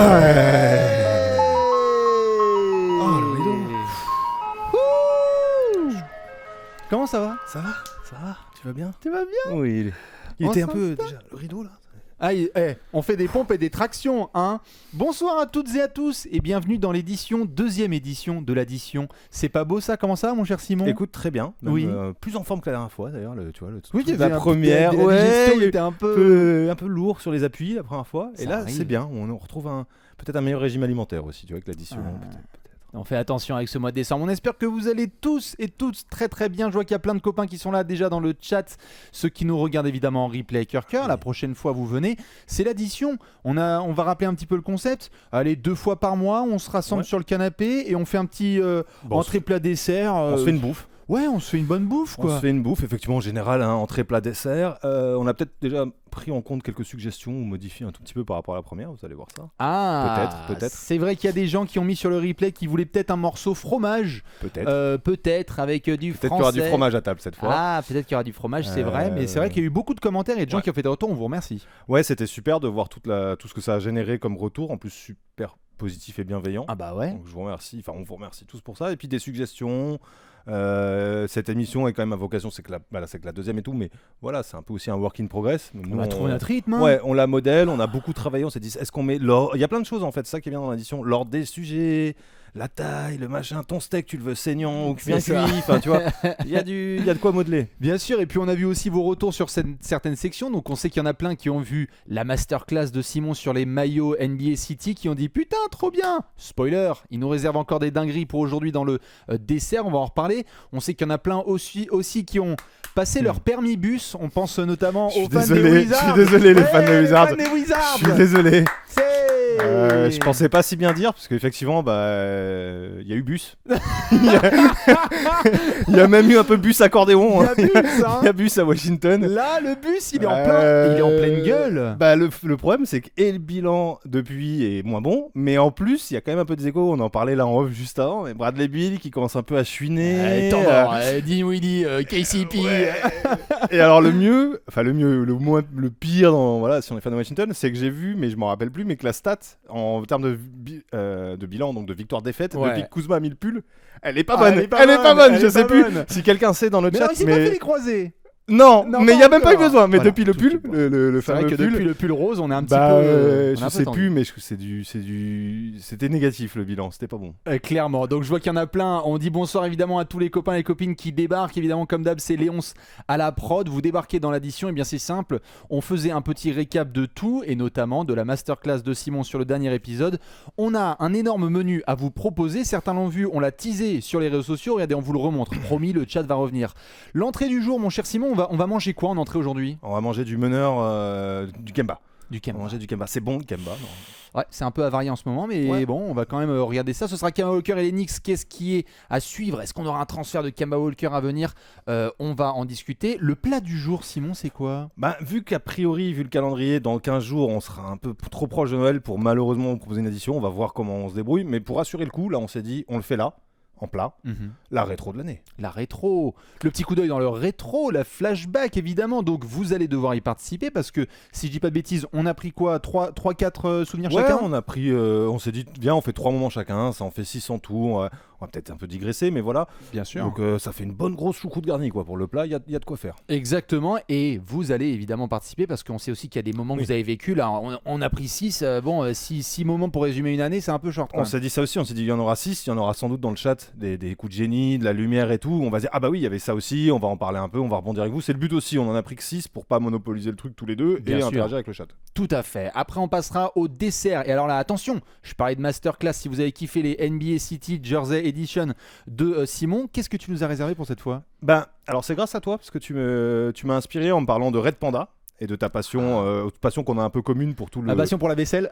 Oh, le rideau. Comment ça va? Ça va? Tu vas bien? Tu vas bien? Oui, il On était un s'en peu va. déjà le rideau là. Ah, on fait des pompes et des tractions, hein. Bonsoir à toutes et à tous et bienvenue dans deuxième édition de l'addition. C'est pas beau ça? Comment ça va, mon cher Simon? Écoute, très bien. Même, Oui. Plus en forme que la dernière fois d'ailleurs. Tu vois, Oui, il y la avait première. la Ouais, digestion il y a eu était un peu... un peu lourd sur les appuis la première fois. Ça Et là, arrive. c'est bien. On retrouve peut-être un meilleur régime alimentaire aussi. Tu vois, avec l'addition. Ah. Peut-être. On fait attention avec ce mois de décembre. On espère que vous allez tous et toutes très très bien. Je vois qu'il y a plein de copains qui sont là déjà dans le chat. Ceux qui nous regardent évidemment en replay cœur. La prochaine fois vous venez, c'est l'addition. On va rappeler un petit peu le concept. Allez, 2 fois par mois, on se rassemble sur le canapé et on fait un petit entrée plat dessert. On se fait une bouffe. Ouais, on se fait une bonne bouffe On quoi. se fait une bouffe, effectivement, en général, hein, entrée, plat, dessert. On a peut-être déjà pris en compte quelques suggestions ou modifié un tout petit peu par rapport à la première, vous allez voir ça. Ah, Peut-être. C'est vrai qu'il y a des gens qui ont mis sur le replay qui voulaient peut-être un morceau fromage. Peut-être avec du Peut-être français. qu'il y aura du fromage à table cette fois. Ah, peut-être qu'il y aura du fromage, c'est vrai. Mais c'est vrai qu'il y a eu beaucoup de commentaires et de gens qui ont fait des retours. On vous remercie. Ouais, c'était super de voir tout ce que ça a généré comme retour, en plus super positif et bienveillant. Ah bah ouais. Donc je vous remercie, on vous remercie tous pour ça. Et puis des suggestions. Cette émission est quand même à vocation, c'est que la deuxième et tout, mais voilà, c'est un peu aussi un work in progress. On va trouver notre rythme. Hein. Ouais, on la modèle, on a beaucoup travaillé, on s'est dit, est-ce qu'on met l'ordre? Il y a plein de choses en fait, ça qui est bien dans l'édition, l'ordre des sujets, la taille, le machin, ton steak, tu le veux saignant ou bien cuit, enfin tu vois, il y a de quoi modeler. Bien sûr, et puis on a vu aussi vos retours sur certaines sections, donc on sait qu'il y en a plein qui ont vu la masterclass de Simon sur les maillots NBA City, qui ont dit putain trop bien. Spoiler, il nous réserve encore des dingueries pour aujourd'hui dans le dessert, on va en reparler. On sait qu'il y en a plein aussi qui ont passé leur permis bus, on pense notamment aux fans des Wizards. Je suis désolé les fans des Wizards. Je Je suis désolé. C'est... Je pensais pas si bien dire parce qu'effectivement il y a eu bus. Il y a même eu un peu bus accordéon. Il y a bus à Washington. Là le bus il est en pleine gueule. Le problème c'est que le bilan depuis est moins bon, mais en plus il y a quand même un peu des échos. On en parlait là en off juste avant. Mais Bradley Beal qui commence un peu à chouiner. Dinwiddie, KCP. Et alors le pire si on est fan de Washington, c'est que j'ai vu, mais je m'en rappelle plus, mais que la stat en termes de bilan, donc de victoire-défaite, depuis que Kuzma a mis le pull, elle est pas bonne. Elle est pas bonne. Je sais plus si quelqu'un sait dans le chat. Mais il s'est pas fait les croisés. Non, mais il n'y a même pas eu encore. besoin. Mais Voilà, depuis le pull, le c'est vrai fameux que pull, depuis le pull rose, on est un petit peu. je sais plus, mais c'était négatif le bilan, c'était pas bon. Clairement. Donc je vois qu'il y en a plein. On dit bonsoir évidemment à tous les copains et copines qui débarquent. Évidemment, comme d'hab, c'est Léonce à la prod. Vous débarquez dans l'addition, et bien c'est simple. On faisait un petit récap de tout, et notamment de la masterclass de Simon sur le dernier épisode. On a un énorme menu à vous proposer. Certains l'ont vu, on l'a teasé sur les réseaux sociaux. Regardez, on vous le remontre. Promis, le chat va revenir. L'entrée du jour, mon cher Simon, on va manger quoi en entrée aujourd'hui? On va manger du meneur, du kemba. Du On va manger du kemba. C'est bon le kemba, non? Ouais, c'est un peu avarié en ce moment, mais bon, on va quand même regarder ça. Ce sera Kemba Walker et les Knicks. Qu'est-ce qui est à suivre? Est-ce qu'on aura un transfert de Kemba Walker à venir? On va en discuter. Le plat du jour, Simon, c'est quoi? Vu qu'a priori, vu le calendrier, dans 15 jours, on sera un peu trop proche de Noël pour malheureusement vous proposer une addition. On va voir comment on se débrouille. Mais pour assurer le coup, là, on s'est dit, on le fait là, en plat, la rétro de l'année. La rétro, le petit coup d'œil dans le rétro, la flashback évidemment. Donc vous allez devoir y participer parce que si je dis pas de bêtises, on a pris quoi, 3-4 souvenirs chacun? On a pris, on s'est dit, viens, on fait 3 moments chacun, ça en fait 6 en tout. On va peut-être un peu digresser, mais voilà. Bien sûr. Donc ça fait une bonne grosse choucroute garnie quoi. Pour le plat, il y a de quoi faire. Exactement, et vous allez évidemment participer parce qu'on sait aussi qu'il y a des moments que vous avez vécu. Là, on a pris 6. 6 moments pour résumer une année, c'est un peu short. On s'est dit ça aussi, on s'est dit il y en aura 6, il y en aura sans doute dans le chat des coups de génie, de la lumière et tout. On va dire, ah bah oui, il y avait ça aussi, on va en parler un peu, on va rebondir avec vous. C'est le but aussi, on en a pris que 6 pour pas monopoliser le truc tous les deux. Bien et sûr. Interagir avec le chat. Tout à fait. Après, on passera au dessert. Et alors là, attention, je parlais de masterclass. Si vous avez kiffé les NBA City Jersey Edition de Simon, qu'est-ce que tu nous as réservé pour cette fois? Alors c'est grâce à toi parce que tu m'as inspiré en me parlant de Red Panda et de ta passion, passion qu'on a un peu commune pour tout le... La passion pour la vaisselle.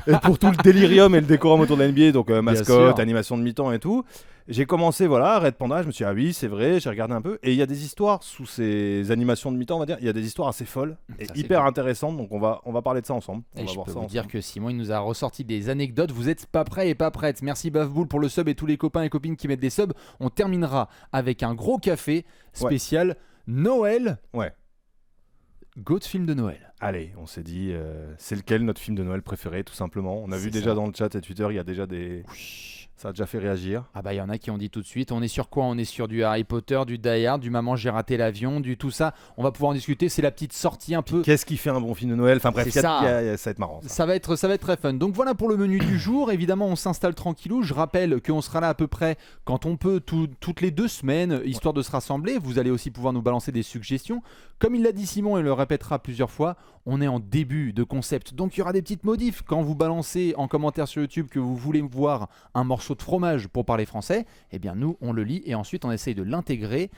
Et pour tout le délirium et le décorum autour de la NBA, donc mascotte, animation de mi-temps et tout. J'ai commencé, Red Panda, je me suis dit, ah oui, c'est vrai, j'ai regardé un peu. Et il y a des histoires sous ces animations de mi-temps, on va dire, il y a des histoires assez folles et hyper intéressantes, donc on va parler de ça ensemble. Et je peux vous dire que Simon, il nous a ressorti des anecdotes. Vous êtes pas prêts et pas prêtes. Merci Bafboul pour le sub et tous les copains et copines qui mettent des subs. On terminera avec un gros café spécial Noël. Ouais. Goat film de Noël. Allez, on s'est dit, c'est lequel notre film de Noël préféré, tout simplement. On a vu déjà dans le chat et Twitter, il y a déjà des... Ça a déjà fait réagir. Ah bah il y en a qui ont dit tout de suite, on est sur quoi? On est sur du Harry Potter, du Die Hard, du Maman j'ai raté l'avion, du tout ça. On va pouvoir en discuter, c'est la petite sortie un peu. Qu'est-ce qui fait un bon film de Noël? Enfin bref, ça va être marrant. Ça va être très fun. Donc voilà pour le menu du jour. Évidemment, on s'installe tranquillou. Je rappelle qu'on sera là à peu près quand on peut, toutes les 2 semaines, histoire de se rassembler. Vous allez aussi pouvoir nous balancer des suggestions. Comme il l'a dit Simon et le répétera plusieurs fois, on est en début de concept. Donc il y aura des petites modifs. Quand vous balancez en commentaire sur YouTube que vous voulez voir un morceau de fromage pour parler français, eh bien nous on le lit et ensuite on essaye de l'intégrer.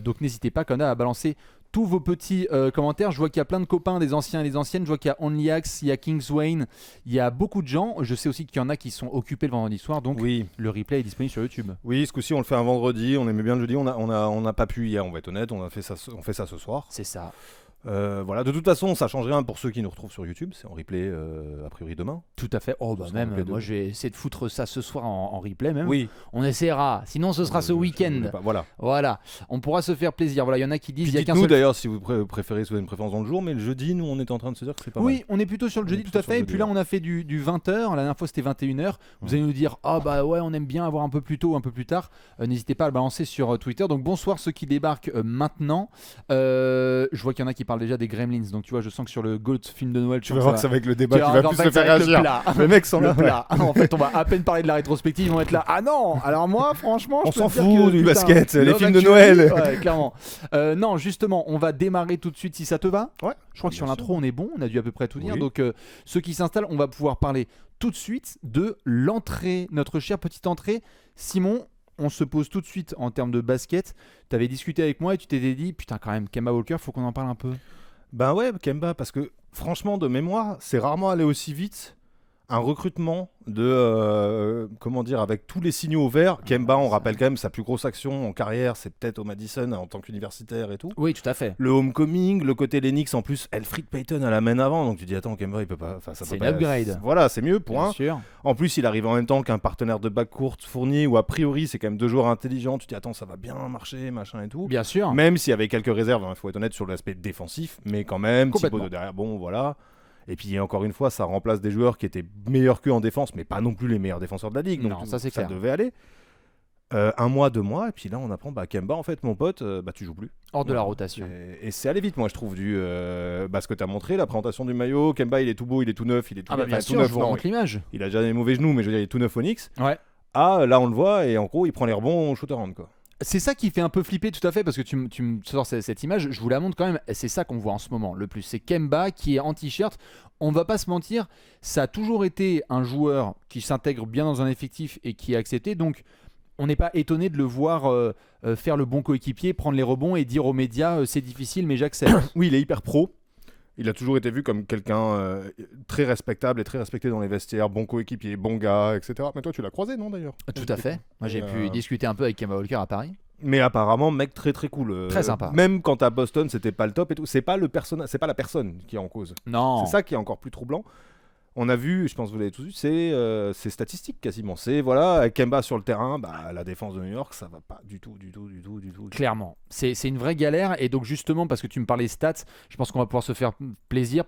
Donc n'hésitez pas quand même à balancer tous vos petits commentaires. Je vois qu'il y a plein de copains, des anciens et des anciennes. Je vois qu'il y a OnlyAxe, il y a Kingswayne, il y a beaucoup de gens. Je sais aussi qu'il y en a qui sont occupés le vendredi soir, donc le replay est disponible sur YouTube. Oui, ce coup-ci on le fait un vendredi, on aimait bien le jeudi, on n'a pas pu hier, on va être honnête, on fait ça ce soir. C'est ça. Voilà, de toute façon, ça change rien pour ceux qui nous retrouvent sur YouTube. C'est en replay a priori demain. Tout à fait. Oh bah même, moi je vais essayer de foutre ça ce soir en replay même. Oui. On essaiera. Sinon, ce sera ce week-end. Voilà. On pourra se faire plaisir. Voilà, il y en a qui disent. Puis dites-nous d'ailleurs si vous préférez, si vous avez une préférence dans le jour, mais le jeudi, nous, on est en train de se dire que c'est pas mal. Oui, on est plutôt sur le jeudi, tout à fait. Et puis là, on a fait du 20h. La dernière fois, c'était 21h. Vous allez nous dire, ah bah ouais, on aime bien avoir un peu plus tôt ou un peu plus tard. N'hésitez pas à le balancer sur Twitter. Donc bonsoir ceux qui débarquent maintenant. Je vois qu'il y en a qui parlent déjà des Gremlins. Donc tu vois, je sens que sur le GOAT film de Noël, tu vas voir que ça va avec le débat qui va plus se faire réagir. Les mecs sont là. En fait, on va à peine parler de la rétrospective, ils vont être là. Ah non, alors moi, franchement, on s'en fout du basket, les films de Noël. Ouais, clairement. Non, justement, on va démarrer tout de suite si ça te va. Ouais. Je crois que sur l'intro, on est bon, on a dû à peu près tout dire. Donc ceux qui s'installent, on va pouvoir parler tout de suite de l'entrée, notre chère petite entrée. Simon, on se pose tout de suite en termes de basket. Tu avais discuté avec moi et tu t'étais dit, putain, quand même, Kemba Walker, faut qu'on en parle un peu. Ben ouais, Kemba, parce que franchement, de mémoire, c'est rarement allé aussi vite. Un recrutement de, comment dire, avec tous les signaux verts. Kemba, on rappelle quand même sa plus grosse action en carrière, c'est peut-être au Madison en tant qu'universitaire et tout. Oui, tout à fait. Le homecoming, le côté Lennox en plus, Elfrid Payton à la main avant. Donc tu dis, attends, Kemba, il peut pas. C'est une upgrade. Voilà, c'est mieux, point. Bien sûr. En plus, il arrive en même temps qu'un partenaire de backcourt fourni, où a priori, c'est quand même 2 joueurs intelligents. Tu te dis, attends, ça va bien marcher, machin et tout. Bien sûr. Même s'il y avait quelques réserves, il faut être honnête sur l'aspect défensif, mais quand même, Thibaut de derrière, bon, voilà. Et puis encore une fois, ça remplace des joueurs qui étaient meilleurs qu'eux en défense, mais pas non plus les meilleurs défenseurs de la ligue. Donc non, ça c'est clair. Ça devait aller. 1 mois, 2 mois, et puis là on apprend, Kemba, en fait, mon pote, tu joues plus. Hors de la rotation. Et c'est allé vite, moi je trouve, ce que tu as montré, la présentation du maillot. Kemba, il est tout beau, il est tout neuf, il est tout neuf. Bien sûr, neuf, je vous montre l'image. Il a déjà des mauvais genoux, mais je veux dire, il est tout neuf Onyx. Ouais. Ah, là on le voit, et en gros, il prend les rebonds au shoot-around, quoi. C'est ça qui fait un peu flipper, tout à fait, parce que tu me sors cette image, je vous la montre quand même, c'est ça qu'on voit en ce moment le plus, c'est Kemba qui est en t-shirt. On va pas se mentir, ça a toujours été un joueur qui s'intègre bien dans un effectif et qui est accepté, donc on n'est pas étonné de le voir faire le bon coéquipier, prendre les rebonds et dire aux médias c'est difficile mais j'accepte. Oui, il est hyper pro. Il a toujours été vu comme quelqu'un très respectable et très respecté dans les vestiaires, bon coéquipier, bon gars, etc. Mais toi, tu l'as croisé, non, d'ailleurs? Tout à fait. Moi, j'ai pu discuter un peu avec Kemba Walker à Paris. Mais apparemment, mec très très cool. Très sympa. Même quand à Boston, c'était pas le top et tout. C'est pas la personne qui est en cause. Non. C'est ça qui est encore plus troublant. On a vu, je pense que vous l'avez tous vu, c'est statistique quasiment. C'est voilà, Kemba sur le terrain, la défense de New York, ça va pas du tout. Clairement, c'est une vraie galère. Et donc justement, parce que tu me parlais stats, je pense qu'on va pouvoir se faire plaisir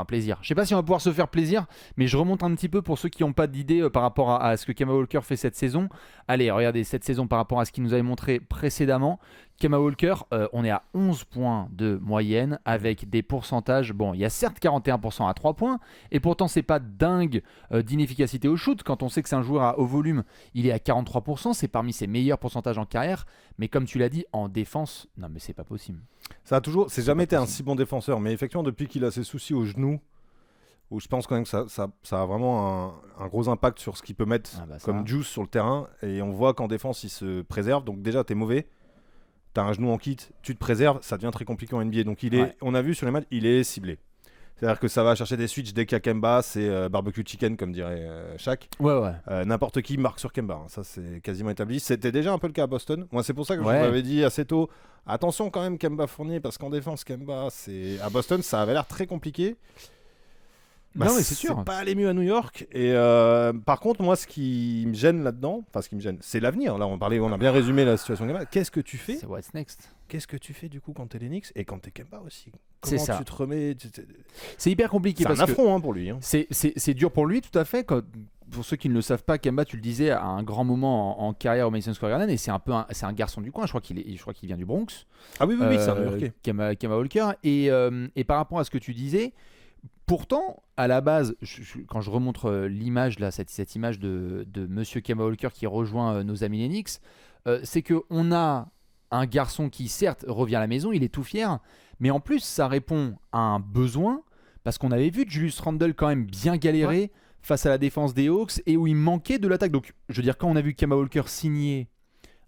plaisir. Je sais pas si on va pouvoir se faire plaisir, mais je remonte un petit peu pour ceux qui n'ont pas d'idée par rapport à ce que Kemba Walker fait cette saison. Allez, regardez cette saison par rapport à ce qu'il nous avait montré précédemment. Kemba Walker, on est à 11 points de moyenne avec des pourcentages. Bon, il y a certes 41% à 3 points, et pourtant c'est pas dingue d'inefficacité au shoot. Quand on sait que c'est un joueur à haut volume, il est à 43%, c'est parmi ses meilleurs pourcentages en carrière. Mais comme tu l'as dit, en défense, non mais c'est pas possible. C'est jamais été un si bon défenseur, mais effectivement depuis qu'il a ses soucis au genou, où je pense quand même que ça a vraiment un gros impact sur ce qu'il peut mettre comme juice sur le terrain, et on voit qu'en défense il se préserve, donc déjà t'es mauvais. T'as un genou en kit, tu te préserves, ça devient très compliqué en NBA. Donc on a vu sur les matchs, il est ciblé. C'est-à-dire que ça va chercher des switches dès qu'il y a Kemba, c'est barbecue chicken comme dirait Shaq. Ouais. N'importe qui marque sur Kemba, ça c'est quasiment établi. C'était déjà un peu le cas à Boston. Moi c'est pour ça que je vous avais dit assez tôt, attention quand même Kemba Fournier, parce qu'en défense Kemba, à Boston ça avait l'air très compliqué. bah, non mais c'est sûr. pas allé mieux à New York. Et par contre, moi, ce qui me gêne là-dedans, enfin ce qui me gêne, c'est l'avenir. Là, on a bien résumé la situation Kemba. Qu'est-ce que tu fais? C'est what's next. Qu'est-ce que tu fais du coup quand t'es les Knicks et quand t'es Kemba aussi? C'est Comment ça. tu te remets? C'est hyper compliqué C'est parce un que affront pour lui. Hein. c'est dur pour lui tout à fait. Pour ceux qui ne le savent pas, Kemba, tu le disais, a un grand moment en carrière au Madison Square Garden et c'est un garçon du coin. Je crois qu'il vient du Bronx. Ah oui, c'est un New-Yorkais. Kemba Walker. Et par rapport à ce que tu disais, pourtant, à la base, quand je remonte l'image, là, cette image de Monsieur Kemba Walker qui rejoint nos amis les Knicks, c'est qu'on a un garçon qui, certes, revient à la maison, il est tout fier, mais en plus, ça répond à un besoin, parce qu'on avait vu Julius Randle quand même bien galérer face à la défense des Hawks et où il manquait de l'attaque. Donc, je veux dire, quand on a vu Kemba Walker signer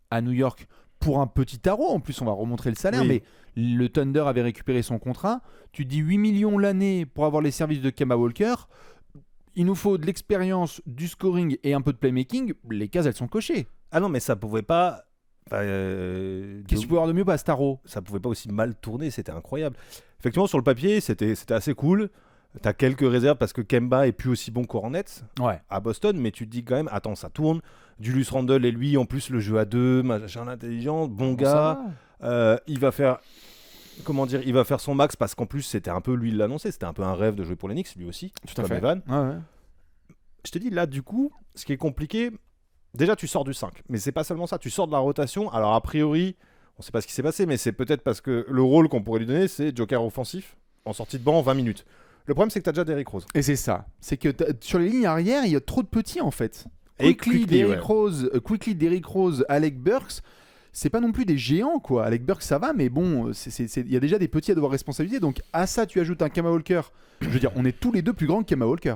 à New York pour un petit tarot, en plus, on va remontrer le salaire, mais le Thunder avait récupéré son contrat. Tu dis 8 millions l'année pour avoir les services de Kemba Walker. Il nous faut de l'expérience, du scoring et un peu de playmaking. Les cases, elles sont cochées. Ah non, mais ça pouvait pas. Qu'est-ce que tu peux avoir de mieux, Staro? Ça pouvait pas aussi mal tourner, c'était incroyable. Effectivement, sur le papier, c'était assez cool. T'as quelques réserves parce que Kemba est plus aussi bon qu'Hornets à Boston, mais tu te dis quand même, attends, ça tourne. Julius Randle et lui, en plus, le jeu à deux, machin intelligent, bon gars. Il va faire. Comment dire, il va faire son max parce qu'en plus, c'était un peu, lui, il l'annonçait, c'était un peu un rêve de jouer pour les Knicks, lui aussi, tout à comme fait. Evan. Ouais. Je te dis, là, du coup, ce qui est compliqué. Déjà, tu sors du 5, mais c'est pas seulement ça, tu sors de la rotation. Alors, a priori, on sait pas ce qui s'est passé, mais c'est peut-être parce que le rôle qu'on pourrait lui donner, c'est joker offensif en sortie de banc 20 minutes. Le problème, c'est que t'as déjà Derrick Rose. Et c'est ça. C'est que sur les lignes arrière, il y a trop de petits en fait. Et Quickly, Derrick Rose, Alec Burks, c'est pas non plus des géants quoi. Alec Burks, ça va, mais bon, il y a déjà des petits à devoir responsabiliser. Donc à ça, tu ajoutes un Kemba Walker. Je veux dire, on est tous les deux plus grands que Kemba Walker.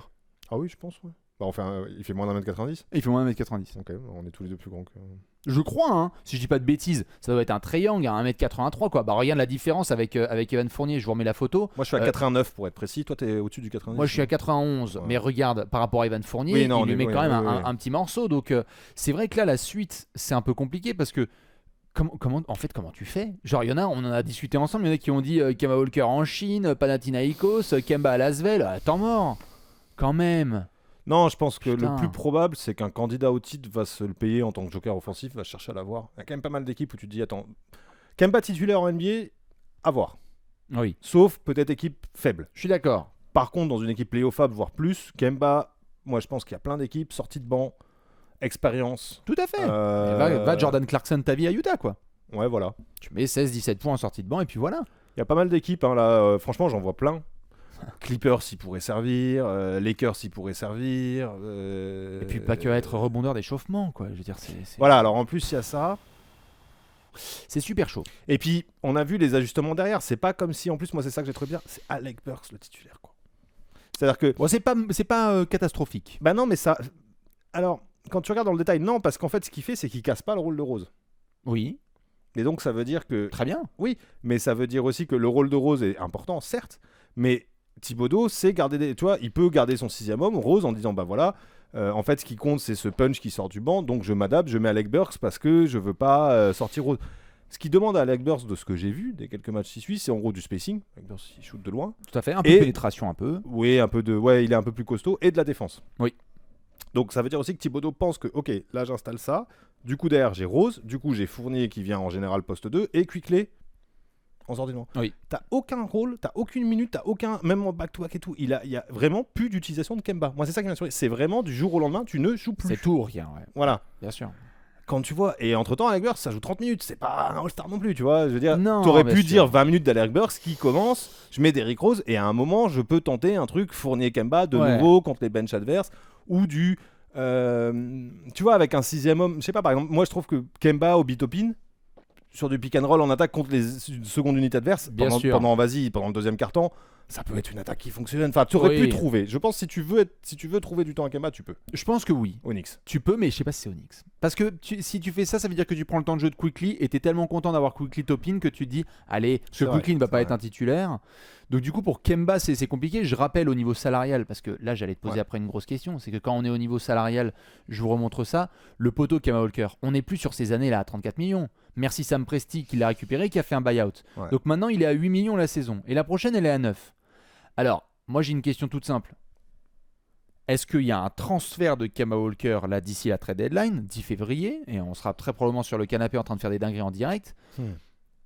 Ah oui, je pense, ouais. Bah, enfin, il fait moins d'1m90. Il fait moins d'1m90. Ok, on est tous les deux plus grands que. Je crois, hein. Si je dis pas de bêtises, ça doit être un triangle à 1m83 quoi. Bah regarde la différence avec Evan Fournier, je vous remets la photo. Moi je suis à 89 pour être précis, toi t'es au-dessus du 90. Moi je suis à 91, mais regarde par rapport à Evan Fournier, il lui met quand même un petit morceau. Donc c'est vrai que là la suite c'est un peu compliqué parce que comment tu fais? Genre on en a discuté ensemble, il y en a qui ont dit Kemba Walker en Chine, Panathinaikos, Kemba à Lasvel, attends mort. Quand même. Non, je pense que le plus probable, c'est qu'un candidat au titre va se le payer en tant que joker offensif, va chercher à l'avoir. Il y a quand même pas mal d'équipes où tu te dis, attends, Kemba titulaire en NBA, à voir. Oui. Sauf peut-être équipe faible. Je suis d'accord. Par contre, dans une équipe Léofab, voire plus, Kemba, moi je pense qu'il y a plein d'équipes, sorties de banc, expérience. Tout à fait. Va Jordan Clarkson ta vie à Utah, quoi. Ouais, voilà. Tu mets 16-17 points en sortie de banc et puis voilà. Il y a pas mal d'équipes, hein, là. Franchement, j'en vois plein. Clippers s'y pourrait servir, Lakers s'y pourrait servir. Et puis pas que être rebondeur d'échauffement, quoi. Je veux dire, c'est... Voilà, alors en plus, il y a ça. C'est super chaud. Et puis, on a vu les ajustements derrière. C'est pas comme si, en plus, moi, c'est ça que j'ai trouvé bien. C'est Alec Burks, le titulaire, quoi. C'est-à-dire que. Bon, c'est pas catastrophique. Bah non, mais ça. Alors, quand tu regardes dans le détail, non, parce qu'en fait, ce qu'il fait, c'est qu'il casse pas le rôle de Rose. Oui. Et donc, ça veut dire que. Très bien. Oui, mais ça veut dire aussi que le rôle de Rose est important, certes, mais. Thibodeau, c'est garder tu vois, il peut garder son 6e homme, Rose, en disant bah voilà, en fait ce qui compte c'est ce punch qui sort du banc, donc je m'adapte, je mets Alec Burks parce que je veux pas sortir Rose. Ce qui demande à Alec Burks, de ce que j'ai vu des quelques matchs qui suivent, c'est en gros du spacing. Alec Burks il shoot de loin. Tout à fait, un peu de pénétration un peu. Oui, il est un peu plus costaud et de la défense. Oui. Donc ça veut dire aussi que Thibodeau pense que ok, là j'installe ça, du coup derrière j'ai Rose, du coup j'ai Fournier qui vient en général poste 2 et Quickley en sortie de banc. Oui. T'as aucun rôle, t'as aucune minute, t'as aucun, même en back-to-back et tout, il y a vraiment plus d'utilisation de Kemba. Moi c'est ça qui m'a surpris, c'est vraiment du jour au lendemain, tu ne joues plus. C'est tout ou rien, ouais. Voilà. Bien sûr. Quand tu vois, et entre temps Alec Burks ça joue 30 minutes, c'est pas un All-Star non plus, tu vois, je veux dire, non, t'aurais pu dire 20 minutes d'Alec Burks qui commence, je mets Derrick Rose et à un moment je peux tenter un truc Fournier Kemba de nouveau contre les bench adverses ou du tu vois avec un 6e homme, je sais pas, par exemple moi je trouve que Kemba au Bitopin sur du pick and roll en attaque contre les secondes unités adverses pendant le deuxième quart-temps, ça peut être une attaque qui fonctionne. Enfin, tu aurais pu trouver. Je pense que si tu veux trouver du temps à Kemba, tu peux. Je pense que oui. Onyx. Tu peux, mais je sais pas si c'est Onyx. Parce que si tu fais ça, ça veut dire que tu prends le temps de jeu de Quickley et t'es tellement content d'avoir Quickley top-in que tu te dis, allez, parce que Quickley ne va pas être un titulaire. Donc du coup, pour Kemba, c'est compliqué. Je rappelle au niveau salarial, parce que là, j'allais te poser après une grosse question, c'est que quand on est au niveau salarial, je vous remontre ça, le poteau Kemba Walker, on n'est plus sur ces années-là à 34 millions. Merci Sam Presti qui l'a récupéré, qui a fait un buyout. Ouais. Donc maintenant, il est à 8 millions la saison. Et la prochaine, elle est à 9. Alors, moi, j'ai une question toute simple. est-ce qu'il y a un transfert de Kemba Walker là d'ici la trade deadline, 10 février, et on sera très probablement sur le canapé en train de faire des dingueries en direct.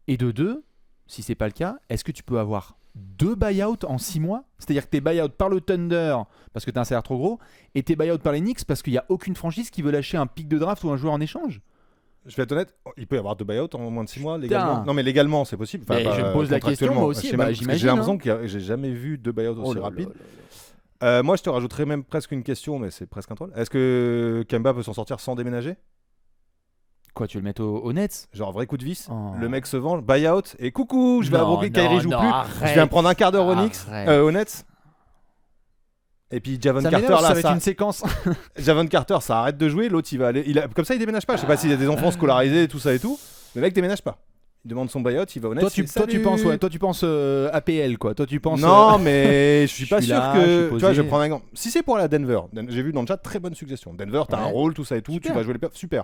Et de deux, si c'est pas le cas, est-ce que tu peux avoir 2 buyouts en 6 mois? C'est-à-dire que t'es buyout par le Thunder parce que t'as un salaire trop gros, et t'es buyout par les Knicks parce qu'il n'y a aucune franchise qui veut lâcher un pic de draft ou un joueur en échange. Je vais être honnête, il peut y avoir 2 buyouts en moins de 6 mois légalement. Non mais légalement c'est possible. Enfin, je me pose la question moi aussi, j'imagine. J'ai l'impression que j'ai jamais vu 2 buyouts aussi rapides. Moi je te rajouterais même presque une question, mais c'est presque un troll. Est-ce que Kemba peut s'en sortir sans déménager? Quoi, tu veux le mettre au Nets? Genre vrai coup de vis, le mec se venge, buyout, et coucou, je vais à Brooklyn, Kyrie joue plus, arrête, je viens prendre un quart d'heure au Nets. Et puis Javon Carter là, ça va être une séquence. Javon Carter, ça arrête de jouer, l'autre il va aller, comme ça il déménage pas. Je sais pas s'il y a des enfants scolarisés, tout ça et tout. Le mec déménage pas. Il demande son buyout, il va au Nets. Toi tu penses APL quoi. Toi tu penses. Non mais je suis pas sûr que. Tu vois, je vais prendre un exemple. Si c'est pour aller à Denver, j'ai vu dans le chat très bonne suggestion. Denver, t'as un rôle, tout ça et tout, tu vas jouer les playoffs, super.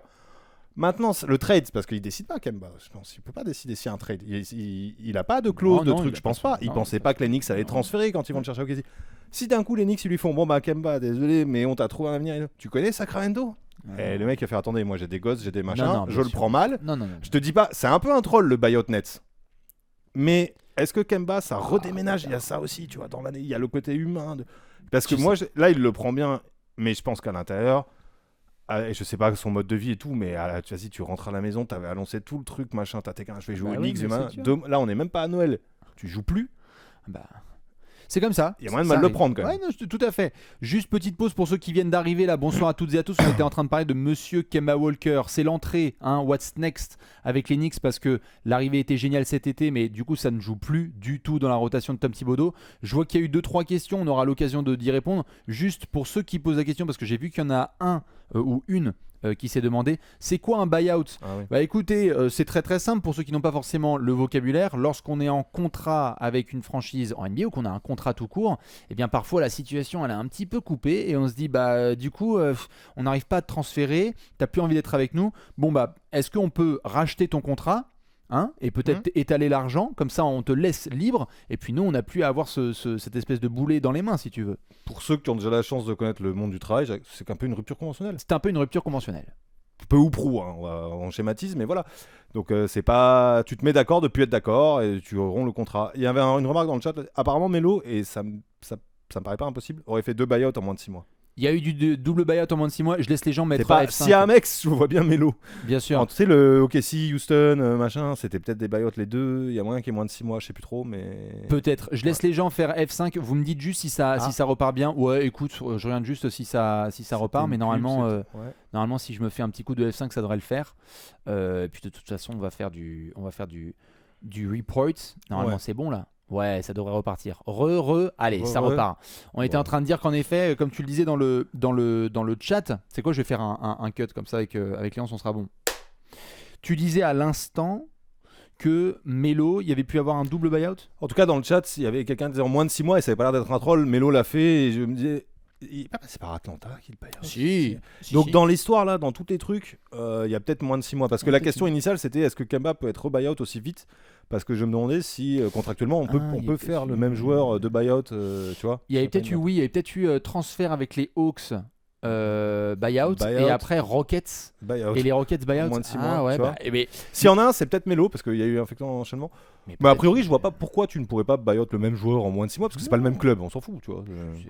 Maintenant, le trade, parce qu'il décide pas, Kemba. Je pense qu'il peut pas décider si un trade. Il a pas de clause de truc, je pense pas. Il pensait pas que les Knicks allaient transférer quand ils vont le chercher au KC. Si d'un coup les Knicks ils lui font bon bah Kemba, désolé, mais on t'a trouvé un avenir. Tu connais Sacramento? Et le mec il a fait attendez, moi j'ai des gosses, j'ai des machins, je le prends mal. Non. Je te dis pas, c'est un peu un troll le buyout Nets. Mais est-ce que Kemba ça redéménage? Il y a ça aussi, tu vois, dans l'année, il y a le côté humain. Parce que moi, là il le prend bien, mais je pense qu'à l'intérieur. Et je sais pas son mode de vie et tout, mais vas-y, tu rentres à la maison, t'avais annoncé tout le truc, machin, t'as je vais jouer aux Knicks, là on est même pas à Noël, tu joues plus. C'est comme ça. Il y a moyen de mal le prendre quand même. Ouais, non, tout à fait. Juste petite pause pour ceux qui viennent d'arriver là. Bonsoir à toutes et à tous. On était en train de parler de Monsieur Kemba Walker. C'est l'entrée, What's next avec les Knicks parce que l'arrivée était géniale cet été, mais du coup ça ne joue plus du tout dans la rotation de Tom Thibodeau. Je vois qu'il y a eu 2-3 questions. On aura l'occasion d'y répondre. Juste pour ceux qui posent la question, parce que j'ai vu qu'il y en a un ou une qui s'est demandé c'est quoi un buyout. Bah écoutez, c'est très très simple pour ceux qui n'ont pas forcément le vocabulaire. Lorsqu'on est en contrat avec une franchise en NBA ou qu'on a un contrat tout court, et bien parfois la situation elle est un petit peu coupée et on se dit bah du coup on n'arrive pas à te transférer, t'as plus envie d'être avec nous, bon bah est-ce qu'on peut racheter ton contrat et peut-être étaler l'argent, comme ça on te laisse libre, et puis nous on n'a plus à avoir cette espèce de boulet dans les mains si tu veux. Pour ceux qui ont déjà la chance de connaître le monde du travail, c'est un peu une rupture conventionnelle. C'est un peu une rupture conventionnelle. Peu ou prou, on schématise, mais voilà. Donc c'est pas, tu te mets d'accord de plus être d'accord et tu romps le contrat. Il y avait une remarque dans le chat, apparemment Melo, et ça me paraît pas impossible, aurait fait 2 buyouts en moins de 6 mois. Il y a eu du double buyout en moins de 6 mois. Je laisse les gens mettre F5. S'il y a un mec, je vois bien Melo. Bien sûr. Tu sais, le OKC, Houston, machin, c'était peut-être des buyouts les deux. Il y a moyen qu'il y ait moins de 6 mois, je sais plus trop, mais. Peut-être. Je laisse les gens faire F5. Vous me dites juste si ça repart bien. Ouais, écoute, je regarde juste si ça repart, mais normalement, normalement, si je me fais un petit coup de F5, ça devrait le faire. Et puis de toute façon, on va faire du report. Normalement, c'est bon là. Ouais, ça devrait repartir. Allez, ça repart. On était en train de dire qu'en effet, comme tu le disais dans le chat, c'est quoi, je vais faire un cut comme ça avec Léonce, on sera bon. Tu disais à l'instant que Melo, il y avait pu avoir un double buyout. En tout cas, dans le chat, il y avait quelqu'un qui disait en moins de 6 mois et ça avait pas l'air d'être un troll. Melo l'a fait et je me disais, il n'est pas passé par Atlanta qu'il buyout. Si. Donc dans l'histoire là, dans tous les trucs, il y a peut-être moins de 6 mois. Parce que la question initiale c'était est-ce que Kemba peut être buyout aussi vite? Parce que je me demandais si contractuellement on peut faire le même joueur de buyout, tu vois. Il y avait peut-être eu transfert avec les Hawks. Buyout et après Rockets buyout. Et les Rockets buyout moins de 6 mois, ouais, mais... S'il y en a un, c'est peut-être Melo parce qu'il y a eu effectivement un enchaînement. Mais a priori, je vois pas pourquoi tu ne pourrais pas buyout le même joueur en moins de 6 mois parce que c'est pas le même club, on s'en fout, tu vois.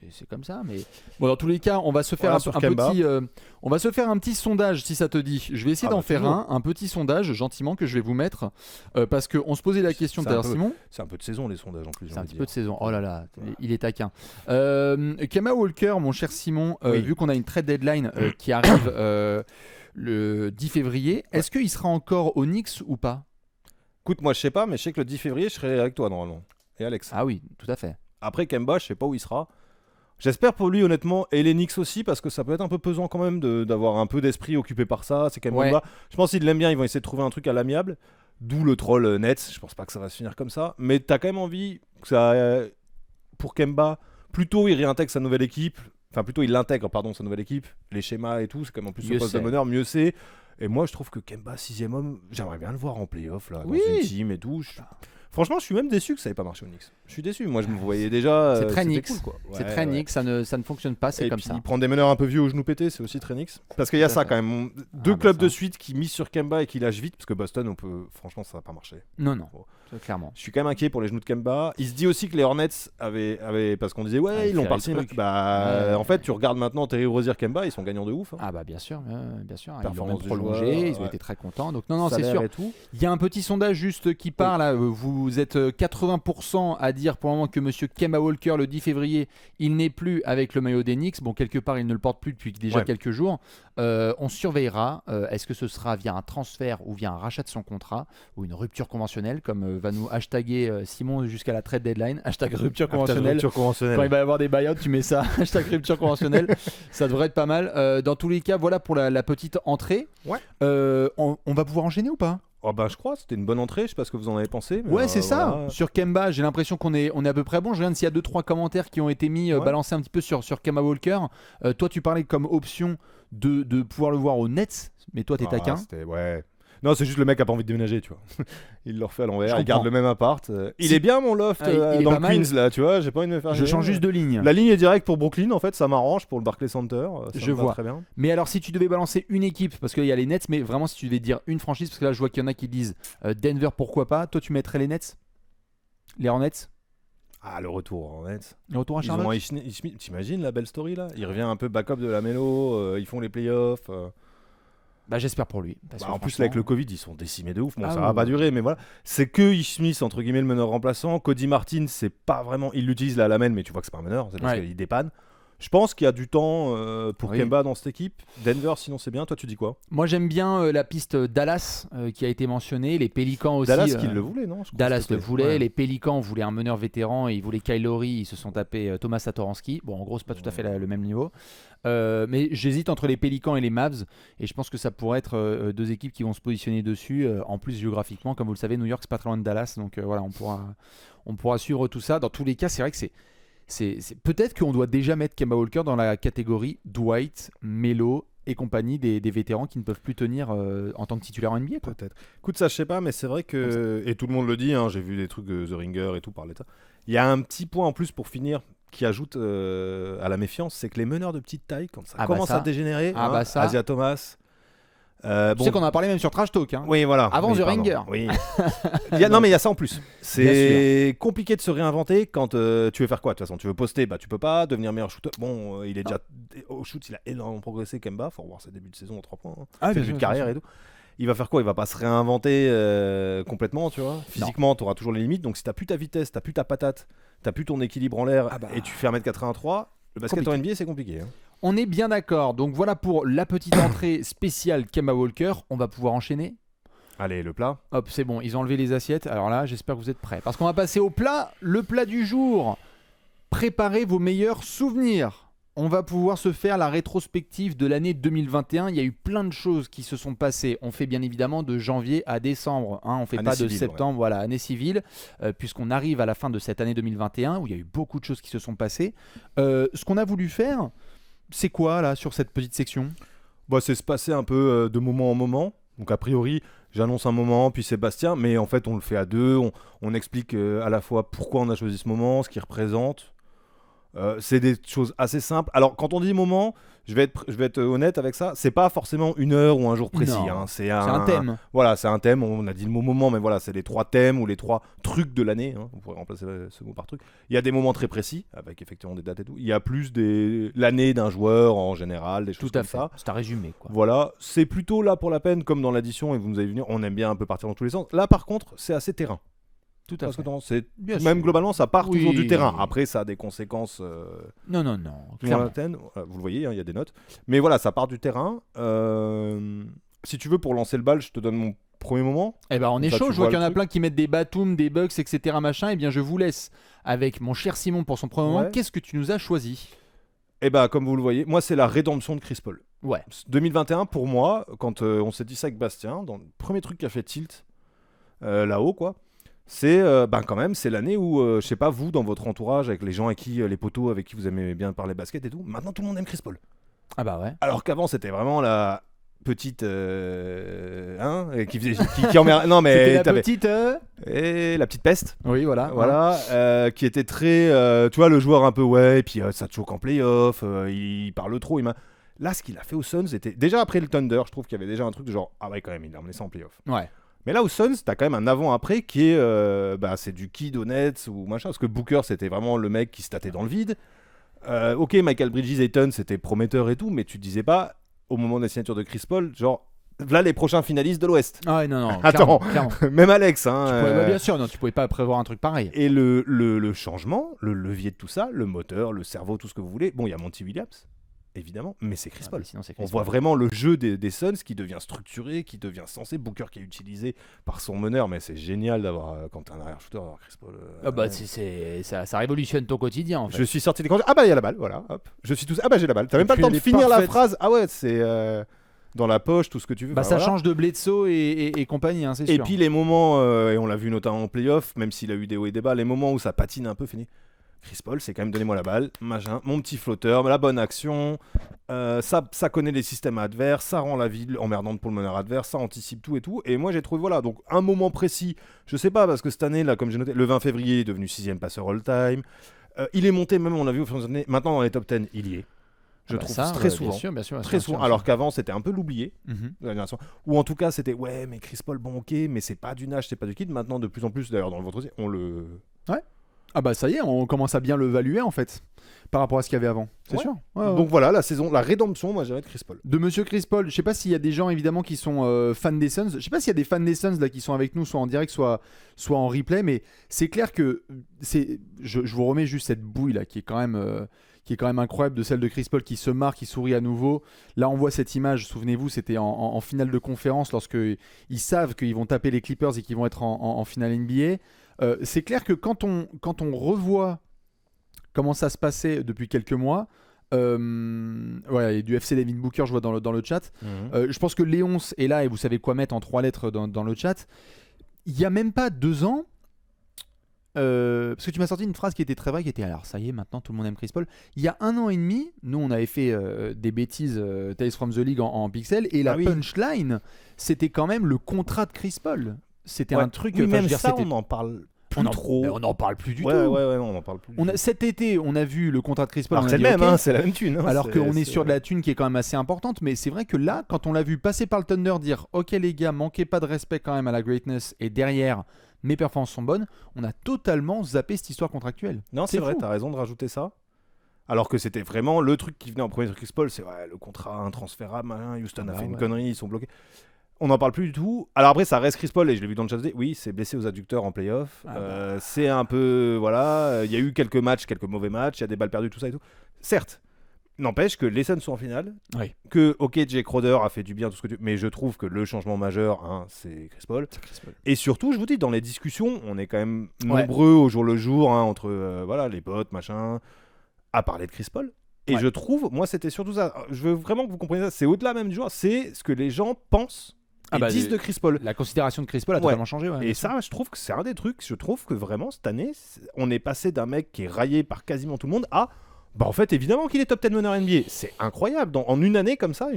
C'est comme ça, mais bon, dans tous les cas, on va se faire un petit sondage si ça te dit. Je vais essayer d'en faire un petit sondage gentiment que je vais vous mettre parce que on se posait la question tout à l'heure, Simon. C'est un peu de saison les sondages en plus. C'est un petit peu de saison. Oh là là, il est taquin. Kemba Walker, mon cher Simon, vu qu'on a une trade deadline qui arrive le 10 février, est-ce qu'il sera encore au Knicks ou pas? Écoute, moi je sais pas, mais je sais que le 10 février je serai avec toi normalement. Et Alex. Ah oui, tout à fait. Après Kemba, je sais pas où il sera. J'espère pour lui honnêtement, et les Knicks aussi, parce que ça peut être un peu pesant quand même d'avoir un peu d'esprit occupé par ça. C'est quand même bas. Je pense qu'ils l'aiment bien, ils vont essayer de trouver un truc à l'amiable. D'où le troll Nets. Je pense pas que ça va se finir comme ça. Mais t'as quand même envie que ça, pour Kemba, plutôt il réintègre sa nouvelle équipe. Enfin, plutôt il l'intègre, sa nouvelle équipe, les schémas et tout. C'est quand même en plus le poste de meneur, mieux c'est. Et moi, je trouve que Kemba, 6ème homme, j'aimerais bien le voir en playoff, là, dans une team et tout. Franchement, je suis même déçu que ça n'ait pas marché au Knicks. Je suis déçu. Moi, je me voyais déjà. C'est très Knicks. Cool, quoi. C'est très Knicks, ça ne fonctionne pas, c'est et comme puis, ça. Prendre des meneurs un peu vieux aux genoux pétés, c'est aussi très Knicks. Parce qu'il y a ça quand même. Deux clubs de suite qui misent sur Kemba et qui lâchent vite. Parce que Boston, franchement, ça va pas marcher. Non. Bon. Clairement. Je suis quand même inquiet pour les genoux de Kemba. Il se dit aussi que les Hornets avaient parce qu'on disait ils l'ont parti. En fait, tu regardes maintenant Terry Rozier, Kemba, ils sont gagnants de ouf. Ah bah bien sûr. Ils l'ont même du prolongé, joueur, ils ont été très contents. Donc non, c'est sûr. Il y a un petit sondage juste qui part là. Vous êtes 80% à dire pour le moment que Monsieur Kemba Walker, le 10 février, il n'est plus avec le maillot des Knicks. Bon, quelque part, il ne le porte plus depuis déjà quelques jours. On surveillera. Est-ce que ce sera via un transfert ou via un rachat de son contrat ou une rupture conventionnelle, comme va nous hashtaguer Simon jusqu'à la trade deadline. Hashtag rupture conventionnelle. Quand il va y avoir des buyouts, tu mets ça. Hashtag rupture conventionnelle. Ça devrait être pas mal. Dans tous les cas, voilà pour la petite entrée. Ouais. On va pouvoir enchaîner ou pas? Oh bah je crois, c'était une bonne entrée, je sais pas ce que vous en avez pensé. Mais ouais, c'est ça. voilà. Sur Kemba, j'ai l'impression qu'on est à peu près bon. Je regarde s'il y a 2-3 commentaires qui ont été mis, balancés un petit peu sur Kemba Walker. Toi, tu parlais comme option de pouvoir le voir aux Nets, mais toi, t'es taquin. Ouais. Non, c'est juste le mec a pas envie de déménager, tu vois. Il le refait à l'envers, il garde le même appart. Il est bien mon loft dans le Queens là, tu vois, j'ai pas envie de me faire. Je change juste de ligne. La ligne est directe pour Brooklyn, en fait, ça m'arrange pour le Barclays Center. Je vois. Très bien. Mais alors, si tu devais balancer une équipe, parce qu'il y a les Nets, mais vraiment, si tu devais dire une franchise, parce que là, je vois qu'il y en a qui disent Denver, pourquoi pas. Toi, tu mettrais les Nets, les Hornets. Ah, le retour en Nets. Le retour à Charlotte. T'imagines la belle story là? Il revient un peu backup de la Melo, ils font les playoffs. Bah, j'espère pour lui. En plus, là, avec le Covid, ils sont décimés de ouf. Bon, ça va pas durer, mais voilà. C'est que Smith, entre guillemets, le meneur remplaçant. Cody Martin, c'est pas vraiment. Il l'utilise là à la main, mais tu vois que c'est pas un meneur. C'est parce qu'il dépanne. Je pense qu'il y a du temps pour Kemba dans cette équipe. Denver, sinon, c'est bien. Toi, tu dis quoi? Moi, j'aime bien la piste Dallas qui a été mentionnée. Les Pélicans aussi. Dallas qui le voulait, non? Dallas le voulait. Ouais. Les Pélicans voulaient un meneur vétéran et ils voulaient Kyle Lowry. Ils se sont tapés Thomas Satoransky. Bon, en gros, c'est pas tout à fait le même niveau. Mais j'hésite entre les Pélicans et les Mavs. Et je pense que ça pourrait être deux équipes qui vont se positionner dessus. En plus, géographiquement, comme vous le savez, New York, c'est pas très loin de Dallas. Donc voilà, on pourra suivre tout ça. Dans tous les cas, c'est vrai que c'est peut-être qu'on doit déjà mettre Kemba Walker dans la catégorie Dwight, Melo et compagnie des vétérans qui ne peuvent plus tenir en tant que titulaire en NBA. Quoi. Peut-être. Écoute, ça je sais pas, mais c'est vrai que, et tout le monde le dit, j'ai vu des trucs de The Ringer et tout parler de ça. Il y a un petit point en plus pour finir qui ajoute à la méfiance, c'est que les meneurs de petite taille, quand ça commence à dégénérer, Asia Thomas... Tu sais qu'on en a parlé même sur Trash Talk. Hein. Oui, voilà. Avant The Ringer. Oui. Non, mais il y a ça en plus. C'est compliqué de se réinventer quand tu veux faire quoi de toute façon. Tu veux poster, tu peux pas. Devenir meilleur shooter. Bon, il est déjà au shoot, il a énormément progressé, Kemba. Faut revoir ses débuts de saison en 3 points. Fait début de carrière et tout. Il va faire quoi? Il va pas se réinventer complètement, tu vois. Physiquement, tu auras toujours les limites. Donc si t'as plus ta vitesse, t'as plus ta patate, t'as plus ton équilibre en l'air et tu fais 1m83, le basket en NBA, c'est compliqué. On est bien d'accord. Donc voilà pour la petite entrée spéciale Kemba Walker. On va pouvoir enchaîner. Allez, le plat. Hop, c'est bon. Ils ont enlevé les assiettes. Alors là, j'espère que vous êtes prêts. Parce qu'on va passer au plat. Le plat du jour. Préparez vos meilleurs souvenirs. On va pouvoir se faire la rétrospective de l'année 2021. Il y a eu plein de choses qui se sont passées. On fait bien évidemment de janvier à décembre. On ne fait pas de septembre, voilà, année civile, puisqu'on arrive à la fin de cette année 2021 où il y a eu beaucoup de choses qui se sont passées. Ce qu'on a voulu faire, c'est quoi là sur cette petite section? C'est se passer un peu de moment en moment. Donc a priori, j'annonce un moment, puis Sébastien, mais en fait on le fait à deux. On explique à la fois pourquoi on a choisi ce moment, ce qu'il représente. C'est des choses assez simples. Alors quand on dit moment, je vais être honnête avec ça, c'est pas forcément une heure ou un jour précis. C'est un thème. Voilà, c'est un thème. On a dit le mot moment, mais voilà, c'est les 3 thèmes ou les 3 trucs de l'année. On pourrait remplacer ce mot par truc. Il y a des moments très précis, avec effectivement des dates et tout. Il y a plus l'année d'un joueur en général, des choses comme ça. C'est un résumé, quoi. Voilà, c'est plutôt là pour la peine, comme dans l'addition, et vous nous avez vu, on aime bien un peu partir dans tous les sens. Là par contre, c'est assez terrain. Tout à fait. Même globalement, ça part toujours du terrain. Après, ça a des conséquences. Non. Vous le voyez, il y a des notes. Mais voilà, ça part du terrain. Si tu veux, pour lancer le bal, je te donne mon premier moment. Eh ben, on est chaud. Je vois qu'il y en a plein qui mettent des Batum, des Bucks, etc. Machin. Eh bien, je vous laisse avec mon cher Simon pour son premier moment. Qu'est-ce que tu nous as choisi? Eh ben, comme vous le voyez, moi, c'est la rédemption de Chris Paul. Ouais. 2021, pour moi, quand on s'est dit ça avec Bastien, dans le premier truc qui a fait tilt là-haut, quoi. C'est quand même, c'est l'année où, je sais pas, vous, dans votre entourage, avec les gens avec qui, les potos avec qui vous aimez bien parler basket et tout, maintenant tout le monde aime Chris Paul. Ah bah ouais. Alors qu'avant, c'était vraiment la petite qui emmerde. Non mais C'était la petite et la petite peste. Oui, voilà. Qui était très tu vois, le joueur un peu et puis ça te choque en playoff, il parle trop, là ce qu'il a fait aux Suns était déjà après le Thunder, je trouve qu'il y avait déjà un truc de genre ah ouais quand même il a emmené ça en playoff. Ouais. Mais là aux Suns, t'as quand même un avant-après qui est c'est du kid au Nets ou machin, parce que Booker c'était vraiment le mec qui se tâtait dans le vide. Ok, Michael Bridges, Ayton c'était prometteur et tout, mais tu te disais pas au moment de la signature de Chris Paul, genre, là les prochains finalistes de l'Ouest. Ah ouais, non, Attends, clairement. même Alex. Bien sûr, non, tu pouvais pas prévoir un truc pareil. Et le changement, le levier de tout ça, le moteur, le cerveau, tout ce que vous voulez. Bon, il y a Monty Williams, évidemment, mais c'est Chris Paul. Sinon, c'est Chris On Paul. voit vraiment le jeu des Suns qui devient structuré, qui devient sensé. Booker qui est utilisé par son meneur, mais c'est génial d'avoir, quand t'es un arrière-shooter, d'avoir Chris Paul. Ça révolutionne ton quotidien en fait. Je suis sorti des congés. Ah bah il y a la balle, voilà. Hop. Je suis tout. Ah bah j'ai la balle. T'as même pas le temps de finir la phrase. Ah ouais, c'est dans la poche, tout ce que tu veux. Bah ça change de Bledsoe et compagnie, hein, c'est sûr. Et puis les moments, et on l'a vu notamment en playoff, même s'il a eu des hauts et des bas, les moments où ça patine un peu, fini. Chris Paul, c'est quand même donnez-moi la balle, machin, mon petit flotteur, la bonne action, ça connaît les systèmes adverses, ça rend la vie emmerdante pour le meneur adverse, ça anticipe tout et tout. Et moi j'ai trouvé, voilà, donc un moment précis, je sais pas, parce que cette année, là, comme j'ai noté, le 20 février, il est devenu 6ème passeur all-time. Il est monté, même on l'a vu au fur et à mesure des années, maintenant dans les top 10, il y est. Je trouve ça, très souvent. Bien sûr, très souvent. Alors qu'avant, c'était un peu l'oublié. Mm-hmm. Ou en tout cas, c'était ouais, mais Chris Paul, bon, ok, mais c'est pas du Nash, c'est pas du Kid. Maintenant, de plus en plus, d'ailleurs, dans le vôtre, on le. Ouais. Ah bah ça y est, on commence à bien le valuer en fait, par rapport à ce qu'il y avait avant. C'est sûr. Ouais. Donc voilà, la rédemption, moi, j'irais de Chris Paul. De Monsieur Chris Paul, je sais pas s'il y a des gens évidemment qui sont fans des Suns. Je sais pas s'il y a des fans des Suns là qui sont avec nous, soit en direct, soit en replay, mais c'est clair que je vous remets juste cette bouille là qui est quand même incroyable, de celle de Chris Paul qui se marre, qui sourit à nouveau. Là, on voit cette image, souvenez-vous, c'était en finale de conférence, lorsque ils savent qu'ils vont taper les Clippers et qu'ils vont être en finale NBA. C'est clair que quand on revoit comment ça se passait depuis quelques mois, et du FC David Booker, je vois dans le chat, je pense que Léonce est là et vous savez quoi mettre en 3 lettres dans le chat. Il n'y a même pas 2 ans, parce que tu m'as sorti une phrase qui était très vraie, qui était alors ça y est, maintenant tout le monde aime Chris Paul. Il y a 1 an et demi, nous on avait fait des bêtises Tales from the League en pixel, et la punchline c'était quand même le contrat de Chris Paul. C'était un truc. Oui, même ça, on en parle plus trop. On n'en parle plus du tout. Ouais, on en parle plus. Cet été, on a vu le contrat de Chris Paul. Alors c'est le même, c'est la même thune. Alors qu'on est sur de la thune qui est quand même assez importante, mais c'est vrai que là, quand on l'a vu passer par le Thunder, dire ok les gars, manquez pas de respect quand même à la greatness, et derrière mes performances sont bonnes, on a totalement zappé cette histoire contractuelle. Non, c'est vrai, t'as raison de rajouter ça. Alors que c'était vraiment le truc qui venait en premier sur Chris Paul, c'est le contrat intransférable, Houston a fait une connerie, ils sont bloqués. On n'en parle plus du tout. Alors après, ça reste Chris Paul, et je l'ai vu dans le chat. Oui, c'est blessé aux adducteurs en playoff. C'est un peu. Voilà. Il y a eu quelques mauvais matchs, il y a des balles perdues, tout ça et tout. Certes. N'empêche que les Suns sont en finale. Oui. Que, ok, Jay Crowder a fait du bien, tout ce que tu. Mais je trouve que le changement majeur, c'est Chris Paul. Et surtout, je vous dis, dans les discussions, on est quand même nombreux au jour le jour, entre les potes, machin, à parler de Chris Paul. Et je trouve, moi, c'était surtout ça. Je veux vraiment que vous compreniez ça. C'est au-delà même du joueur. C'est ce que les gens pensent. Disent de Chris Paul. La considération de Chris Paul a totalement changé. Ouais, et ça, je trouve que c'est un des trucs. Je trouve que vraiment, cette année, on est passé d'un mec qui est raillé par quasiment tout le monde à. En fait, évidemment qu'il est top 10 meneur NBA. C'est incroyable. En une année comme ça,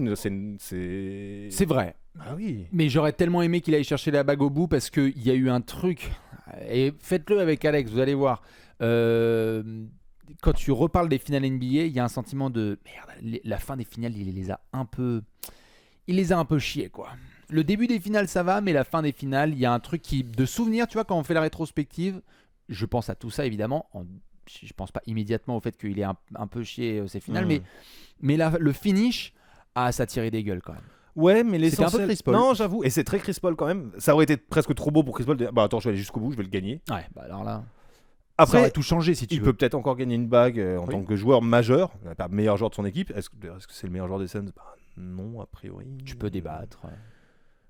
c'est vrai. Ah oui. Mais j'aurais tellement aimé qu'il aille chercher la bague au bout, parce qu'il y a eu un truc. Et faites-le avec Alex, vous allez voir. Quand tu reparles des finales NBA, il y a un sentiment de merde. La fin des finales, il les a un peu chiés, quoi. Le début des finales, ça va, mais la fin des finales, il y a un truc de souvenir, tu vois, quand on fait la rétrospective, je pense à tout ça, évidemment. Je pense pas immédiatement au fait qu'il ait un peu chié ces finales, mais le finish, ça tirait des gueules, quand même. Ouais, mais c'était un peu Chris Paul. Non, j'avoue, et c'est très Chris Paul quand même. Ça aurait été presque trop beau pour Chris Paul. Attends, je vais aller jusqu'au bout, je vais le gagner. Ouais, alors là... Après, ça aurait tout changé si tu veux. Il peut peut-être encore gagner une bague en tant que joueur majeur, pas meilleur joueur de son équipe. Est-ce que c'est le meilleur joueur des Suns ? Non, a priori. Tu peux débattre.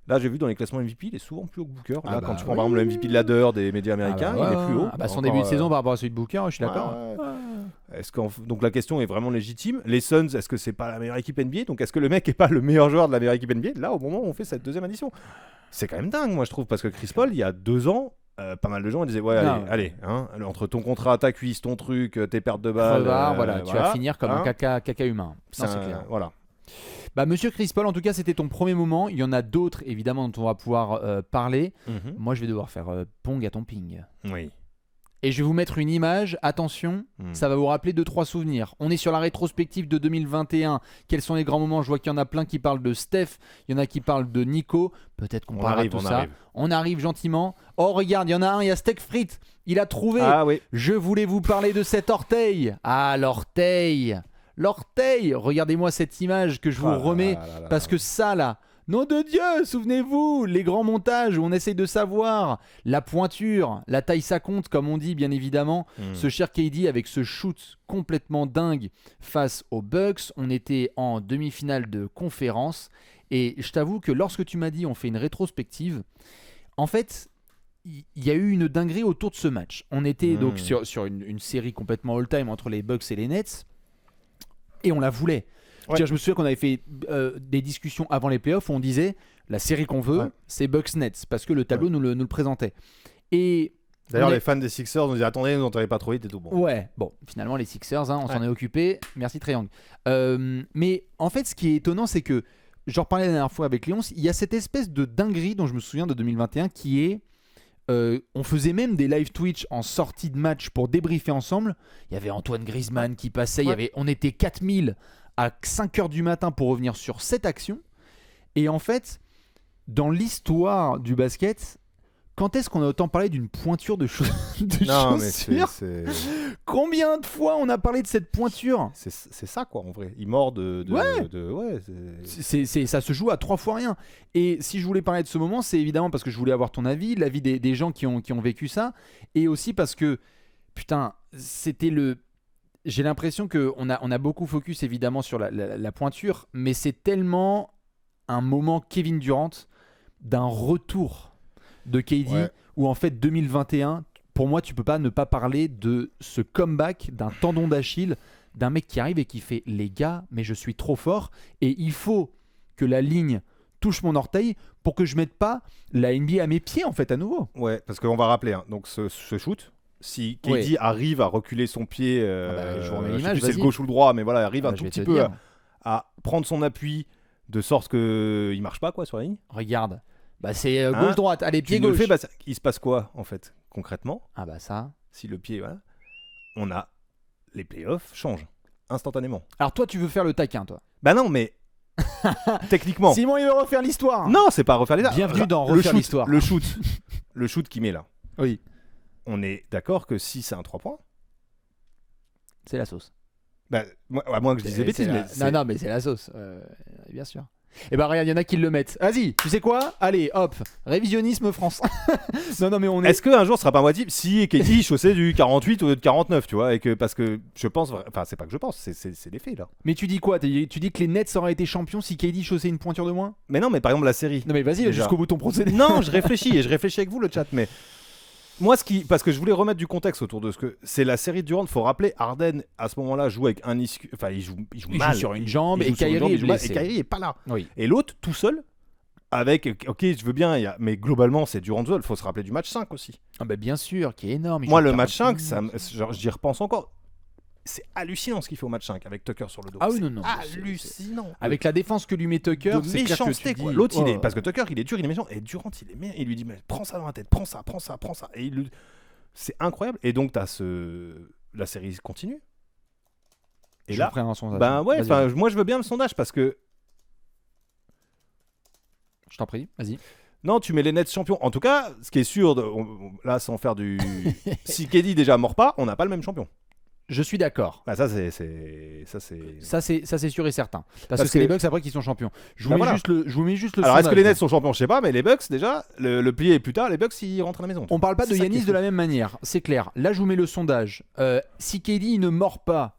Là, j'ai vu dans les classements MVP, il est souvent plus haut que Booker. Là, quand tu prends par exemple le MVP ladder des médias américains, il est plus haut. Son début de saison par rapport à celui de Booker, je suis d'accord. Donc la question est vraiment légitime. Les Suns, est-ce que c'est pas la meilleure équipe NBA ? Donc est-ce que le mec est pas le meilleur joueur de la meilleure équipe NBA ? Là, au moment où on fait cette deuxième édition, c'est quand même dingue, moi je trouve, parce que Chris Paul, il y a 2 ans. Pas mal de gens disaient allez, entre ton contrat, ta cuisse, ton truc, tes pertes de balles, tu vas finir comme un caca humain. C'est clair. Voilà. Bah, Monsieur Chris Paul, en tout cas, c'était ton premier moment. Il y en a d'autres, évidemment, dont on va pouvoir parler. Moi, je vais devoir faire Pong à ton ping. Oui. Et je vais vous mettre une image. Attention, ça va vous rappeler 2-3 souvenirs. On est sur la rétrospective de 2021. Quels sont les grands moments? Je vois qu'il y en a plein qui parlent de Steph. Il y en a qui parlent de Nico. Peut-être qu'on parlera de tout ça. On arrive gentiment. Oh, regarde, il y en a un, il y a Steak Frites. Il a trouvé. Ah oui. Je voulais vous parler de cet orteil. Ah, l'orteil. L'orteil. Regardez-moi cette image que je vous remets. Parce que ça, là... Nom de Dieu, souvenez-vous, les grands montages où on essaye de savoir la pointure, la taille ça compte comme on dit bien évidemment. Ce cher KD avec ce shoot complètement dingue face aux Bucks, on était en demi-finale de conférence et je t'avoue que lorsque tu m'as dit on fait une rétrospective, en fait il y a eu une dinguerie autour de ce match. On était donc sur une série complètement all-time entre les Bucks et les Nets et on la voulait. Ouais. Je me souviens qu'on avait fait des discussions avant les playoffs où on disait la série qu'on veut, c'est Bucks-Nets parce que le tableau nous le présentait. Et d'ailleurs, les fans des Sixers nous disaient attendez, vous n'entendez pas trop vite et tout bon. Ouais, bon, finalement les Sixers, on s'en est occupé. Merci Triangle. Mais en fait, ce qui est étonnant, c'est que j'en reparlais la dernière fois avec Léon, il y a cette espèce de dinguerie dont je me souviens de 2021 qui est on faisait même des live Twitch en sortie de match pour débriefer ensemble. Il y avait Antoine Griezmann qui passait, on était 4000 à 5h du matin pour revenir sur cette action. Et en fait, dans l'histoire du basket, quand est-ce qu'on a autant parlé d'une pointure de chaussure? Mais Combien de fois on a parlé de cette pointure? C'est ça quoi en vrai. Il mord ça se joue à 3 fois rien. Et si je voulais parler de ce moment, c'est évidemment parce que je voulais avoir ton avis, l'avis des gens qui ont vécu ça. Et aussi parce que, putain, c'était le... J'ai l'impression qu'on a beaucoup focus évidemment sur la pointure, mais c'est tellement un moment Kevin Durant d'un retour de KD où en fait 2021, pour moi tu peux pas ne pas parler de ce comeback d'un tendon d'Achille, d'un mec qui arrive et qui fait les gars, mais je suis trop fort et il faut que la ligne touche mon orteil pour que je mette pas la NBA à mes pieds en fait à nouveau. Ouais, parce qu'on va rappeler, donc ce shoot. Si KD arrive à reculer son pied, je vous remets l'image, c'est le gauche ou le droit, mais voilà, arrive un tout petit peu à prendre son appui de sorte qu'il marche pas quoi sur la ligne. Regarde, c'est gauche-droite, allez, pied gauche. Il se passe quoi en fait concrètement? Ah bah ça. Si le pied, voilà, on a les playoffs changent instantanément. Alors toi, tu veux faire le taquin, toi? Bah non, mais techniquement. Simon, il veut refaire l'histoire. Non, c'est pas refaire l'histoire. Bienvenue dans refaire l'histoire. Le shoot qu'il met là. Oui. On est d'accord que si c'est un 3 points, c'est la sauce. À moins que je dise des bêtises. Non, mais c'est la sauce, bien sûr. Et bah regarde, il y en a qui le mettent. Vas-y, tu sais quoi? Allez, hop, révisionnisme France. non, mais on est... Est-ce qu'un jour ce sera pas moitié si KD chaussait du 48 au lieu de 49, tu vois, parce que je pense, enfin c'est pas que je pense, c'est des faits là. Mais tu dis quoi? Tu dis que les Nets auraient été champions si KD chaussait une pointure de moins? Mais non, mais par exemple la série. Non mais vas-y, jusqu'au bout ton procédé. Non, je réfléchis avec vous le chat, mais... Moi, parce que je voulais remettre du contexte autour de ce que c'est la série de Durant. Faut rappeler, Harden à ce moment-là joue avec un ischion, enfin il joue mal, joue sur une jambe et Kyrie est blessé. Et Kyrie est pas là. Oui. Et l'autre tout seul avec, ok, je veux bien, mais globalement c'est Durant seul. Faut se rappeler du match 5 aussi. Ah bah bien sûr, qui est énorme. Moi le match 5, j'y repense encore. C'est hallucinant ce qu'il fait au match 5 avec Tucker sur le dos. Ah oui, non. Hallucinant. Avec la défense que lui met Tucker, c'est méchanceté quoi. L'autre, il est, parce que Tucker, il est dur, il est méchant. Et Durant, il est méchant. Il lui dit, mais prends ça dans la tête, prends ça. Et c'est incroyable. Et donc, la série continue. Et là, je ferai un sondage. Moi, je veux bien le sondage parce que. Je t'en prie, vas-y. Non, tu mets les Nets champions. En tout cas, ce qui est sûr, là, sans faire du. Si KD déjà mord pas, on n'a pas le même champion. Je suis d'accord. Ça c'est sûr et certain. Parce que c'est les Bucks après qui sont champions. Je vous mets juste le Alors sondage. est-ce que les Nets sont champions? Je sais pas, mais les Bucks déjà, le plié est plus tard, les Bucks ils rentrent à la maison. On parle pas de Giannis de la même manière, c'est clair. Là je vous mets le sondage. Si KD ne mord pas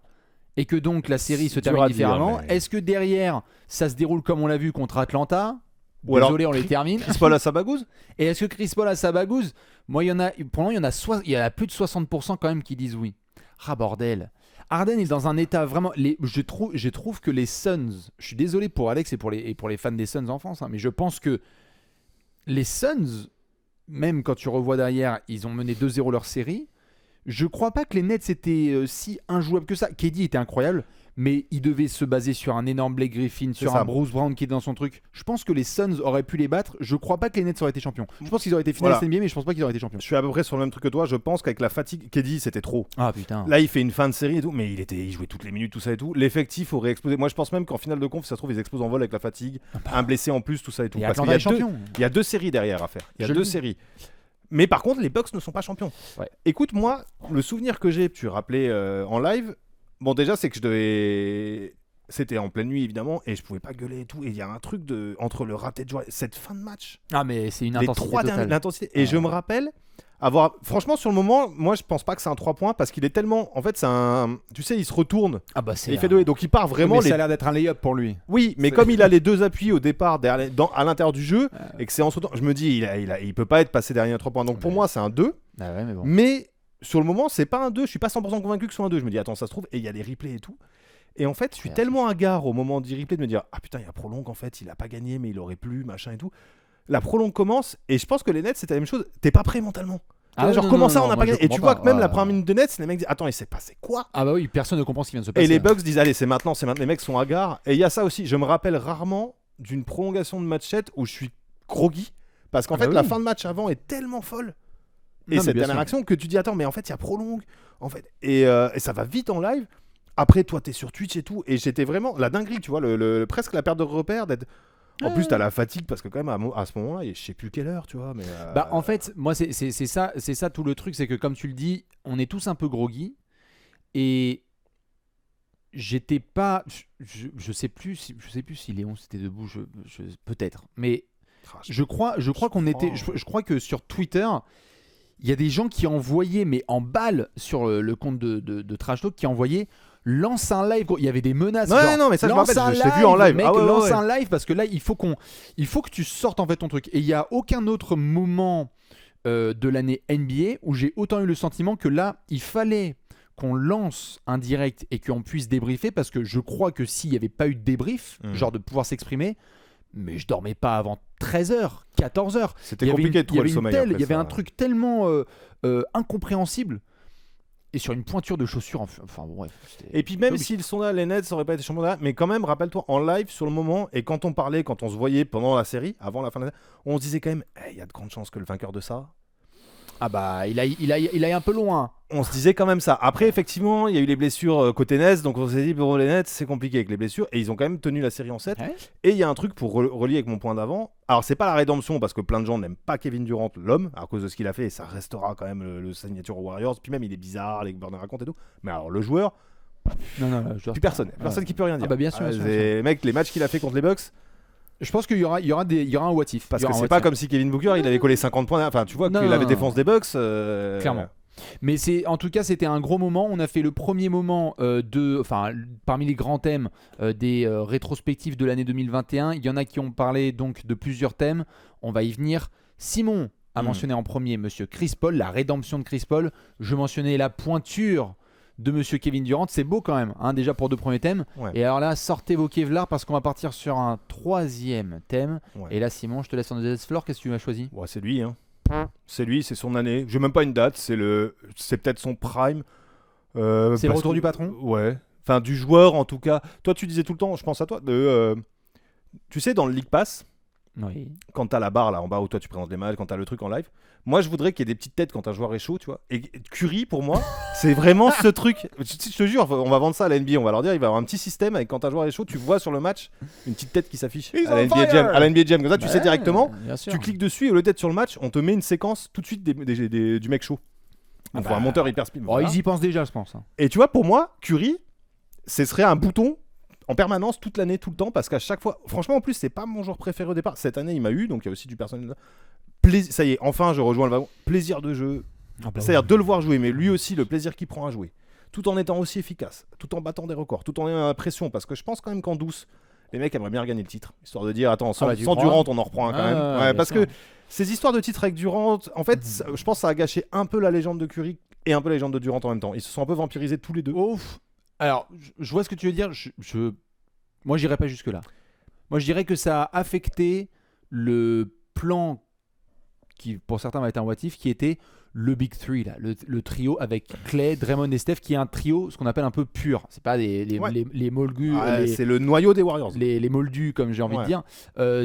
et que donc la série se termine différemment, est-ce que derrière ça se déroule comme on l'a vu contre Atlanta? Désolé, on les termine. Chris Paul à sa bagouze? Et est-ce que Chris Paul à sa bagouze? Moi il y en a plus de 60% quand même qui disent oui. Ah bordel. Harden est dans un état vraiment... Je trouve que les Suns... Je suis désolé pour Alex et pour les fans des Suns en France, mais je pense que les Suns, même quand tu revois derrière, ils ont mené 2-0 leur série. Je crois pas que les Nets étaient si injouables que ça. KD était incroyable, mais il devait se baser sur un énorme Blake Griffin, sur un Bruce Brown qui est dans son truc. Je pense que les Suns auraient pu les battre. Je crois pas que les Nets auraient été champions. Je pense qu'ils auraient été finalistes NBA, mais je pense pas qu'ils auraient été champions. Je suis à peu près sur le même truc que toi. Je pense qu'avec la fatigue, KD c'était trop. Ah putain. Là, il fait une fin de série et tout, mais il jouait toutes les minutes, tout ça et tout. L'effectif aurait explosé. Moi, je pense même qu'en finale de conf, si ça se trouve, ils explosent en vol avec la fatigue, un blessé en plus, tout ça et tout. Parce qu'il y a deux séries derrière à faire. Il y a deux séries. Mais par contre, les Bucks ne sont pas champions. Ouais. Écoute, moi, le souvenir que j'ai, tu rappelais en live, bon, déjà, c'est que c'était en pleine nuit, évidemment, et je pouvais pas gueuler et tout. Et il y a un truc entre le raté de joie, cette fin de match. Ah, mais c'est une intensité. Les 3 dernières, l'intensité. Et je me rappelle franchement, sur le moment, moi, je pense pas que c'est un 3 points parce qu'il est tellement. En fait, c'est un. Tu sais, il se retourne. Ah, bah, il fait donc il part vraiment. Mais ça a l'air d'être un lay-up pour lui. Oui, mais comme il a les deux appuis au départ, à l'intérieur du jeu, et que c'est en se retournant, je me dis, il peut pas être passé derrière un 3 points. Donc pour moi, c'est un 2. Ah ouais, mais bon. Mais sur le moment, c'est pas un 2. Je suis pas 100% convaincu que ce soit un 2. Je me dis, attends, ça se trouve, et il y a les replays et tout. Et en fait, je suis tellement hagard au moment du replay de me dire, ah putain, il y a prolongue en fait, il a pas gagné, mais il aurait pu, machin et tout. La prolongue commence, et je pense que les Nets, c'était la même chose. T'es pas prêt mentalement. Comment ça, on n'a pas gagné. Et tu vois que même la première minute de Nets, les mecs disent, attends, il s'est passé quoi? Ah bah oui, personne ne comprend ce qui vient de se passer. Et les Bucks disent, allez, c'est maintenant. Les mecs sont hagards. Et il y a ça aussi. Je me rappelle rarement d'une prolongation de matchette où je suis groggy, parce qu'en fait, la fin de match avant est tellement folle. Et cette dernière action que tu dis, attends, mais en fait, il y a prolongue. En fait, et ça va vite en live. Après, toi, t'es sur Twitch et tout. Et j'étais vraiment la dinguerie, tu vois, presque la perte de repère d'être. En plus, t'as la fatigue parce que quand même à ce moment-là, je sais plus quelle heure, tu vois. Mais Bah en fait, moi c'est ça tout le truc, c'est que comme tu le dis, on est tous un peu groggy et j'étais pas, je sais plus si Léon était debout, peut-être, mais je crois qu'on était, je crois que sur Twitter. Il y a des gens qui envoyaient, mais en balle sur le compte de Trash Talk, qui envoyaient lance un live. Il y avait des menaces. Non, mais ça je me rappelle, je l'ai vu en live. Mec, lance un live parce que là, il faut que tu sortes en fait ton truc. Et il n'y a aucun autre moment de l'année NBA où j'ai autant eu le sentiment que là, il fallait qu'on lance un direct et qu'on puisse débriefer parce que je crois que s'il n'y avait pas eu de débrief, genre de pouvoir s'exprimer, mais je dormais pas avant 13h, 14h. C'était compliqué de trouver le sommeil. Il y avait un truc tellement incompréhensible. Et sur une pointure de chaussures, enfin bon, bref. Et puis même s'ils sont là, les Nets, ça aurait pas été champion là. Mais quand même, rappelle-toi, en live sur le moment, et quand on parlait, quand on se voyait pendant la série, avant la fin de la série, on se disait quand même, il y a de grandes chances que le vainqueur de ça. Ah bah, il aille un peu loin. On se disait quand même ça. Après, effectivement, il y a eu les blessures côté Nets, donc on s'est dit, bon, les Nets, c'est compliqué avec les blessures, et ils ont quand même tenu la série en 7. Ouais. Et il y a un truc pour relier avec mon point d'avant. Alors, c'est pas la rédemption, parce que plein de gens n'aiment pas Kevin Durant, l'homme, à cause de ce qu'il a fait, et ça restera quand même le signature aux Warriors. Puis même, il est bizarre, les Gordon raconte et tout. Mais alors, le joueur. Non, plus personne qui peut rien dire. Ah bah bien sûr. Mec, les matchs qu'il a fait contre les Bucks. Je pense qu'il y aura un what if. Parce que c'est pas comme si Kevin Booker il avait collé 50 points. Enfin, tu vois qu'il avait défense des Bucks. Clairement. Mais en tout cas, c'était un gros moment. On a fait le premier moment parmi les grands thèmes des rétrospectives de l'année 2021. Il y en a qui ont parlé donc de plusieurs thèmes. On va y venir. Simon a mentionné en premier Monsieur Chris Paul, la rédemption de Chris Paul. Je mentionnais la pointure de Monsieur Kevin Durant. C'est beau quand même, hein, déjà pour deux premiers thèmes. Ouais. Et alors là, sortez vos Kevlar parce qu'on va partir sur un troisième thème. Ouais. Et là, Simon, je te laisse en deuxième floor. Qu'est-ce que tu m'as choisi? Ouais, c'est lui, hein. C'est lui, c'est son année. J'ai même pas une date. C'est peut-être son prime. C'est le retour du patron. Ouais. Enfin, du joueur en tout cas. Toi, tu disais tout le temps. Je pense à toi. Tu sais, dans le League Pass. Oui. Quand t'as la barre là en bas où toi tu présentes les matchs, quand t'as le truc en live, moi je voudrais qu'il y ait des petites têtes quand un joueur est chaud, tu vois. Et Curry pour moi, c'est vraiment ce truc. Je te jure, on va vendre ça à la NBA, on va leur dire, il va y avoir un petit système avec quand un joueur est chaud, tu vois sur le match une petite tête qui s'affiche à la NBA Jam. Comme ça, tu sais directement, tu cliques dessus et au lieu d'être sur le match, on te met une séquence tout de suite du mec chaud. Donc un monteur hyper speed. Voilà. Ils y pensent déjà, je pense. Et tu vois, pour moi, Curry, ce serait un bouton en permanence toute l'année, tout le temps, parce qu'à chaque fois, franchement en plus c'est pas mon joueur préféré au départ. Cette année il m'a eu, donc il y a aussi du personnel. Ça y est, enfin je rejoins le wagon. Plaisir de jeu, c'est-à-dire de le voir jouer, mais lui aussi le plaisir qu'il prend à jouer, tout en étant aussi efficace, tout en battant des records, tout en ayant la pression, parce que je pense quand même qu'en douce, les mecs aimeraient bien gagner le titre, histoire de dire attends, sans Durant on en reprend un quand même. Ouais, parce que ces histoires de titre avec Durant, en fait, je pense que ça a gâché un peu la légende de Curry et un peu la légende de Durant en même temps. Ils se sont un peu vampirisés tous les deux. Ouf. Alors, je vois ce que tu veux dire. Moi, j'irais pas jusque-là. Moi, je dirais que ça a affecté le plan qui, pour certains, va être un what if, qui était le Big Three, là, le trio avec Clay, Draymond et Steph, qui est un trio, ce qu'on appelle un peu pur. C'est pas les moldus, c'est le noyau des Warriors. Les moldus, comme j'ai envie de dire.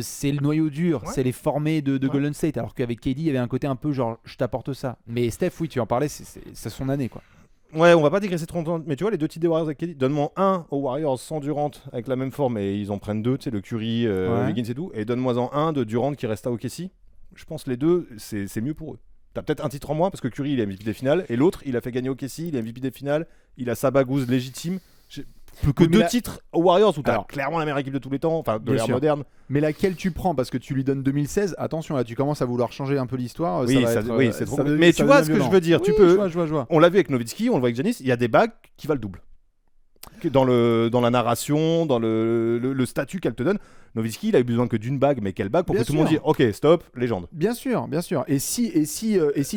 C'est le noyau dur, c'est les formés de Golden State. Alors qu'avec KD, il y avait un côté un peu genre, je t'apporte ça. Mais Steph, oui, tu en parlais, c'est son année, quoi. Ouais, on va pas digresser 30 ans, mais tu vois, les deux titres des Warriors avec KD, donne-moi un aux Warriors sans Durant avec la même forme et ils en prennent deux, tu sais, le Curry, Wiggins et tout, et donne-moi un de Durant qui reste à OKC. Je pense que les deux, c'est mieux pour eux. T'as peut-être un titre en moins parce que Curry il est MVP des finales et l'autre il a fait gagner OKC, il est MVP des finales, il a sa bagouse légitime. Plus que deux titres aux Warriors où t'as clairement la meilleure équipe de tous les temps, enfin de l'ère moderne. Mais laquelle tu prends parce que tu lui donnes 2016, attention là tu commences à vouloir changer un peu l'histoire. Oui, c'est trop. Mais tu vois ce que je veux dire, tu peux. Je vois. On l'a vu avec Nowitzki, on le voit avec Giannis, il y a des bagues qui valent le double. Dans la narration, dans le statut qu'elle te donne. Nowitzki, il a eu besoin que d'une bague, mais quelle bague pour que tout le monde dise ok, stop, légende. Bien sûr. Et si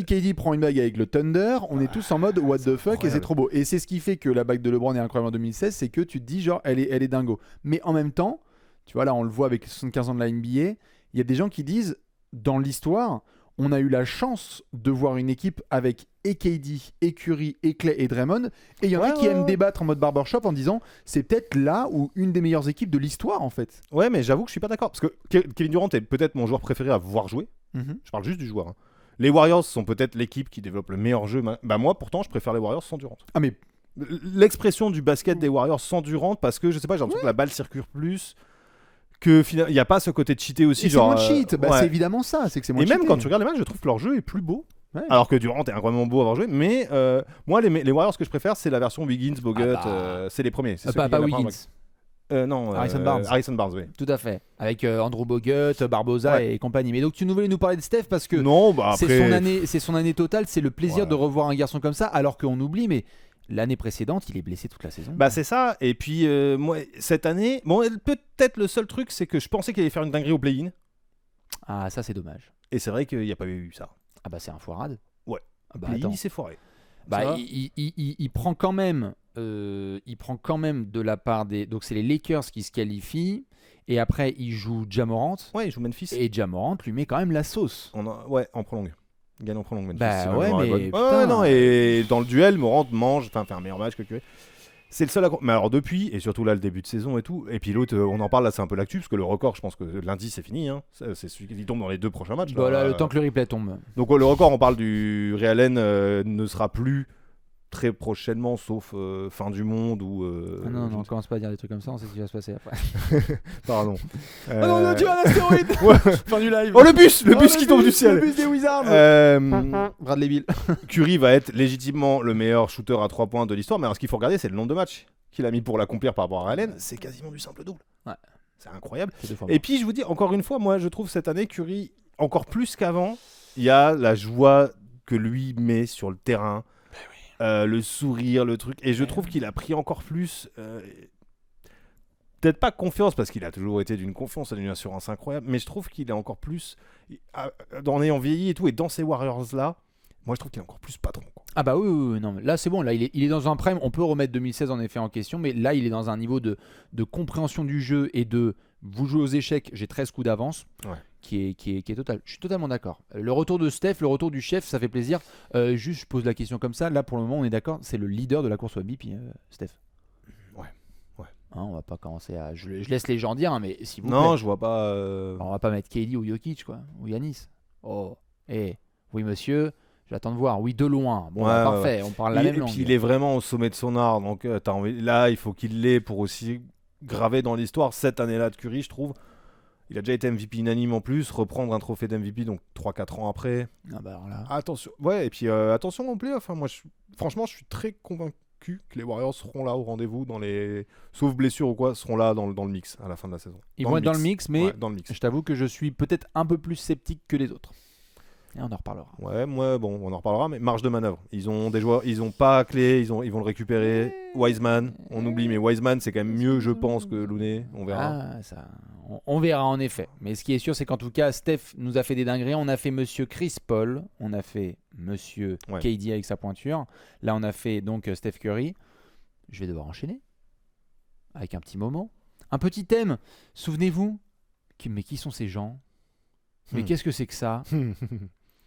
KD prend une bague avec le Thunder, on est tous en mode what the fuck incroyable. Et c'est trop beau. Et c'est ce qui fait que la bague de LeBron est incroyable en 2016, c'est que tu te dis genre elle est dingo. Mais en même temps, tu vois là on le voit avec les 75 ans de la NBA, il y a des gens qui disent dans l'histoire, on a eu la chance de voir une équipe avec et KD, et Curry, et Clay et Draymond. Et il y en a qui aiment débattre en mode barbershop en disant c'est peut-être là où une des meilleures équipes de l'histoire en fait. Ouais, mais j'avoue que je suis pas d'accord. Parce que Kevin Durant est peut-être mon joueur préféré à voir jouer. Je parle juste du joueur. Hein. Les Warriors sont peut-être l'équipe qui développe le meilleur jeu. Bah moi, pourtant, je préfère les Warriors sans Durant. Ah mais l'expression du basket des Warriors sans Durant, parce que je sais pas, j'ai l'impression que la balle circule plus. Que il n'y a pas ce côté de cheater aussi. C'est moins cheat, c'est évidemment ça. C'est que c'est moins et même cheaté. quand tu regardes les matchs, je trouve que leur jeu est plus beau. Ouais. Alors que Durant est incroyablement beau à avoir joué, mais moi les Warriors que je préfère c'est la version Wiggins, Bogut, c'est les premiers. C'est pas Wiggins. Non, Harrison Barnes. Harrison Barnes, oui. Tout à fait. Avec Andrew Bogut, Barbosa et compagnie. Mais donc tu voulais nous parler de Steph parce que c'est son année totale, c'est le plaisir de revoir un garçon comme ça, alors qu'on oublie, mais l'année précédente, il est blessé toute la saison. Bah c'est ça. Et puis moi cette année, peut-être le seul truc c'est que je pensais qu'il allait faire une dinguerie au play-in. Ah ça c'est dommage. Et c'est vrai qu'il n'y a pas eu ça. Ah bah c'est un foirade. Ouais. Play-in il s'est foiré. Bah il prend quand même de la part des. Donc c'est les Lakers qui se qualifient. Et après il joue Ja Morant. Ouais, il joue Memphis. Et Ja Morant lui met quand même la sauce. En prolongue. Il gagne en prolongue Memphis. Bah ouais, mais non, et dans le duel, Morant fait un meilleur match que Curry. C'est le seul mais alors depuis, et surtout là le début de saison et tout, et puis l'autre, on en parle là, c'est un peu l'actu, parce que le record, je pense que lundi c'est fini, hein. C'est celui qui tombe dans les 2 prochains matchs. Voilà, le temps que le replay tombe. Donc le record, on parle du Ray Allen, ne sera plus très prochainement, sauf fin du monde ou. Non, on commence pas à dire des trucs comme ça, on sait ce qui va se passer après. Pardon. Oh non, tu as un astéroïde. Fin du live. Oh le bus qui tombe du ciel. Le bus des Wizards. Bradley Beal. Curry va être légitimement le meilleur shooter à 3 points de l'histoire, mais alors ce qu'il faut regarder, c'est le nombre de matchs qu'il a mis pour l'accomplir par rapport à Ray Allen. C'est quasiment du simple double. Ouais. C'est incroyable. Et puis je vous dis encore une fois, moi je trouve cette année Curry encore plus qu'avant, il y a la joie que lui met sur le terrain. Le sourire, le truc, et je trouve qu'il a pris encore plus peut-être pas confiance parce qu'il a toujours été d'une confiance et d'une assurance incroyable, mais je trouve qu'il est encore plus en ayant vieilli et tout, et dans ces Warriors là moi je trouve qu'il est encore plus patron quoi. Ah bah oui, non, là c'est bon, là il est dans un prime, on peut remettre 2016 en effet en question, mais là il est dans un niveau de compréhension du jeu et de vous jouez aux échecs, j'ai 13 coups d'avance. Qui est total. Je suis totalement d'accord. Le retour de Steph, le retour du chef, ça fait plaisir. Juste, je pose la question comme ça. Là, pour le moment, on est d'accord. C'est le leader de la course au MVP, Steph. Ouais. Hein, on va pas commencer à. Je laisse les gens dire, hein, mais si vous plaît. Non, je vois pas. On va pas mettre KD ou Jokic, quoi, ou Giannis. Oh, oui, monsieur. J'attends de voir. Oui, de loin. Bon, parfait. On parle la même langue. Et puis, il est vraiment au sommet de son art. Donc, là, il faut qu'il l'ait pour aussi graver dans l'histoire cette année-là de Curry, je trouve. Il a déjà été MVP unanime en plus, reprendre un trophée d'MVP donc 3-4 ans après. Ah bah alors là. Attention, ouais, et puis attention en playoff. Moi, franchement, je suis très convaincu que les Warriors seront là au rendez-vous, sauf blessure ou quoi, seront là dans le mix à la fin de la saison. Ils vont être dans le mix, mais dans le mix. Je t'avoue que je suis peut-être un peu plus sceptique que les autres. Et on en reparlera. Ouais, bon, on en reparlera, mais marge de manœuvre. Ils ont des joueurs, ils ont pas Clay, ils vont le récupérer. Wiseman, on oublie, mais Wiseman c'est quand même mieux, je pense, que Looney. On verra. On verra en effet. Mais ce qui est sûr, c'est qu'en tout cas, Steph nous a fait des dingueries. On a fait Monsieur Chris Paul, on a fait Monsieur KD avec sa pointure. Là, on a fait donc Steph Curry. Je vais devoir enchaîner avec un petit moment, un petit thème. Souvenez-vous, mais qui sont ces gens ? Mais qu'est-ce que c'est que ça ?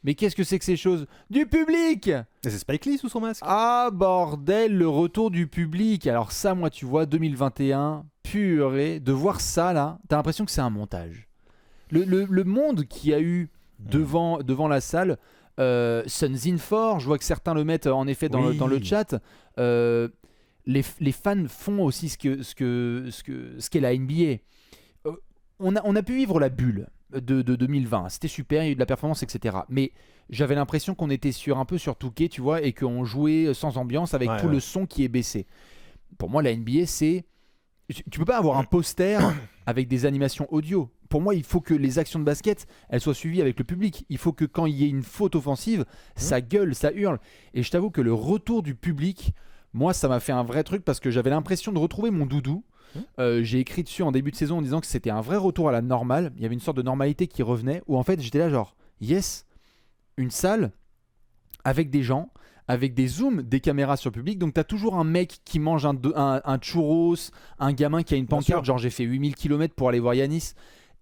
Mais qu'est-ce que c'est que ces choses? Du public! Et c'est Spike Lee sous son masque. Ah bordel, le retour du public. Alors ça, moi, tu vois, 2021, purée, de voir ça là, t'as l'impression que c'est un montage. Le monde qu'il y a eu devant la salle, Suns in 4, je vois que certains le mettent en effet dans le chat. Les fans font aussi ce qu'est la NBA. On a pu vivre la bulle de 2020, c'était super, il y a eu de la performance, etc. Mais j'avais l'impression qu'on était un peu sur Touquet, tu vois, et qu'on jouait sans ambiance avec tout le son qui est baissé. Pour moi, la NBA, c'est... Tu peux pas avoir un poster avec des animations audio. Pour moi, il faut que les actions de basket, elles soient suivies avec le public. Il faut que quand il y ait une faute offensive, ça gueule, ça hurle. Et je t'avoue que le retour du public, moi, ça m'a fait un vrai truc parce que j'avais l'impression de retrouver mon doudou. J'ai écrit dessus en début de saison en disant que c'était un vrai retour à la normale. Il y avait une sorte de normalité qui revenait où en fait, j'étais là genre, yes, une salle avec des gens, avec des zooms, des caméras sur le public. Donc, tu as toujours un mec qui mange un churros, un gamin qui a une pancarte, genre j'ai fait 8000 km pour aller voir Yanis.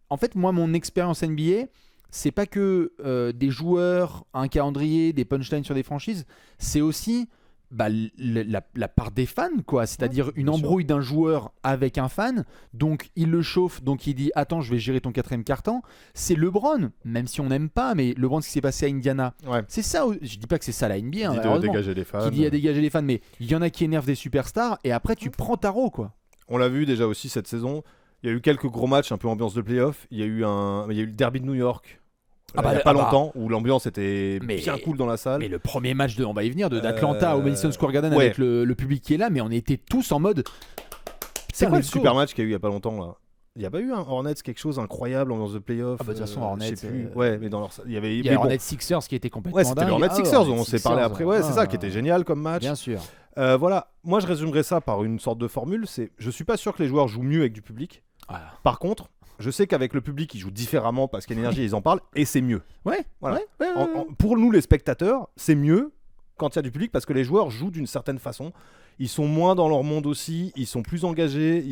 En fait, moi, mon expérience NBA, c'est pas que des joueurs, un calendrier, des punchlines sur des franchises, c'est aussi la part des fans, quoi. C'est-à-dire une embrouille d'un joueur avec un fan, donc il le chauffe, donc il dit attends, je vais gérer ton 4e quart-temps. C'est LeBron, même si on n'aime pas, mais LeBron, ce qui s'est passé à Indiana, c'est ça. Je dis pas que c'est ça la NBA, qui dit à dégager les fans, qui dit à dégager les fans, mais il y en a qui énervent des superstars et après tu prends tarot, quoi. On l'a vu déjà aussi cette saison. Il y a eu quelques gros matchs un peu ambiance de playoff. Il y a eu le derby de New York. Il n'y a pas longtemps, où l'ambiance était bien cool dans la salle. Mais le premier match on va y venir, d'Atlanta au Madison Square Garden avec le public qui est là, mais on était tous en mode. C'est quoi le super match qu'il y a eu il n'y a pas longtemps là? Il n'y a pas eu un Hornets quelque chose incroyable, ambiance de playoff? De toute façon, Hornets. Je sais plus. Ouais, mais il y avait. Il y a Hornets Sixers qui était complètement dingue. C'était le Hornets Sixers, on s'est parlé après. Ouais, c'est ça qui était génial comme match. Bien sûr. Voilà, moi je résumerais ça par une sorte de formule. Je suis pas sûr que les joueurs jouent mieux avec du public. Par contre, je sais qu'avec le public, ils jouent différemment parce qu'il y a l'énergie, ils en parlent et c'est mieux. Voilà. Pour nous, les spectateurs, c'est mieux quand il y a du public parce que les joueurs jouent d'une certaine façon. Ils sont moins dans leur monde aussi, ils sont plus engagés.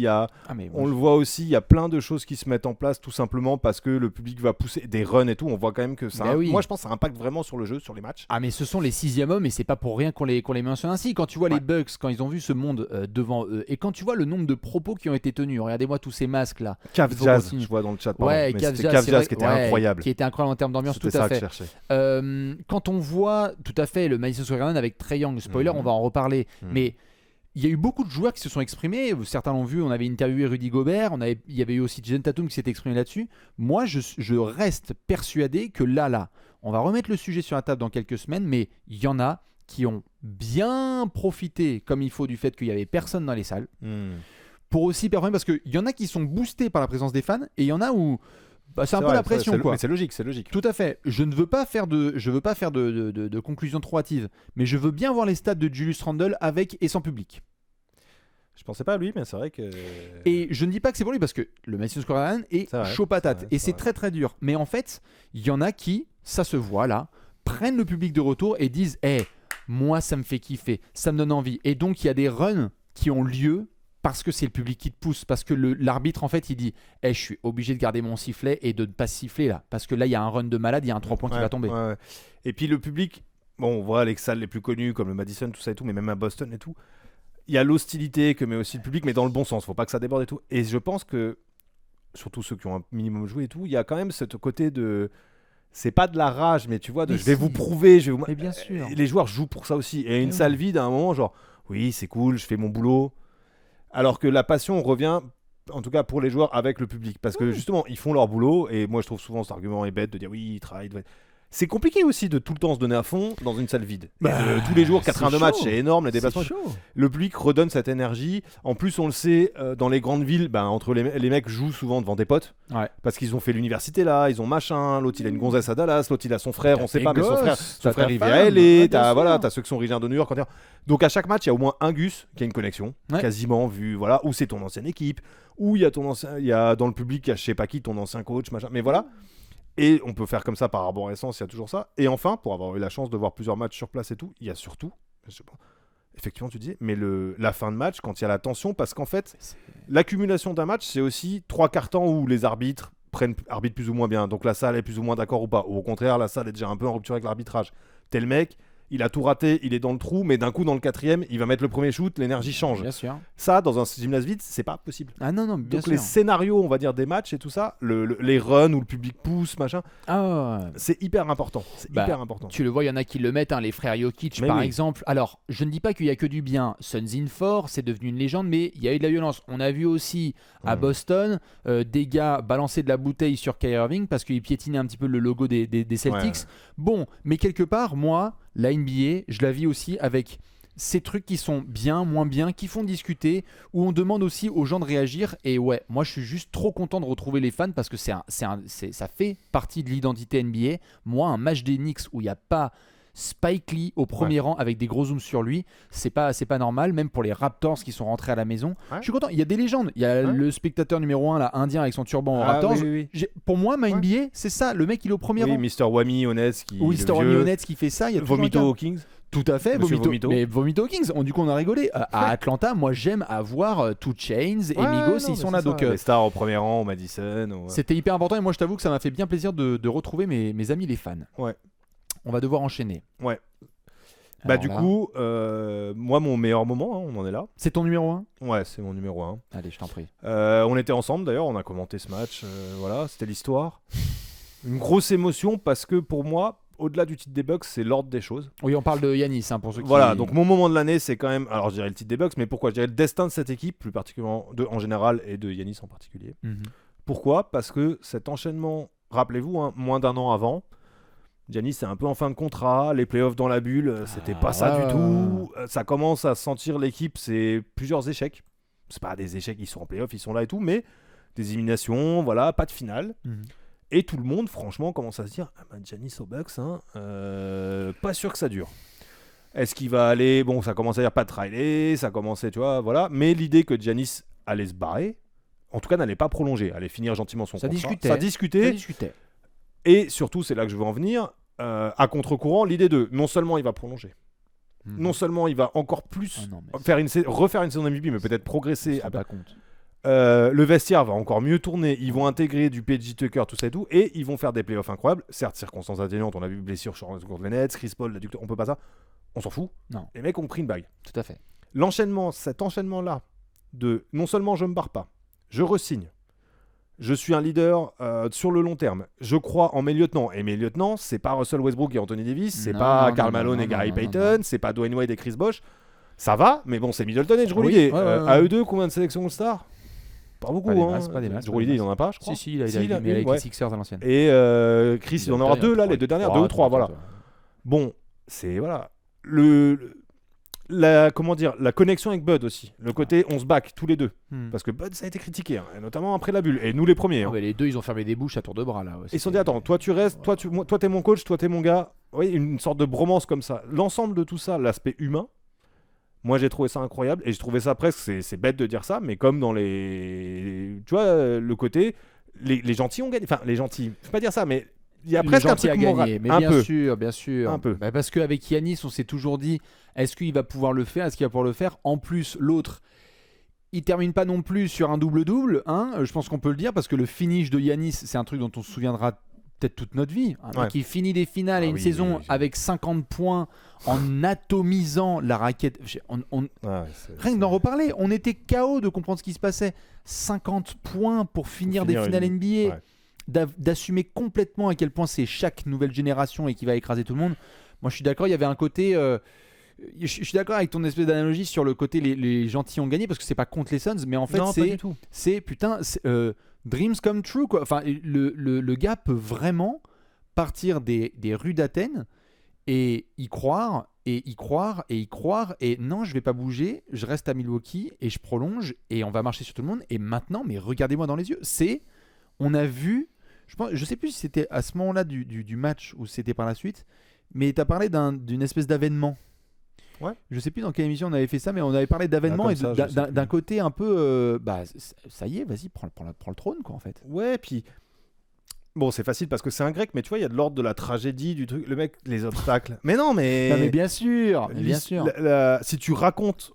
On le voit aussi, il y a plein de choses qui se mettent en place tout simplement parce que le public va pousser des runs et tout. On voit quand même que ça. Moi, je pense que ça impacte vraiment sur le jeu, sur les matchs. Ah, mais ce sont les 6e hommes et c'est pas pour rien qu'on les mentionne ainsi. Quand tu vois les Bucks, quand ils ont vu ce monde devant eux et quand tu vois le nombre de propos qui ont été tenus, regardez-moi tous ces masques là. Cave Jazz, je vois dans le chat. Cave Jazz qui était incroyable. Qui était incroyable en termes d'ambiance, tout à fait. Quand on voit tout à fait le Madison Square Garden avec Trae Young, spoiler, on va en reparler, mais il y a eu beaucoup de joueurs qui se sont exprimés. Certains l'ont vu, on avait interviewé Rudy Gobert, il y avait eu aussi Jason Tatum qui s'était exprimé là-dessus. Moi, je reste persuadé que là, on va remettre le sujet sur la table dans quelques semaines, mais il y en a qui ont bien profité comme il faut du fait qu'il n'y avait personne dans les salles pour aussi performer, parce qu'il y en a qui sont boostés par la présence des fans et il y en a où c'est un peu la pression, quoi. Mais c'est logique. Tout à fait. Je ne veux pas faire de conclusion trop hâtive, mais je veux bien voir les stats de Julius Randle avec et sans public. Je pensais pas à lui, mais c'est vrai que. Et je ne dis pas que c'est pour lui parce que le Madison Square Garden est chaud patate et c'est très très dur. Mais en fait, il y en a qui, ça se voit là, prennent le public de retour et disent moi ça me fait kiffer, ça me donne envie. Et donc il y a des runs qui ont lieu parce que c'est le public qui te pousse, parce que l'arbitre en fait il dit je suis obligé de garder mon sifflet et de ne pas siffler là, parce que là il y a un run de malade, il y a un 3 points qui va tomber. Et puis le public, on voit les salles les plus connues comme le Madison, tout ça et tout, mais même à Boston et tout, il y a l'hostilité que met aussi le public, mais dans le bon sens, faut pas que ça déborde et tout. Et je pense que, surtout ceux qui ont un minimum joué et tout, il y a quand même ce côté de... C'est pas de la rage, mais tu vois, je vais vous prouver, Mais bien sûr. Les joueurs jouent pour ça aussi. Et une salle vide à un moment, genre, oui c'est cool, je fais mon boulot. Alors que la passion revient, en tout cas pour les joueurs, avec le public. Parce que justement, ils font leur boulot. Et moi, je trouve souvent cet argument est bête de dire oui, ils travaillent. C'est compliqué aussi de tout le temps se donner à fond dans une salle vide. Tous les jours, 82 matchs, c'est énorme, les déplacements. Le public redonne cette énergie. En plus, on le sait, dans les grandes villes, entre les mecs jouent souvent devant des potes. Parce qu'ils ont fait l'université là, ils ont machin. L'autre, il a une gonzesse à Dallas. L'autre, il a son frère, on sait pas, mais son frère il vit à LA. T'as ceux qui sont originaires de New York. Donc à chaque match, il y a au moins un Gus qui a une connexion, quasiment vu, voilà, où c'est ton ancienne équipe, où il y a dans le public, il y a je sais pas qui, ton ancien coach, machin. Mais voilà. Et on peut faire comme ça par arborescence, il y a toujours ça. Et enfin, pour avoir eu la chance de voir plusieurs matchs sur place et tout, il y a surtout, je sais pas, effectivement tu disais, mais la fin de match, quand il y a la tension, parce qu'en fait, l'accumulation d'un match, c'est aussi 3 quarts temps où les arbitres arbitre plus ou moins bien, donc la salle est plus ou moins d'accord ou pas, ou au contraire la salle est déjà un peu en rupture avec l'arbitrage. Tel mec, il a tout raté, il est dans le trou, mais d'un coup dans le 4e, il va mettre le premier shoot, l'énergie change. Bien sûr. Ça, dans un gymnase vide, c'est pas possible. Ah non, bien Donc sûr. les scénarios, on va dire, des matchs et tout ça, les runs où le public pousse, machin, c'est hyper important. Hyper important. Tu le vois, il y en a qui le mettent, les frères Jokic par exemple. Alors, je ne dis pas qu'il y a que du bien. Suns in 4, c'est devenu une légende, mais il y a eu de la violence. On a vu aussi à Boston des gars balancer de la bouteille sur Kyrie Irving parce qu'il piétinait un petit peu le logo des Celtics. Ouais. Bon, mais quelque part, moi, la NBA, je la vis aussi avec ces trucs qui sont bien, moins bien, qui font discuter, où on demande aussi aux gens de réagir. Et ouais, moi je suis juste trop content de retrouver les fans parce que ça fait partie de l'identité NBA. Moi, un match des Knicks où il n'y a pas Spike Lee au premier rang avec des gros zooms sur lui, c'est pas normal, même pour les Raptors qui sont rentrés à la maison. Ouais. Je suis content, il y a des légendes. Il y a le spectateur numéro 1, là, indien avec son turban aux Raptors. Oui. Pour moi, ma NBA, c'est ça. Le mec, il est au premier rang. Mr. Wami Honest qui. Ou Mr. Wami Honest qui fait ça. Il y a Vomito aux Kings. Tout à fait, Vomito. Mais Vomito Kings, du coup on a rigolé. À Atlanta, moi j'aime avoir 2 Chainz et Migos, ils sont là. Donc, les stars au premier rang, au Madison. C'était hyper important et moi je t'avoue que ça m'a fait bien plaisir de retrouver mes amis les fans. Ouais. On va devoir enchaîner. Ouais. Alors du coup, moi mon meilleur moment, on en est là. C'est ton numéro 1 ? Ouais, c'est mon numéro 1. Allez, je t'en prie. On était ensemble d'ailleurs, on a commenté ce match. Voilà, c'était l'histoire. Une grosse émotion parce que pour moi, au-delà du titre des Bucks, c'est l'ordre des choses. Oui, on parle de Giannis, pour ceux qui... Voilà, donc mon moment de l'année, c'est quand même... Alors, je dirais le titre des Bucks, mais pourquoi ? Je dirais le destin de cette équipe, plus particulièrement en général, et de Giannis en particulier. Mm-hmm. Pourquoi ? Parce que cet enchaînement, rappelez-vous, moins d'un an avant, Giannis est un peu en fin de contrat, les playoffs dans la bulle, c'était pas ça du tout. Ça commence à sentir l'équipe, c'est plusieurs échecs. C'est pas des échecs, ils sont en playoffs, ils sont là et tout, mais des éliminations, voilà, pas de finale. Mm-hmm. Et tout le monde, franchement, commence à se dire Giannis aux Bucks, pas sûr que ça dure. Est-ce qu'il va aller... Bon, ça commence à dire pas de Riley, ça commençait, tu vois, voilà. Mais l'idée que Giannis allait se barrer, en tout cas, n'allait pas prolonger, allait finir gentiment son contrat. Ça discutait. Et surtout, c'est là que je veux en venir, à contre-courant, l'idée de non seulement il va prolonger, non seulement il va encore plus refaire une saison MVP, mais peut-être progresser. Je ne pas compte. Le vestiaire va encore mieux tourner, ils vont intégrer du PJ Tucker, tout ça et tout, et ils vont faire des playoffs incroyables. Certes, circonstances atténuantes, on a vu blessure contre les Nets, Chris Paul, l'adducteur, on peut pas ça, on s'en fout. Non. Les mecs ont pris une bague. Tout à fait. Cet enchaînement-là, de non seulement je me barre pas, je re-signe, je suis un leader sur le long terme, je crois en mes lieutenants, et mes lieutenants, c'est pas Russell Westbrook et Anthony Davis, c'est pas Karl Malone et Gary Payton, c'est pas Dwayne Wade et Chris Bosh. Ça va, mais bon, c'est Middleton et Jrue Holiday. À eux deux, combien de sélections All-Star ? Pas beaucoup, pas des masses. Jrue Holiday, il en a pas, je crois. Si, il a mis avec les Sixers à l'ancienne. Et Chris, il en aura 2 là, les 2 dernières, 2 ou 3, voilà. Bon, c'est voilà. La connexion avec Bud aussi. Le côté, on se back tous les deux. Parce que Bud, ça a été critiqué, et notamment après la bulle. Et nous, les premiers. Mais les deux, ils ont fermé des bouches à tour de bras là. Ils se sont dit, attends, toi tu restes, toi t'es mon coach, toi t'es mon gars. Oui, une sorte de bromance comme ça. L'ensemble de tout ça, l'aspect humain. Moi, j'ai trouvé ça incroyable et je trouvais ça presque, c'est bête de dire ça, mais comme dans les... Tu vois, le côté... Les gentils ont gagné. Enfin, les gentils, je ne peux pas dire ça, mais il y a presque un truc à gagner. Mais bien sûr. Un peu. Parce qu'avec Giannis, on s'est toujours dit, est-ce qu'il va pouvoir le faire ? Est-ce qu'il va pouvoir le faire ? En plus, l'autre, il ne termine pas non plus sur un double-double. Je pense qu'on peut le dire, parce que le finish de Giannis, c'est un truc dont on se souviendra peut-être toute notre vie. Qui finit des finales et une saison avec 50 points en atomisant la raquette. Rien que d'en reparler, on était KO de comprendre ce qui se passait. 50 points pour finir des finales NBA. D'assumer complètement à quel point c'est chaque nouvelle génération et qui va écraser tout le monde. Moi, je suis d'accord, il y avait un côté... je suis d'accord avec ton espèce d'analogie sur le côté les gentils ont gagné, parce que c'est pas contre les Suns, mais en fait, c'est putain... Dreams come true, quoi. Enfin, le gars peut vraiment partir des rues d'Athènes et y croire, et non, je vais pas bouger, je reste à Milwaukee et je prolonge et on va marcher sur tout le monde. Et maintenant, mais regardez-moi dans les yeux, on a vu, je sais plus si c'était à ce moment-là du match ou c'était par la suite, mais tu as parlé d'une espèce d'avènement. Ouais. Je sais plus dans quelle émission on avait fait ça, mais on avait parlé d'avènement et d'un côté un peu ça y est, vas-y, prends le trône, quoi, en fait. Ouais, puis bon, c'est facile parce que c'est un grec, mais tu vois, il y a de l'ordre de la tragédie du truc, le mec, les obstacles. Mais non, mais bien sûr, si tu racontes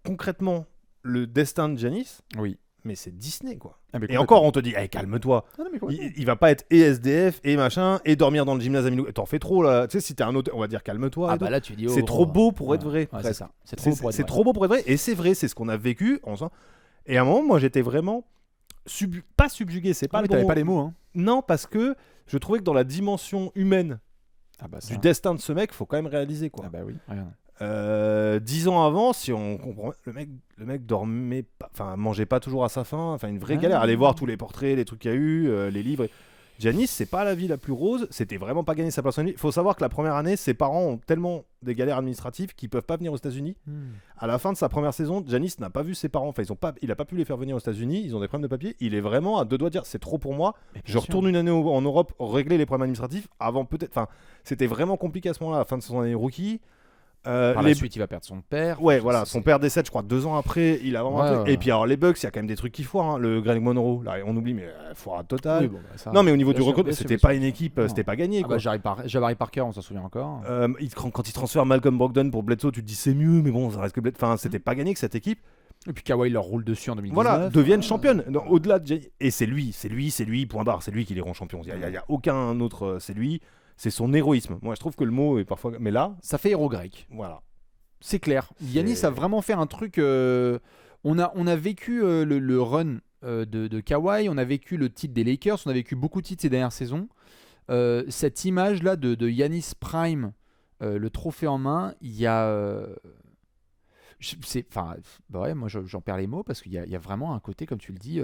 concrètement le destin de Giannis, oui, mais c'est Disney quoi. Et encore on te dit calme-toi. Ah, non, Il va pas être et SDF et machin et dormir dans le gymnase à Milou. T'en fais trop là. Tu sais, si t'es un auteur, on va dire calme-toi. Ah bah là tu dis c'est trop beau pour être vrai. Ouais, c'est ça. C'est trop beau pour être vrai. C'est trop beau pour être vrai et c'est vrai, c'est ce qu'on a vécu. Et à un moment, moi j'étais vraiment pas subjugué, c'est pas le bon. T'avais pas les mots hein. Non, parce que je trouvais que dans la dimension humaine du destin de ce mec, faut quand même réaliser quoi. Ah bah oui. Regarde. 10 ans avant, si on comprend, le mec dormait pas, enfin mangeait pas toujours à sa faim, enfin une vraie galère. Allez voir tous les portraits, les trucs qu'il y a eu, les livres. Giannis, c'est pas la vie la plus rose, c'était vraiment pas gagné sa personnalité. Faut savoir que la première année, ses parents ont tellement des galères administratives qu'ils peuvent pas venir aux États-Unis. À la fin de sa première saison, Giannis n'a pas vu ses parents, enfin il a pas pu les faire venir aux États-Unis, ils ont des problèmes de papier. Il est vraiment à deux doigts de dire c'est trop pour moi, je retourne une année en Europe régler les problèmes administratifs avant peut-être. Enfin, c'était vraiment compliqué à ce moment-là, à la fin de son année rookie. Par la suite, il va perdre son père. Ouais, voilà, son père décède, je crois, 2 ans après. Il a vraiment Et puis, alors, les Bucks, il y a quand même des trucs qui foirent. Hein. Le Greg Monroe, là, on oublie, mais foire totale. Oui, bon, bah, ça, non, mais au niveau du recrutement, c'était pas une équipe, c'était pas gagné. Quoi. Jabari Parker, on s'en souvient encore. Quand il transfère Malcolm Brogdon pour Bledsoe, tu te dis c'est mieux, mais bon, ça reste que Bledsoe. Enfin, c'était pas gagné que cette équipe. Et puis Kawhi leur roule dessus en 2019. Voilà, deviennent championnes. Au-delà de. Et c'est lui, point barre. C'est lui qui les rend champions. Il y a aucun autre. C'est lui. C'est son héroïsme. Moi, je trouve que le mot est parfois. Mais là. Ça fait héros grec. Voilà. C'est clair. Giannis a vraiment fait un truc. On a vécu le run de Kawhi, on a vécu le titre des Lakers, on a vécu beaucoup de titres ces dernières saisons. Cette image-là de Giannis Prime, le trophée en main, il y a. Moi j'en perds les mots parce qu'il y a vraiment un côté, comme tu le dis,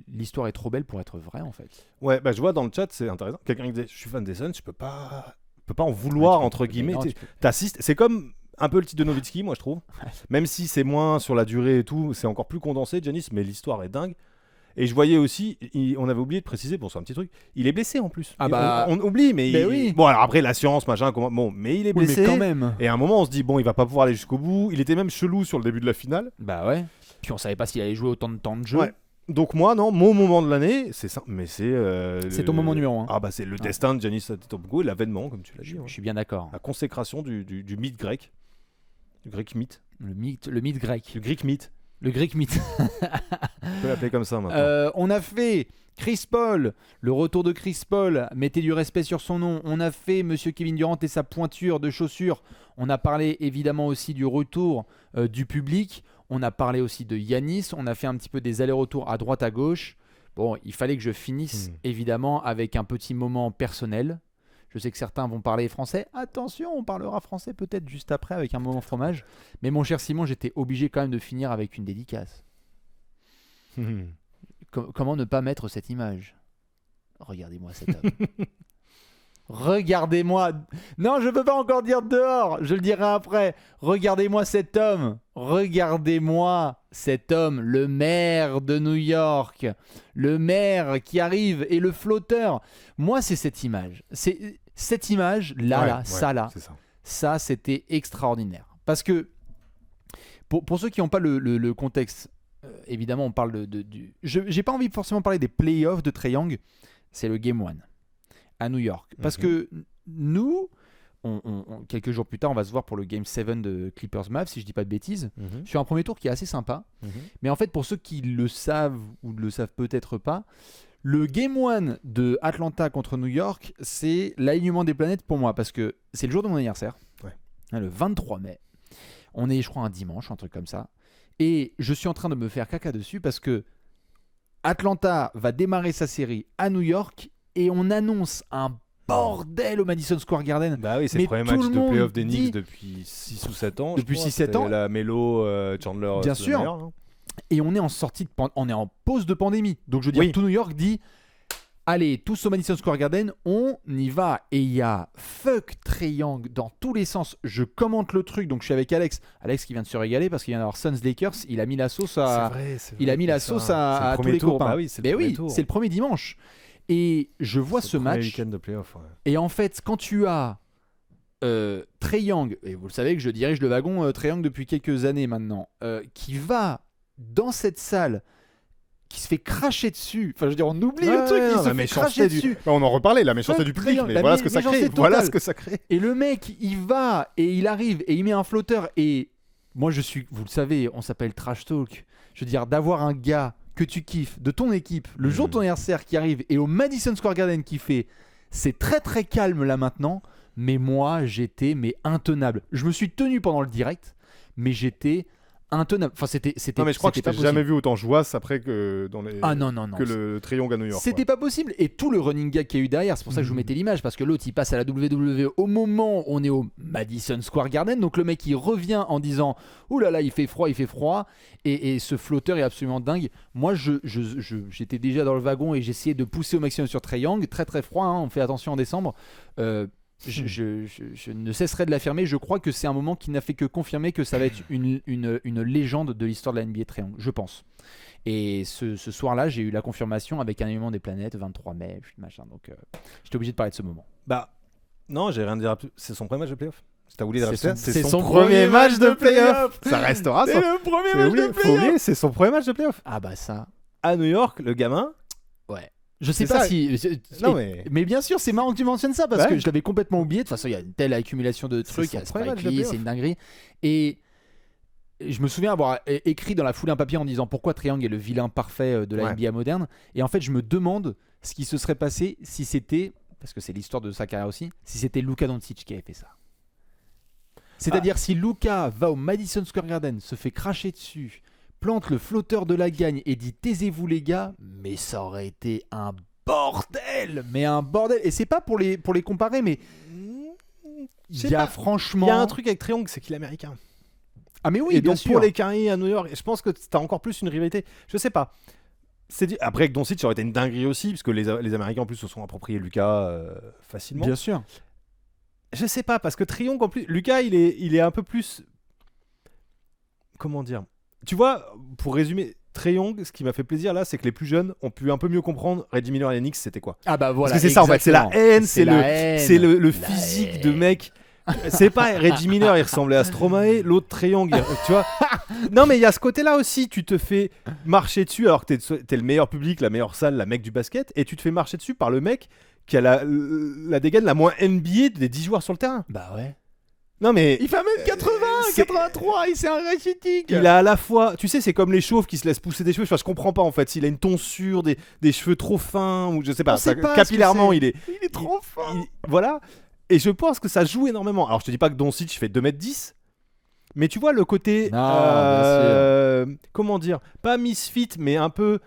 l'histoire est trop belle pour être vraie en fait. Ouais, bah je vois dans le chat, c'est intéressant. Quelqu'un qui dit je suis fan des Suns, je peux pas en vouloir entre guillemets. T'assistes, c'est comme. Un peu le titre de Nowitzki, moi je trouve. Même si c'est moins sur la durée et tout, c'est encore plus condensé, Giannis, mais l'histoire est dingue. Et je voyais aussi, on avait oublié de préciser, pour ça un petit truc, il est blessé en plus. On oublie, mais oui. Bon, alors après, la science, machin, bon, mais il est blessé. Mais quand même. Et à un moment, on se dit, bon, il va pas pouvoir aller jusqu'au bout. Il était même chelou sur le début de la finale. Bah ouais. Puis on savait pas s'il allait jouer autant de temps de jeu. Ouais. Donc moi, non, mon moment de l'année, c'est ça, mais c'est... c'est ton moment numéro 1. Ah bah c'est le destin de Giannis Antetokounmpo et l'avènement, comme tu l'as dit. Je suis bien d'accord. La consécration du mythe grec. Du Greek mythe. Le mythe grec. Le Greek mythe. Le Greek mythe. On peut l'appeler comme ça maintenant. On a fait Chris Paul, le retour de Chris Paul, mettez du respect sur son nom. On a fait Monsieur Kevin Durant et sa pointure de chaussures. On a parlé évidemment aussi du retour du public. On a parlé aussi de Giannis. On a fait un petit peu des allers-retours à droite à gauche. Bon, il fallait que je finisse évidemment avec un petit moment personnel. Je sais que certains vont parler français. Attention, on parlera français peut-être juste après avec un moment fromage. Mais mon cher Simon, j'étais obligé quand même de finir avec une dédicace. Comment ne pas mettre cette image ? Regardez-moi cet homme. Regardez-moi. Non, je ne peux pas encore dire dehors. Je le dirai après. Regardez-moi cet homme. Regardez-moi cet homme, le maire de New York. Le maire qui arrive et le flotteur. Moi, c'est cette image. C'est cette image, ça, c'était extraordinaire. Parce que, pour ceux qui n'ont pas le contexte, évidemment, on parle j'ai pas envie de forcément parler des playoffs de Trae Young. C'est le Game 1 à New York. Parce que nous, quelques jours plus tard, on va se voir pour le Game 7 de Clippers-Mavs, si je dis pas de bêtises, sur un premier tour qui est assez sympa. Mais en fait, pour ceux qui le savent ou ne le savent peut-être pas, le Game 1 de Atlanta contre New York, c'est l'alignement des planètes pour moi, parce que c'est le jour de mon anniversaire, le 23 mai. On est, je crois, un dimanche, un truc comme ça. Et je suis en train de me faire caca dessus parce que Atlanta va démarrer sa série à New York et on annonce un bordel au Madison Square Garden. Bah oui, c'est le premier match de playoff des Knicks depuis 6 ou 7 ans. Depuis 6-7 ans. La Melo, Chandler. Bien sûr. Meilleur, et on est on est en pause de pandémie. Donc je veux dire, tout New York dit allez, tous au Madison Square Garden, on y va. Et il y a fuck Trae Young dans tous les sens. Je commente le truc, donc je suis avec Alex. Alex qui vient de se régaler parce qu'il vient d'avoir Suns Lakers. Il a mis la sauce à, il a mis la sauce à tous les copains. Bah oui, c'est le premier dimanche. Et je vois ce match. Week-end de playoff, Et en fait, quand tu as Trae Young, et vous le savez que je dirige le wagon Trae Young depuis quelques années maintenant, qui va dans cette salle, qui se fait cracher dessus. Enfin, je veux dire, on oublie le truc, il se fait cracher dessus. On en reparlait, la méchanceté du public, mais voilà ce que ça crée. Voilà ce que ça crée. Et le mec, il va et il arrive et il met un flotteur. Et moi, vous le savez, on s'appelle Trash Talk. Je veux dire, d'avoir un gars que tu kiffes de ton équipe le jour de ton anniversaire qui arrive et au Madison Square Garden qui fait c'est très très calme là maintenant, mais moi j'étais intenable. Je me suis tenu pendant le direct, mais j'étais intenable. Enfin, c'était non, mais je crois que je t'ai jamais vu autant jouasse après que dans les. Ah non. Que le triangle à New York. C'était pas possible. Et tout le running gag qu'il y a eu derrière, c'est pour ça que je vous mettais l'image, parce que l'autre il passe à la WWE au moment où on est au Madison Square Garden. Donc le mec il revient en disant ouh là là, il fait froid. Et ce flotteur est absolument dingue. Moi j'étais déjà dans le wagon et j'essayais de pousser au maximum sur Trae Young. Très très froid, hein, on fait attention en décembre. Je ne cesserai de l'affirmer. Je crois que c'est un moment qui n'a fait que confirmer que ça va être une légende de l'histoire de la NBA Trae Young, je pense. Et ce soir-là, j'ai eu la confirmation avec un élément des planètes, 23 mai, machin. Donc, j'étais obligé de parler de ce moment. Bah, non, j'ai rien à dire. C'est son premier match de playoff. Si t'as oublié de rajouter, c'est son premier match de playoff. Ça restera. C'est le premier match de playoff. Faut oublier, c'est son premier match de playoff. Ah bah ça. À New York, le gamin. Ouais. Je sais pas si. Non, mais bien sûr, c'est marrant que tu mentionnes ça parce que je l'avais complètement oublié. De toute façon, il y a une telle accumulation de trucs. C'est une dinguerie. Et je me souviens avoir écrit dans la foulée un papier en disant pourquoi Trae Young est le vilain parfait de la NBA moderne. Et en fait, je me demande ce qui se serait passé si c'était, parce que c'est l'histoire de sa carrière aussi, si c'était Luka Doncic qui avait fait ça. C'est-à-dire si Luka va au Madison Square Garden, se fait cracher dessus, plante le flotteur de la gagne et dit taisez-vous les gars, mais ça aurait été un bordel. Et c'est pas pour les comparer, mais il y a franchement... Il y a un truc avec Trae Young, c'est qu'il est américain. Ah mais oui, et bien donc sûr. Pour les carrières à New York, je pense que t'as encore plus une rivalité. Je sais pas. Après que Doncic, ça aurait été une dinguerie aussi, parce que les Américains en plus se sont appropriés Luka facilement. Bien sûr. Je sais pas, parce que Trae Young en plus, Luka il est un peu plus, comment dire, tu vois, pour résumer, Trae Young, ce qui m'a fait plaisir là, c'est que les plus jeunes ont pu un peu mieux comprendre Reggie Miller et Knicks c'était quoi. Ah bah voilà. Parce que c'est ça en fait, c'est la haine, c'est le physique de mec. C'est pas Reggie Miller, il ressemblait à Stromae, l'autre Trae Young, tu vois. Non mais il y a ce côté-là aussi, tu te fais marcher dessus alors que t'es le meilleur public, la meilleure salle, la mec du basket, et tu te fais marcher dessus par le mec qui a la dégaine la moins NBA des 10 joueurs sur le terrain. Bah ouais. Non mais il fait 1m80, 83, c'est un rachitique. Il a à la fois, tu sais, c'est comme les chauves qui se laissent pousser des cheveux. Enfin, je comprends pas en fait. S'il a une tonsure, des cheveux trop fins ou je sais pas. Capillairement, il est trop fin. Voilà. Et je pense que ça joue énormément. Alors, je te dis pas que Doncic fait 2m10, mais tu vois le côté, comment dire, pas misfit, mais un peu.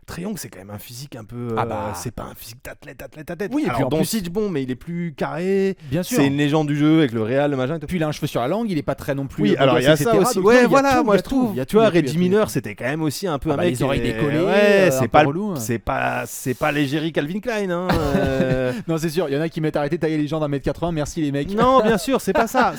Trae Young, c'est quand même un physique un peu. C'est pas un physique d'athlète. Oui, et alors, puis en Doncic, plus... bon, mais il est plus carré. Bien sûr. C'est une légende du jeu avec le Real, le machin. Puis il a un cheveu sur la langue, il est pas très non plus. Oui, alors il y a ça aussi. Ouais, voilà, moi je trouve. Tu vois, Reggie Miller, c'était quand même aussi un peu un mec. Les oreilles décollées. Ouais, c'est pas l'égérie Calvin Klein. Hein. Non, c'est sûr. Il y en a qui mettent arrêter de tailler les gens d'1m80. Merci les mecs. Non, bien sûr, c'est pas ça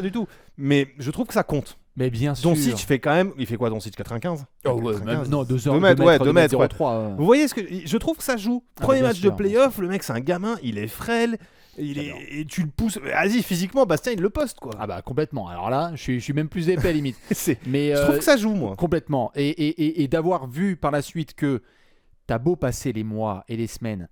du tout. Mais je trouve que ça compte. Mais bien sûr. Doncic fait quand même. Il fait quoi, Doncic 95 Oh ouais, 95. Non, 2 mètres. 03. Vous voyez ce que je trouve que ça joue. Premier match de playoff, le mec c'est un gamin, il est frêle, et tu le pousses. Vas-y, physiquement, Bastien il le poste quoi. Ah bah complètement. Alors là, je suis même plus épais à limite. Mais je trouve que ça joue moi. Complètement. Et d'avoir vu par la suite que t'as beau passer les mois et les semaines,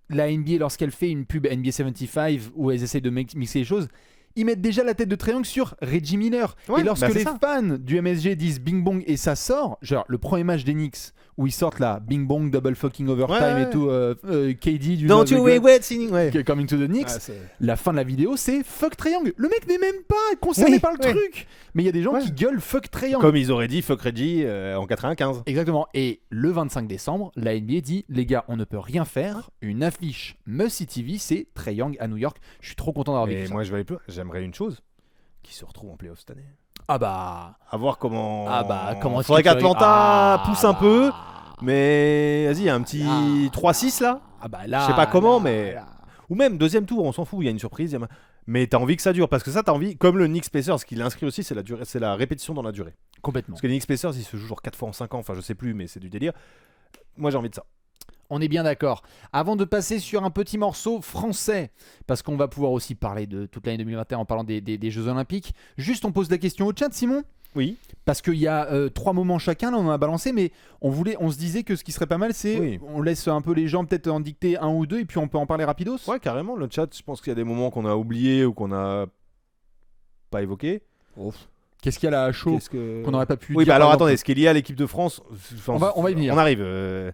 la NBA lorsqu'elle fait une pub NBA 75 où elles essayent de mixer les choses. Ils mettent déjà la tête de Trae Young sur Reggie Miller. Et lorsque les fans du MSG disent Bing Bong et ça sort, genre le premier match des Knicks où ils sortent là, Bing Bong, double fucking overtime et tout, KD du Don't you wait, coming to the Knicks. La fin de la vidéo, c'est fuck Trae Young. Le mec n'est même pas concerné par le truc. Mais il y a des gens qui gueulent fuck Trae Young. Comme ils auraient dit fuck Reggie en 95. Exactement. Et le 25 décembre, la NBA dit les gars, on ne peut rien faire. Une affiche must-see TV, c'est Trae Young à New York. Je suis trop content d'avoir vécu ça. Moi, j'aimerais une chose qui se retrouve en playoff cette année. Ah bah. À voir comment. Comment. Faudrait qu'Atlanta pousse un peu. Mais vas-y, il y a un petit 3-6 là. Ah bah là. Je sais pas comment, mais. Ou même deuxième tour, on s'en fout, il y a une surprise. Mais t'as envie que ça dure, parce que ça, t'as envie. Comme le Knicks Pacers, qui l'inscrit aussi, c'est la répétition dans la durée. Complètement. Parce que les Knicks Pacers, ils se jouent genre 4 fois en 5 ans, enfin je sais plus, mais c'est du délire. Moi, j'ai envie de ça. On est bien d'accord. Avant de passer sur un petit morceau français, parce qu'on va pouvoir aussi parler de toute l'année 2021 en parlant des Jeux Olympiques, juste on pose la question au chat, Simon. Oui. Parce qu'il y a 3 moments chacun, là on en a balancé, mais on se disait que ce qui serait pas mal, c'est on laisse un peu les gens peut-être en dicter un ou deux, et puis on peut en parler rapidos. Ouais, carrément. Le chat, je pense qu'il y a des moments qu'on a oubliés ou qu'on a pas évoqués. Qu'est-ce qu'il y a là à chaud qu'on n'aurait pas pu Oui, dire, bah alors par attendez, exemple. ce qui est lié à l'équipe de France, On va y venir. On arrive.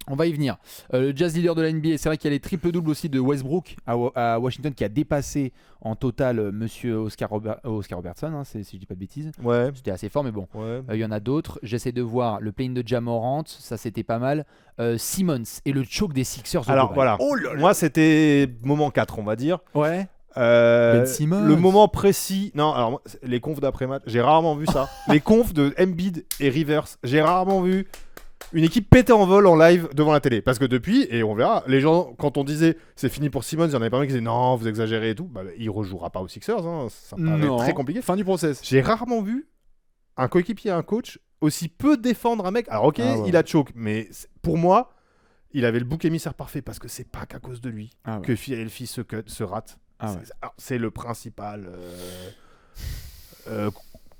On va y venir. Le jazz leader de la NBA, c'est vrai qu'il y a les triple-doubles aussi de Westbrook à Washington qui a dépassé en total monsieur Oscar Robertson, hein, si je dis pas de bêtises. Ouais. C'était assez fort, mais bon. Ouais. Il y en a d'autres. J'essaie de voir le play-in de Ja Morant, ça c'était pas mal. Simmons et le choke des Sixers. Alors voilà. Oh là là. Moi, c'était moment 4, on va dire. Ouais. Ben Simmons. Le moment précis. Non, alors moi, les confs d'après-match, j'ai rarement vu ça. Les confs de Embiid et Rivers, j'ai rarement vu une équipe péter en vol en live devant la télé. Parce que depuis, et on verra, les gens, quand on disait c'est fini pour Simmons, il y en avait pas mal qui disaient non, vous exagérez et tout. Bah, il rejouera pas aux Sixers, hein. Ça paraît très compliqué. Fin du process. J'ai rarement vu un coéquipier, un coach aussi peu défendre un mec. Alors ok, il a choke, mais pour moi, il avait le bouc émissaire parfait parce que c'est pas qu'à cause de lui que Philadelphie se rate. C'est le principal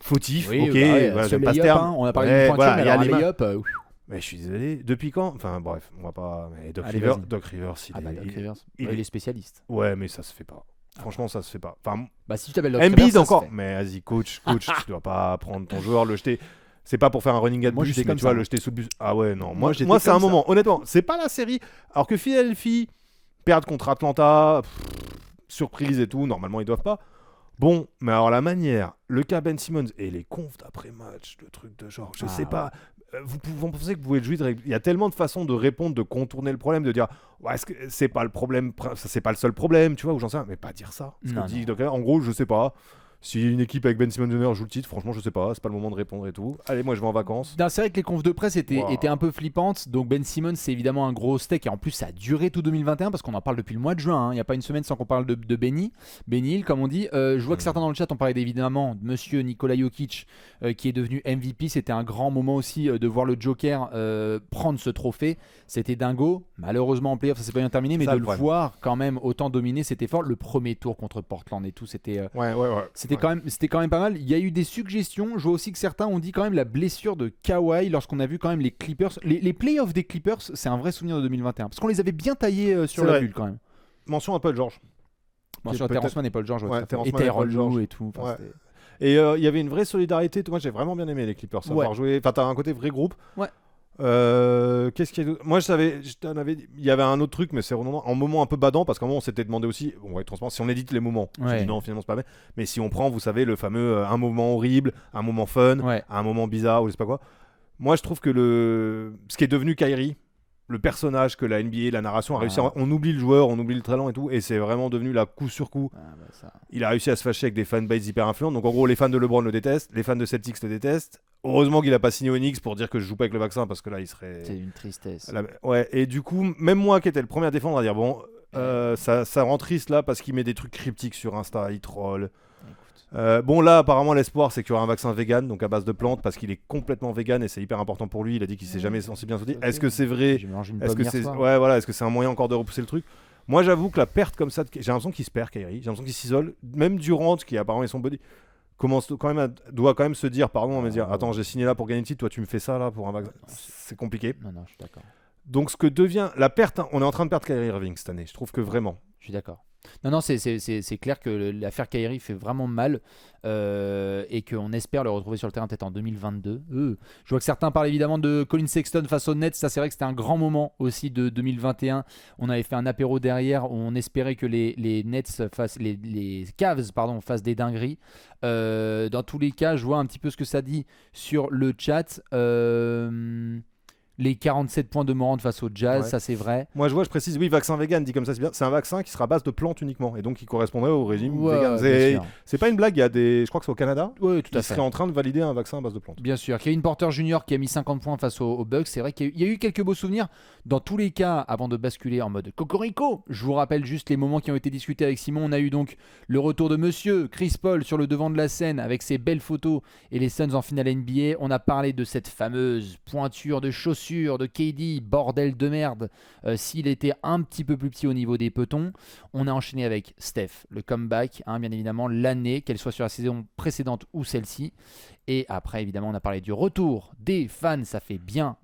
fautif. Oui, voilà, j'aime pas ce terme. On a parlé du point, mais alors un lay-up. Mais je suis désolé. Depuis quand? Enfin bref, on va pas. Mais Doc Rivers, il est spécialiste. Ouais, mais ça se fait pas. Franchement, ça se fait pas. Enfin, si tu t'appelles Doc Rivers, Embiid encore. Mais vas-y, coach, tu dois pas prendre ton joueur, le jeter. C'est pas pour faire un running gag bus, mais tu vois, le jeter sous le bus. Ah ouais, non. Moi c'est un moment. Honnêtement, c'est pas la série. Alors que Philadelphie perdent contre Atlanta, surprise et tout. Normalement, ils doivent pas. Bon, mais alors la manière, le cas Ben Simmons et les confs d'après-match, le truc de genre, je sais pas. Vous pensez que vous pouvez jouer il y a tellement de façons de répondre, de contourner le problème, de dire est-ce que c'est pas le problème, c'est pas le seul problème, tu vois, ou j'en sais rien, mais pas dire ça. En gros, je sais pas. Si une équipe avec Ben Simmons Jr. joue le titre, franchement, je sais pas, c'est pas le moment de répondre et tout. Allez, moi je vais en vacances. C'est vrai que les confs de presse étaient un peu flippantes. Donc Ben Simmons, c'est évidemment un gros steak. Et en plus, ça a duré tout 2021 parce qu'on en parle depuis le mois de juin. Il n'y a pas une semaine sans qu'on parle de Benny Hill, comme on dit. Je vois que certains dans le chat ont parlé évidemment de monsieur Nikola Jokic qui est devenu MVP. C'était un grand moment aussi de voir le Joker prendre ce trophée. C'était dingo. Malheureusement, en playoff, ça s'est pas bien terminé. Mais de le voir quand même autant dominer, c'était fort. Le premier tour contre Portland et tout, c'était. C'était quand même pas mal. Il y a eu des suggestions. Je vois aussi que certains ont dit quand même la blessure de Kawhi lorsqu'on a vu quand même les Clippers. Les playoffs des Clippers, c'est un vrai souvenir de 2021. Parce qu'on les avait bien taillés sur la bulle quand même. Mention à Paul George. Mention à Terrence Mann et Paul George. Et Tyrone Lue et tout. Et il y avait une vraie solidarité. Moi, j'ai vraiment bien aimé les Clippers. Avoir joué. Enfin, t'as un côté vrai groupe. Ouais. Qu'est-ce qu'il y a d'autre? Moi, il y avait un autre truc, mais c'est redondant. En moment un peu badant, parce qu'à un moment, on s'était demandé aussi, on va être transparent, si on édite les moments. Je dis non, finalement, c'est pas vrai. Mais si on prend, vous savez, le fameux un moment horrible, un moment fun, un moment bizarre, ou je sais pas quoi. Moi, je trouve que ce qui est devenu Kyrie, le personnage que la NBA, la narration a réussi on oublie le joueur, on oublie le talent et tout, et c'est vraiment devenu là coup sur coup. Il a réussi à se fâcher avec des fanbases hyper influentes. Donc en gros, les fans de LeBron le détestent, les fans de Celtics le détestent. Heureusement qu'il a pas signé au Knicks pour dire que je joue pas avec le vaccin, parce que là il serait. C'est une tristesse. Et du coup, même moi qui étais le premier à défendre, à dire bon, ça rend triste là parce qu'il met des trucs cryptiques sur Insta, il troll. Bon là apparemment l'espoir c'est qu'il y aura un vaccin vegan, donc à base de plantes, parce qu'il est complètement vegan et c'est hyper important pour lui. Il a dit qu'il s'est jamais senti bien sauté. Est-ce que c'est vrai? Est-ce que c'est un moyen encore de repousser le truc? Moi j'avoue que la perte comme ça, j'ai l'impression qu'il se perd, Kyrie. J'ai l'impression qu'il s'isole. Même Durant qui apparemment est son body doit quand même se dire me dire attends, j'ai signé là pour gagner le titre, toi tu me fais ça là pour un vaccin. C'est compliqué. Non, je suis d'accord. Donc ce que devient la perte, on est en train de perdre Kyrie Irving cette année. Je trouve que vraiment. Je suis d'accord. Non, c'est clair que l'affaire Kyrie fait vraiment mal et qu'on espère le retrouver sur le terrain peut-être en 2022. Je vois que certains parlent évidemment de Colin Sexton face aux Nets. Ça, c'est vrai que c'était un grand moment aussi de 2021. On avait fait un apéro derrière où on espérait que les Nets fassent les Cavs fassent des dingueries. Dans tous les cas, je vois un petit peu ce que ça dit sur le chat. Les 47 points de Morant face au Jazz, ça c'est vrai. Moi je précise, oui, vaccin vegan, dit comme ça, c'est bien. C'est un vaccin qui sera à base de plantes uniquement et donc qui correspondrait au régime vegan. C'est pas une blague, je crois que c'est au Canada. Oui, tout à fait. Ils seraient en train de valider un vaccin à base de plantes. Bien sûr. Kevin Porter Jr. qui a mis 50 points face aux Bucks. C'est vrai qu'il y a eu quelques beaux souvenirs. Dans tous les cas, avant de basculer en mode cocorico, je vous rappelle juste les moments qui ont été discutés avec Simon. On a eu donc le retour de monsieur Chris Paul sur le devant de la scène avec ses belles photos et les Suns en finale NBA. On a parlé de cette fameuse pointure de chaussures de KD. Bordel de merde, s'il était un petit peu plus petit au niveau des petons. On a enchaîné avec Steph, le comeback, bien évidemment l'année, qu'elle soit sur la saison précédente ou celle-ci. Et après évidemment on a parlé du retour des fans, ça fait bien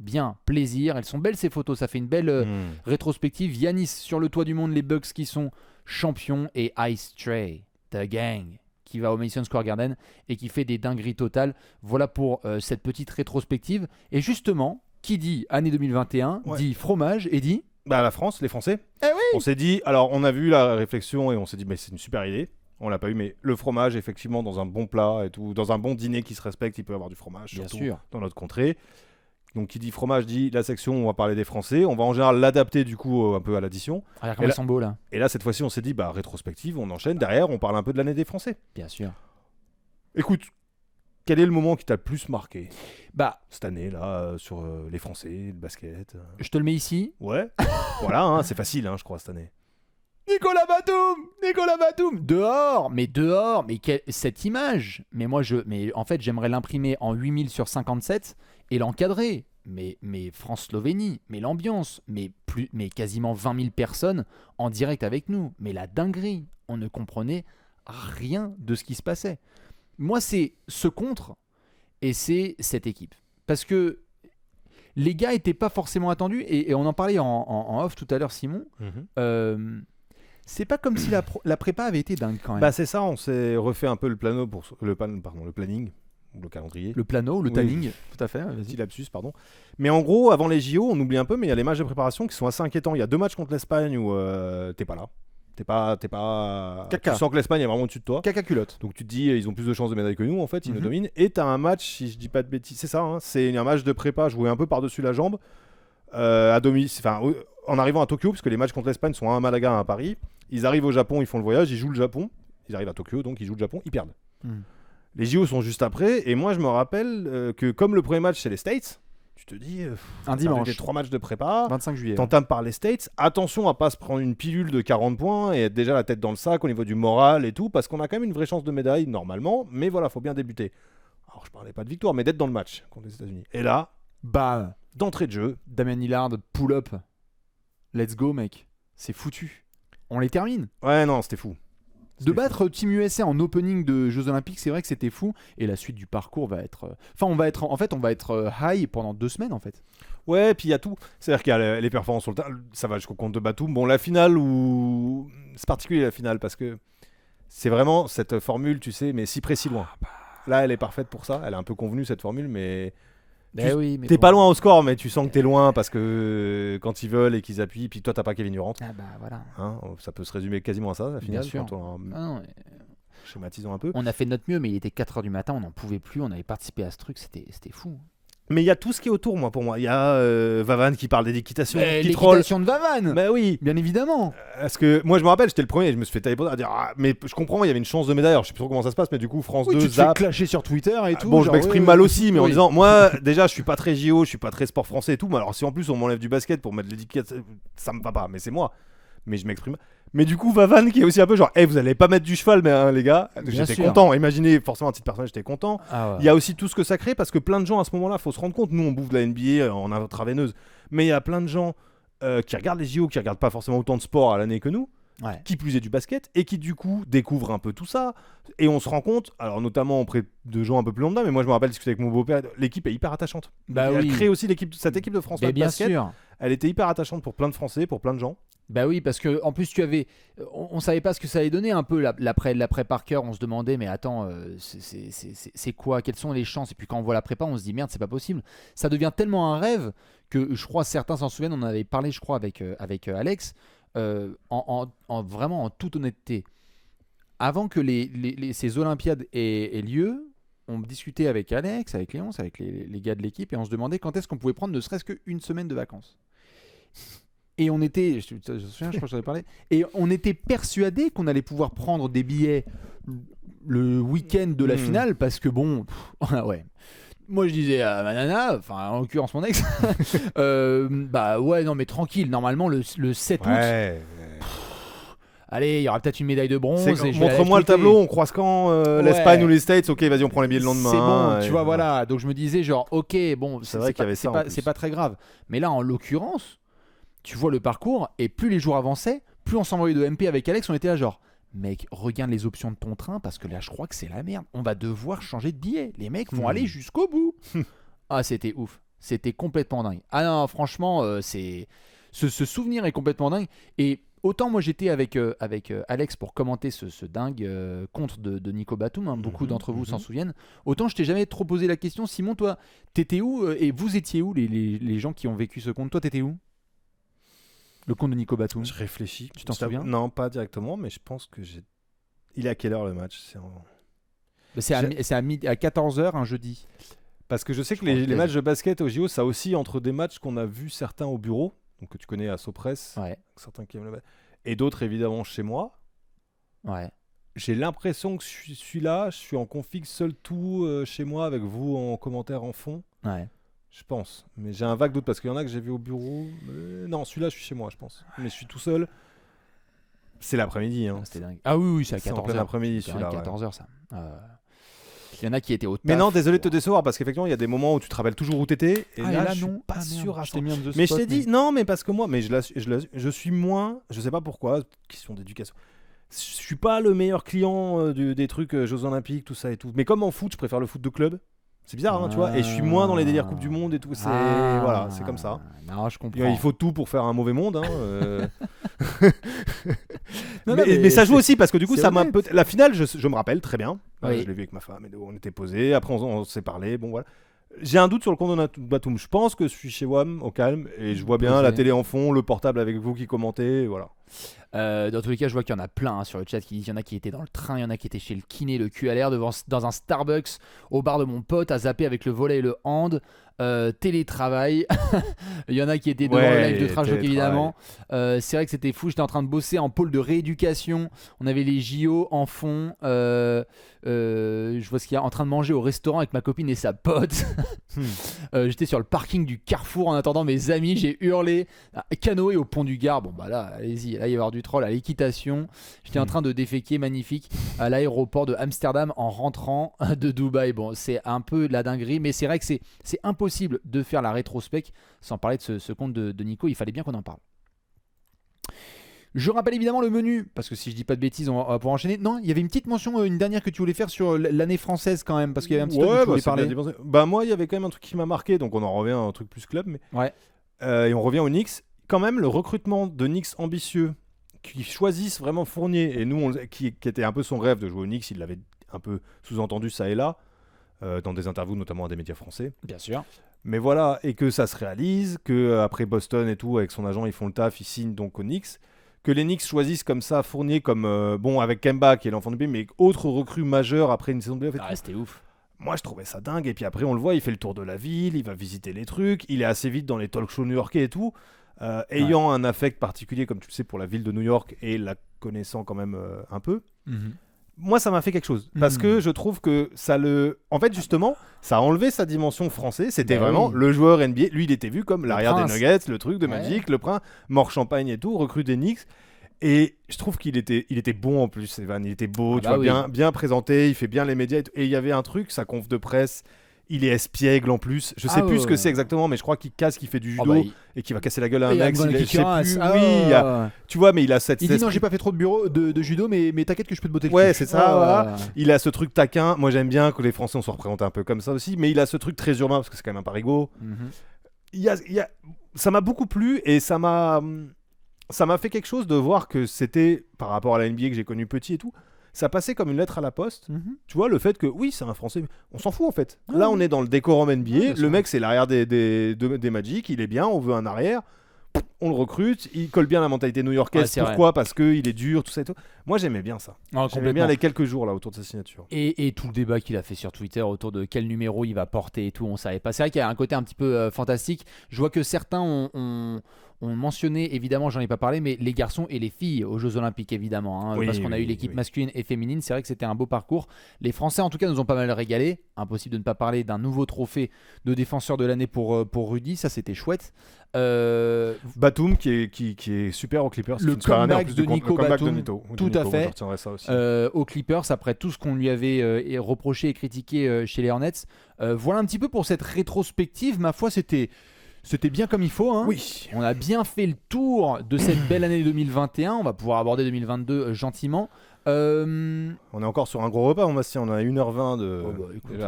plaisir. Elles sont belles ces photos, ça fait une belle rétrospective. Giannis sur le toit du monde, les Bucks qui sont champions et Ice Trae, The Gang, qui va au Madison Square Garden et qui fait des dingueries totales. Voilà pour cette petite rétrospective. Et justement, qui dit année 2021 dit fromage et dit... Bah la France, les Français. Eh oui. On s'est dit, alors on a vu la réflexion et on s'est dit, mais c'est une super idée. On l'a pas eu, mais le fromage, effectivement, dans un bon plat et tout, dans un bon dîner qui se respecte, il peut y avoir du fromage, Bien surtout sûr. dans notre contrée. Donc qui dit fromage dit la section où on va parler des Français. On va en général l'adapter du coup un peu à l'addition. Regarde comment ils sont beaux là. Et là, cette fois-ci, on s'est dit, bah rétrospective, on enchaîne. Derrière, on parle un peu de l'année des Français. Bien sûr. Écoute, quel est le moment qui t'a le plus marqué Bah, cette année là sur les Français, le basket je te le mets ici. Ouais. Voilà, hein, c'est facile, hein, je crois, cette année. Nicolas Batum, dehors, mais cette image, mais en fait, j'aimerais l'imprimer en 8000 sur 57 et l'encadrer. Mais France-Slovénie, mais l'ambiance, mais quasiment 20 000 personnes en direct avec nous. Mais la dinguerie, on ne comprenait rien de ce qui se passait. Moi, c'est ce contre et c'est cette équipe. Parce que les gars n'étaient pas forcément attendus et on en parlait en off tout à l'heure, Simon. C'est pas comme si la prépa avait été dingue quand même. Bah c'est ça, on s'est refait un peu le planning ou le calendrier. Le plano, le tanning, tout à fait. Petit lapsus, pardon. Mais en gros, avant les JO, on oublie un peu, mais il y a les matchs de préparation qui sont assez inquiétants. Il y a 2 matchs contre l'Espagne où t'es pas là. T'es pas. Caca. Tu sens que l'Espagne est vraiment au-dessus de toi. Caca culotte. Donc tu te dis, ils ont plus de chances de médaille que nous, en fait, ils nous dominent. Et t'as un match, si je dis pas de bêtises, c'est ça, hein, c'est un match de prépa joué un peu par-dessus la jambe. À domicile, en arrivant à Tokyo, parce que les matchs contre l'Espagne sont un à Malaga, un à Paris. Ils arrivent au Japon, ils font le voyage, ils jouent le Japon. Ils arrivent à Tokyo, donc ils jouent le Japon, ils perdent. Les JO sont juste après, et moi je me rappelle que comme le premier match c'est les States, tu te dis, un dimanche, 3 matchs de prépa, 25 juillet. T'entames par les States, attention à pas se prendre une pilule de 40 points et être déjà la tête dans le sac au niveau du moral et tout, parce qu'on a quand même une vraie chance de médaille normalement, mais voilà, faut bien débuter. Alors je parlais pas de victoire, mais d'être dans le match contre les États-Unis. Et là, bah, d'entrée de jeu, Damian Lillard, pull-up, let's go mec, c'est foutu. On les termine. Ouais, non, c'était fou. De battre Team USA en opening de Jeux Olympiques, c'est vrai que c'était fou. Et la suite du parcours va être. Enfin, on va être high pendant 2 semaines en fait. Ouais, puis il y a tout. C'est-à-dire qu'il y a les performances sur le terrain. Ça va jusqu'au compte de Batum. Bon, la finale c'est particulier la finale parce que c'est vraiment cette formule, tu sais, mais si près si loin. Là, elle est parfaite pour ça. Elle est un peu convenue cette formule, mais. T'es pas loin au score, mais tu sens que t'es loin parce que quand ils veulent et qu'ils appuient, puis toi t'as pas Kevin Durant. Ah bah voilà. Hein, ça peut se résumer quasiment à ça, la finale. Bien sûr. Schématisons un peu. On a fait de notre mieux, mais il était 4h du matin, on n'en pouvait plus, on avait participé à ce truc, c'était fou. Mais il y a tout ce qui est autour, pour moi. Il y a Vavan qui parle d'équitation, qui troll. L'équitation de Vavan. Bah oui, bien évidemment. Parce que moi je me rappelle, j'étais le premier et je me suis fait tailler à dire mais je comprends, il y avait une chance de médaille. Alors, je sais pas trop comment ça se passe, mais du coup France 2 tu te fais clasher sur Twitter et tout. Bon, je m'exprime mal aussi, mais en disant moi déjà je suis pas très JO, je suis pas très sport français et tout. Mais alors si en plus on m'enlève du basket pour mettre l'étiquette, ça me va pas. Mais c'est moi. Mais je m'exprime. Mais du coup, Vavan qui est aussi un peu genre, vous allez pas mettre du cheval, mais hein, les gars, j'étais content. Imaginez, forcément, à titre personnel, j'étais content. Il y a aussi tout ce que ça crée parce que plein de gens à ce moment-là, faut se rendre compte, nous on bouffe de la NBA en intraveineuse, mais il y a plein de gens qui regardent les JO, qui regardent pas forcément autant de sport à l'année que nous, qui plus est du basket, et qui du coup découvrent un peu tout ça. Et on se rend compte, alors notamment auprès de gens un peu plus lambda, mais moi je me rappelle discuter avec mon beau-père, l'équipe est hyper attachante. Elle crée aussi cette équipe de France de basket. Sûr. Elle était hyper attachante pour plein de Français, pour plein de gens. Bah oui, parce que en plus on savait pas ce que ça allait donner un peu l'après Parker, on se demandait mais attends c'est quoi, quelles sont les chances, et puis quand on voit la prépa on se dit merde c'est pas possible, ça devient tellement un rêve que je crois certains s'en souviennent, on en avait parlé je crois avec Alex, vraiment en toute honnêteté, avant que ces Olympiades aient lieu, on discutait avec Alex, avec Léonce, avec les gars de l'équipe, et on se demandait quand est-ce qu'on pouvait prendre ne serait-ce qu'une semaine de vacances. Et on était, je me souviens, je crois que j'en ai parlé, et on était persuadé qu'on allait pouvoir prendre des billets le week-end de la finale, parce que bon, ouais. Moi je disais à ma nana, enfin en l'occurrence mon ex, bah ouais non mais tranquille, normalement le 7 août, allez il y aura peut-être une médaille de bronze. Montre-moi le tableau, on croise quand l'Espagne ou les States, ok vas-y on prend les billets le lendemain. C'est bon, tu vois voilà, donc je me disais genre ok bon c'est vrai qu'il y avait ça. C'est pas très grave, mais là en l'occurrence, tu vois le parcours, et plus les jours avançaient, plus on s'envoyait de MP avec Alex, on était là genre mec, regarde les options de ton train parce que là je crois que c'est la merde. On va devoir changer de billet. Les mecs vont aller jusqu'au bout. Ah, c'était ouf. C'était complètement dingue. Ah non, franchement, ce souvenir est complètement dingue. Et autant moi j'étais avec Alex pour commenter ce dingue contre de Nico Batum, hein, beaucoup d'entre vous s'en souviennent, autant je t'ai jamais trop posé la question. Simon, toi t'étais où et vous étiez où les gens qui ont vécu ce compte? Toi t'étais où? Le compte de Nico Batum. Je réfléchis. Tu t'en souviens? Non, pas directement, mais je pense que il est à quelle heure le match? C'est à 14h un jeudi. Parce que je sais que les matchs de basket au JO, ça aussi entre des matchs qu'on a vus certains au bureau, donc que tu connais à Sopress, certains qui aiment le basket, et d'autres évidemment chez moi. Ouais. J'ai l'impression que je suis là, je suis en config seul tout chez moi avec vous en commentaire en fond. Ouais. Je pense, mais j'ai un vague doute parce qu'il y en a que j'ai vu au bureau. Non, celui-là, je suis chez moi, je pense. Mais je suis tout seul. C'est l'après-midi. Hein. C'était dingue. Ah oui, c'est à 14h. En plein après-midi, celui-là. 14h, ça. Il y en a qui étaient au taf. Mais non, désolé de te décevoir parce qu'effectivement, il y a des moments où tu te rappelles toujours où t'étais. Et là, je suis pas sûr à ça. Mais je t'ai dit, non, mais parce que moi, je suis moins, je sais pas pourquoi, question d'éducation. Je suis pas le meilleur client des trucs Jeux Olympiques, tout ça et tout. Mais comme en foot, je préfère le foot de club. C'est bizarre, hein, tu vois. Et je suis moins dans les délires Coupe du Monde et tout. Voilà, c'est comme ça. Non, je comprends. Il faut tout pour faire un mauvais monde. Hein, mais ça joue aussi parce que du coup, ça m'a la finale, je me rappelle très bien. Oui. Je l'ai vu avec ma femme et on était posés. Après, on s'est parlé. Bon, voilà. J'ai un doute sur le compte de Batum. Je pense que je suis chez WAM au calme et je vois bien la télé en fond, le portable avec vous qui commentez. Voilà. Dans tous les cas, je vois qu'il y en a plein hein, sur le chat qui disent il y en a qui étaient dans le train, il y en a qui étaient chez le kiné, le cul à l'air, dans un Starbucks, au bar de mon pote, à zapper avec le volley et le hand, télétravail. Il y en a qui étaient devant le live de Trash Talk évidemment. C'est vrai que c'était fou, j'étais en train de bosser en pôle de rééducation, on avait les JO en fond. Je vois ce qu'il y a en train de manger au restaurant avec ma copine et sa pote. J'étais sur le parking du Carrefour en attendant mes amis, j'ai hurlé canoë au pont du Gard. Bon bah là allez-y, là il va y avoir du troll à l'équitation. J'étais en train de déféquer magnifique à l'aéroport de Amsterdam en rentrant de Dubaï. Bon c'est un peu de la dinguerie, mais c'est vrai que c'est impossible de faire la rétrospect sans parler de ce compte de Nico. Il fallait bien qu'on en parle. Je rappelle évidemment le menu, parce que si je dis pas de bêtises, on va pouvoir enchaîner. Non, il y avait une petite mention, une dernière que tu voulais faire sur l'année française quand même, parce qu'il y avait un petit truc que tu voulais parler. Bah moi, il y avait quand même un truc qui m'a marqué, donc on en revient à un truc plus club, mais et on revient aux Knicks. Quand même, le recrutement de Knicks ambitieux, qui choisissent vraiment Fournier, et nous, qui était un peu son rêve de jouer aux Knicks, il l'avait un peu sous-entendu ça et là, dans des interviews notamment à des médias français. Bien sûr. Mais voilà, et que ça se réalise, que après Boston et tout, avec son agent, ils font le taf, ils signent donc aux Knicks. Que les Knicks choisissent comme ça Fournier comme avec Kemba qui est l'enfant du pays, mais autre recrue majeure après une saison de playoff. C'était ouf. Moi je trouvais ça dingue, et puis après on le voit, il fait le tour de la ville, il va visiter les trucs, il est assez vite dans les talk shows new-yorkais et tout, ayant un affect particulier comme tu le sais pour la ville de New York et la connaissant quand même un peu. Moi ça m'a fait quelque chose, parce que je trouve que en fait justement ça a enlevé sa dimension française. C'était vraiment le joueur NBA. Lui il était vu comme l'arrière des Nuggets, le truc de Magic, le prince, mort champagne et tout, recrue des Knicks. Et je trouve qu'il était bon en plus, Evan. Il était beau, bien présenté, il fait bien les médias et il y avait un truc, sa conf de presse, il est espiègle en plus. Je sais plus ce que c'est exactement, mais je crois qu'il casse, qu'il fait du judo et qu'il va casser la gueule à un mec. Tu vois, mais il a cette. Il dit non, j'ai pas fait trop de judo, mais t'inquiète que je peux te botter le cul. Ouais, c'est ça. Voilà. Il a ce truc taquin. Moi, j'aime bien que les Français on se représente un peu comme ça aussi, mais il a ce truc très urbain parce que c'est quand même un parigo. Ça m'a beaucoup plu et ça m'a fait quelque chose de voir que c'était par rapport à la NBA que j'ai connu petit et tout. Ça passait comme une lettre à la poste. Tu vois, le fait que, oui, c'est un Français, on s'en fout en fait. Là, on est dans le décorum NBA. Le mec, c'est l'arrière des Magic, il est bien, on veut un arrière. On le recrute, il colle bien à la mentalité new-yorkaise. Pourquoi ? Parce qu'il est dur, tout ça et tout. Moi, j'aimais bien ça. J'aimais bien les quelques jours là autour de sa signature. Et tout le débat qu'il a fait sur Twitter autour de quel numéro il va porter et tout, on savait pas. C'est vrai qu'il y a un côté un petit peu fantastique. Je vois que certains ont mentionné, évidemment, j'en ai pas parlé, mais les garçons et les filles aux Jeux Olympiques, évidemment. Parce qu'on a eu l'équipe masculine et féminine. C'est vrai que c'était un beau parcours. Les Français, en tout cas, nous ont pas mal régalé. Impossible de ne pas parler d'un nouveau trophée de défenseur de l'année pour Rudy. Ça, c'était chouette. Batum qui est super aux Clippers. Le comeback de Nico Batum, tout à fait. Ça aussi. Aux Clippers, après tout ce qu'on lui avait reproché et critiqué chez les Hornets. Voilà un petit peu pour cette rétrospective. Ma foi, c'était bien comme il faut. Hein. Oui. On a bien fait le tour de cette belle année 2021. On va pouvoir aborder 2022 gentiment. On est encore sur un gros repas, Bastien. On a 1h20 de.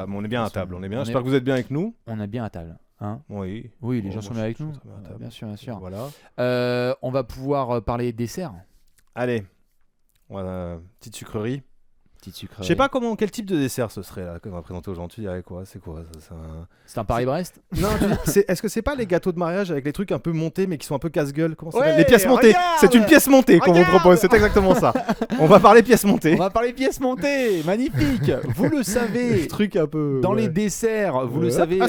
On est bien à table. J'espère que vous êtes bien avec nous. On est bien à table. Hein Oui. Oui, les gens sont bien avec nous. Bien sûr, bien sûr. Voilà. On va pouvoir parler dessert. Allez, voilà, petite sucrerie. Petite sucrerie. Je sais pas quel type de dessert ce serait là qu'on va présenter aux gens. Tu dirais quoi? C'est quoi ça, C'est un Paris-Brest? Non, est-ce que c'est pas les gâteaux de mariage avec les trucs un peu montés mais qui sont un peu casse-gueule? Comment ça s'appelle? Les pièces montées. C'est une pièce montée qu'on vous propose, c'est exactement ça. On va parler pièces montées. On va parler pièces montées, magnifique. Vous le savez, truc un peu dans les desserts, vous le savez,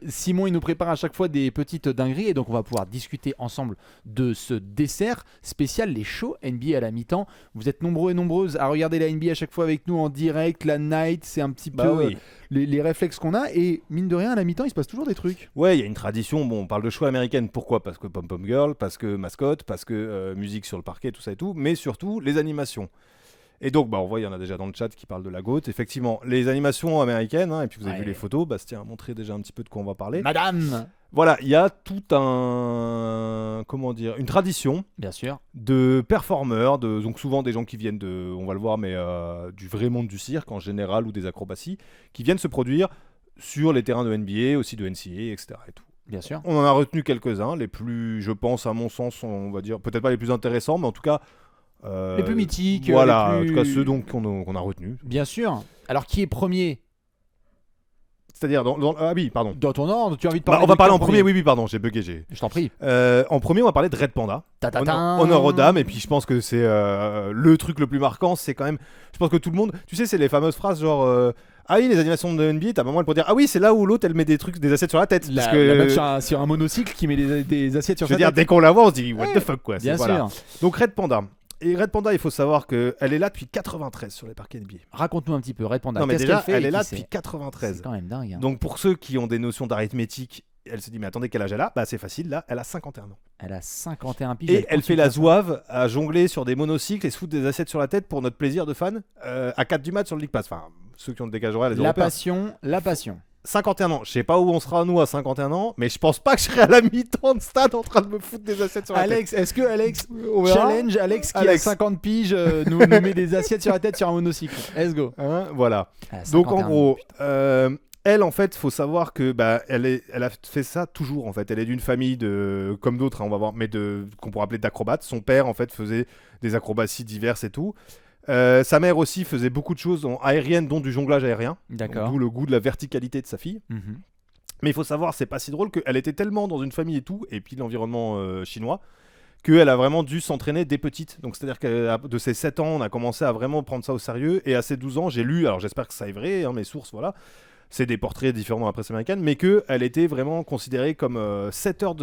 Simon il nous prépare à chaque fois des petites dingueries et donc on va pouvoir discuter ensemble de ce dessert spécial, les shows NBA à la mi-temps. Vous êtes nombreux et nombreuses à regarder la NBA à chaque fois avec nous en direct, la night, c'est un petit peu les réflexes qu'on a et mine de rien à la mi-temps il se passe toujours des trucs. Ouais, il y a une tradition, bon on parle de show américaine, pourquoi? Parce que Pom Pom Girl, parce que mascotte, parce que musique sur le parquet, tout ça et tout, mais surtout les animations. Et donc on voit, il y en a déjà dans le chat qui parlent de la GOAT, effectivement, les animations américaines, et puis vous avez vu les photos, Bastien a montré déjà un petit peu de quoi on va parler. Madame. Voilà, il y a tout une tradition, bien sûr, de performeurs, donc souvent des gens qui viennent on va le voir, mais du vrai monde du cirque en général ou des acrobaties, qui viennent se produire sur les terrains de NBA, aussi de NCAA, etc. Et tout. Bien sûr. On en a retenu quelques-uns, les plus, je pense, à mon sens, on va dire, peut-être pas les plus intéressants, mais en tout cas... les plus mythiques. Voilà, en tout cas ceux qu'on a retenus. Bien sûr. Alors qui est premier? C'est-à-dire pardon. Dans ton ordre, tu as envie de parler? On va parler en premier, oui, pardon, j'ai bugué. Je t'en prie. En premier, on va parler de Red Panda. Honneur aux dames, et puis je pense que c'est le truc le plus marquant, c'est quand même, je pense que tout le monde, tu sais, c'est les fameuses phrases genre ah oui, les animations de NBA, t'as un moment elle pour dire ah oui, c'est là où l'autre elle met des assiettes sur la tête. La meuf sur un monocycle qui met des assiettes sur sa tête. Je veux dire, dès qu'on la voit, on se dit what the fuck quoi. Bien sûr. Donc Red Panda. Et Red Panda, il faut savoir qu'elle est là depuis 93 sur les parquets NBA. Raconte-nous un petit peu, Red Panda. Non, mais déjà, elle est là depuis 93. C'est quand même dingue. Hein. Donc pour ceux qui ont des notions d'arithmétique, elle se dit, mais attendez, quel âge elle a? C'est facile, là, elle a 51 ans. Elle a 51 piges. Et elle fait la zouave à jongler sur des monocycles et se foutre des assiettes sur la tête pour notre plaisir de fan à 4 du mat sur le League Pass. Enfin, ceux qui ont le décalage horaire, les Européens. La passion. 51 ans. Je sais pas où on sera nous à 51 ans, mais je pense pas que je serai à la mi-temps de stade en train de me foutre des assiettes sur la tête. Est-ce que Alex challenge Alex qui a 50 piges nous met des assiettes sur la tête sur un monocycle? Let's go. Voilà. Donc en gros, elle en fait, faut savoir que elle a fait ça toujours en fait. Elle est d'une famille comme d'autres, on va voir, mais qu'on pourrait appeler d'acrobates. Son père en fait faisait des acrobaties diverses et tout. Sa mère aussi faisait beaucoup de choses aériennes, dont du jonglage aérien. D'accord. D'où le goût de la verticalité de sa fille. Mm-hmm. Mais il faut savoir, c'est pas si drôle qu'elle était tellement dans une famille et tout, et puis l'environnement chinois, qu'elle a vraiment dû s'entraîner dès petite. Donc c'est-à-dire que de ses 7 ans, on a commencé à vraiment prendre ça au sérieux. Et à ses 12 ans, j'ai lu, alors j'espère que ça est vrai, mes sources, voilà. C'est des portraits différents dans la presse américaine, mais qu'elle était vraiment considérée comme 7 heures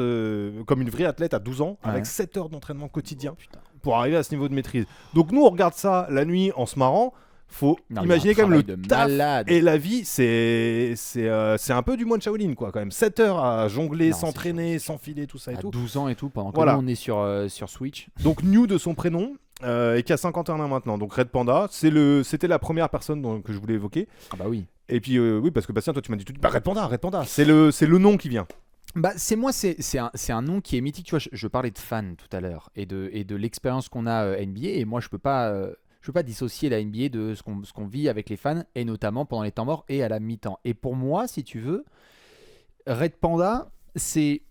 comme une vraie athlète à 12 ans, avec 7 heures d'entraînement quotidien pour arriver à ce niveau de maîtrise. Donc nous, on regarde ça la nuit en se marrant. Faut imaginer quand même le taf et la vie, c'est un peu du moine Shaolin quoi quand même. 7 heures à jongler, s'entraîner, s'enfiler, tout ça et tout. 12 ans et tout, pendant que nous, on est sur Switch. Donc New de son prénom. Et qui a 51 ans maintenant. Donc Red Panda, c'était la première personne que je voulais évoquer. Ah bah oui. Et puis oui, parce que Bastien, toi tu m'as dit tout de suite, Red Panda, c'est le nom qui vient. C'est un nom qui est mythique. Tu vois, je parlais de fans tout à l'heure et de l'expérience qu'on a NBA. Et moi, je peux pas dissocier la NBA de ce qu'on vit avec les fans, et notamment pendant les temps morts et à la mi-temps. Et pour moi, si tu veux, Red Panda, c'est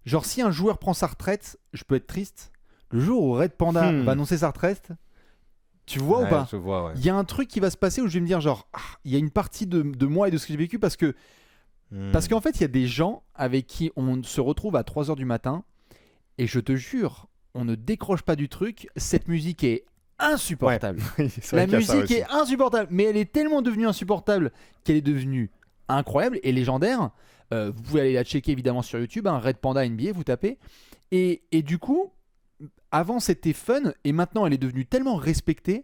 genre si un joueur prend sa retraite, je peux être triste. Le jour où Red Panda va annoncer sa retraite, tu vois ou pas? Je vois, ouais. Il y a un truc qui va se passer où je vais me dire genre, il y a une partie de moi et de ce que j'ai vécu parce qu'en fait, il y a des gens avec qui on se retrouve à 3h du matin et je te jure, on ne décroche pas du truc. Cette musique est insupportable. Ouais. La musique est insupportable, mais elle est tellement devenue insupportable qu'elle est devenue incroyable et légendaire. Vous pouvez aller la checker évidemment sur YouTube, Red Panda NBA, vous tapez. Et du coup, avant c'était fun et maintenant elle est devenue tellement respectée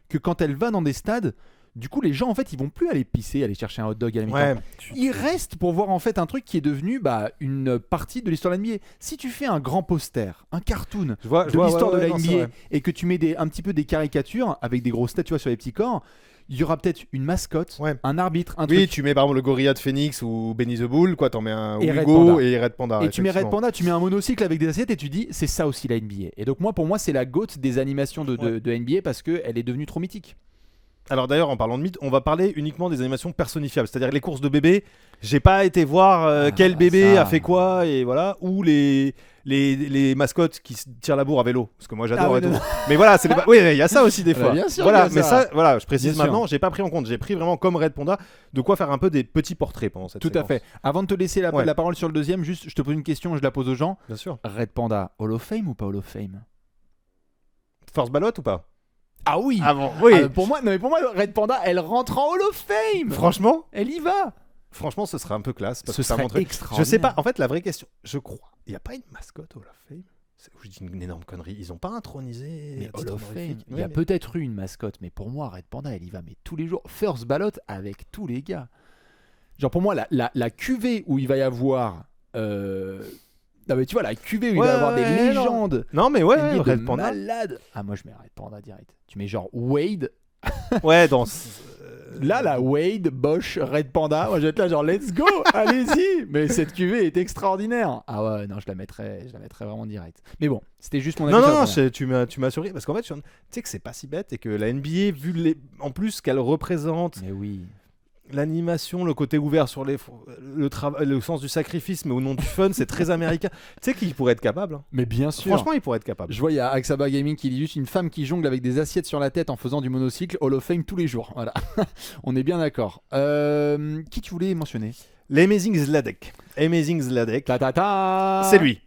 que quand elle va dans des stades, du coup les gens en fait ils vont plus aller pisser, aller chercher un hot dog à la mi-temps. Ils restent pour voir en fait un truc qui est devenu une partie de l'histoire de la NBA. Si tu fais un grand poster, un cartoon de l'histoire de la NBA et que tu mets un petit peu des caricatures avec des grosses têtes tu vois, sur les petits corps, il y aura peut-être une mascotte, un arbitre, un truc. Oui, tu mets par exemple le gorilla de Phoenix ou Benny the Bull, quoi, t'en mets un Hugo et Red Panda. Et tu mets Red Panda, tu mets un monocycle avec des assiettes et tu dis c'est ça aussi la NBA. Et donc pour moi c'est la GOAT des animations de NBA parce qu'elle est devenue trop mythique. Alors d'ailleurs, en parlant de mythes, on va parler uniquement des animations personnifiables, c'est-à-dire les courses de bébés. J'ai pas été voir quel bébé a fait quoi, et voilà, ou les mascottes qui se tirent la bourre à vélo, parce que moi j'adore et tout. Mais voilà, oui, il y a ça aussi des fois. Bien sûr, voilà, il y a mais ça. ça, voilà, je précise Bien sûr. maintenant, j'ai pas pris en compte, j'ai pris vraiment comme Red Panda de quoi faire un peu des petits portraits pendant cette Tout à séquence. fait. Avant de te laisser Ouais. la parole sur le deuxième, juste, je te pose une question, je la pose aux gens. Bien sûr. Red Panda, Hall of Fame ou pas Hall of Fame? First Ballot ou pas? Ah oui. Oui. Pour moi, Red Panda, elle rentre en Hall of Fame. Franchement, Elle y va. ce serait un peu classe parce Ce que ça serait montrait. extraordinaire. Je sais pas. En fait, la vraie question, je crois, il y a pas une mascotte Hall of Fame. Je dis une énorme connerie. Ils ont pas intronisé. Mais un Hall titre of Fame, honorifique. il y a mais- peut-être eu une mascotte, mais pour moi, Red Panda, elle y va mais tous les jours. First Ballot avec tous les gars. Genre pour moi, la cuvée où il va y avoir... Non mais tu vois, la cuvée où il va y avoir des Ouais, non. légendes. Non, mais ouais, NBA de Red Panda. malade. Ah moi je mets Red Panda direct. Tu mets genre Wade. Ouais, dans. Là, Wade, Bosch, Red Panda. Moi je vais être là genre let's go, allez-y. Mais cette cuvée est extraordinaire. Ah ouais, non, je la mettrais vraiment direct. Mais bon, c'était juste mon avis. Non, sur non, Red Panda. tu m'as surpris parce qu'en fait, tu sais que c'est pas si bête et que la NBA, en plus ce qu'elle représente, Mais oui. l'animation, le côté ouvert sur le sens du sacrifice, mais au nom du fun, c'est très américain. Tu sais qu'il pourrait être capable. Hein. Mais bien sûr. Franchement, il pourrait être capable. Je vois, il y a Axaba Gaming qui dit juste une femme qui jongle avec des assiettes sur la tête en faisant du monocycle, Hall of Fame tous les jours. Voilà, on est bien d'accord. Qui tu voulais mentionner? L'Amazing Zladek. Amazing Zladek. Ta. C'est lui.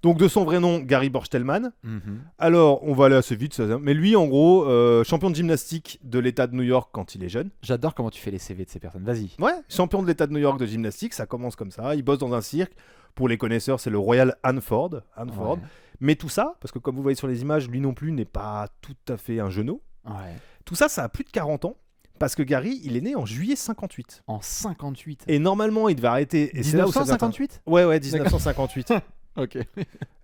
Donc de son vrai nom, Gary Borstelman. Mhm. Alors, on va aller assez vite, ça. Mais lui, en gros, champion de gymnastique de l'État de New York quand il est jeune. J'adore comment tu fais les CV de ces personnes. Vas-y. Ouais, champion de l'État de New York de gymnastique, ça commence comme ça. Il bosse dans un cirque. Pour les connaisseurs, c'est le Royal Hanford. Ouais. Mais tout ça, parce que comme vous voyez sur les images, lui non plus n'est pas tout à fait un genou. Ouais. Tout ça, ça a plus de 40 ans. Parce que Gary, il est né en juillet 58. En 58. Et normalement, il devait arrêter. Et c'est là où ça devient 1958. Ouais, 1958. Ok.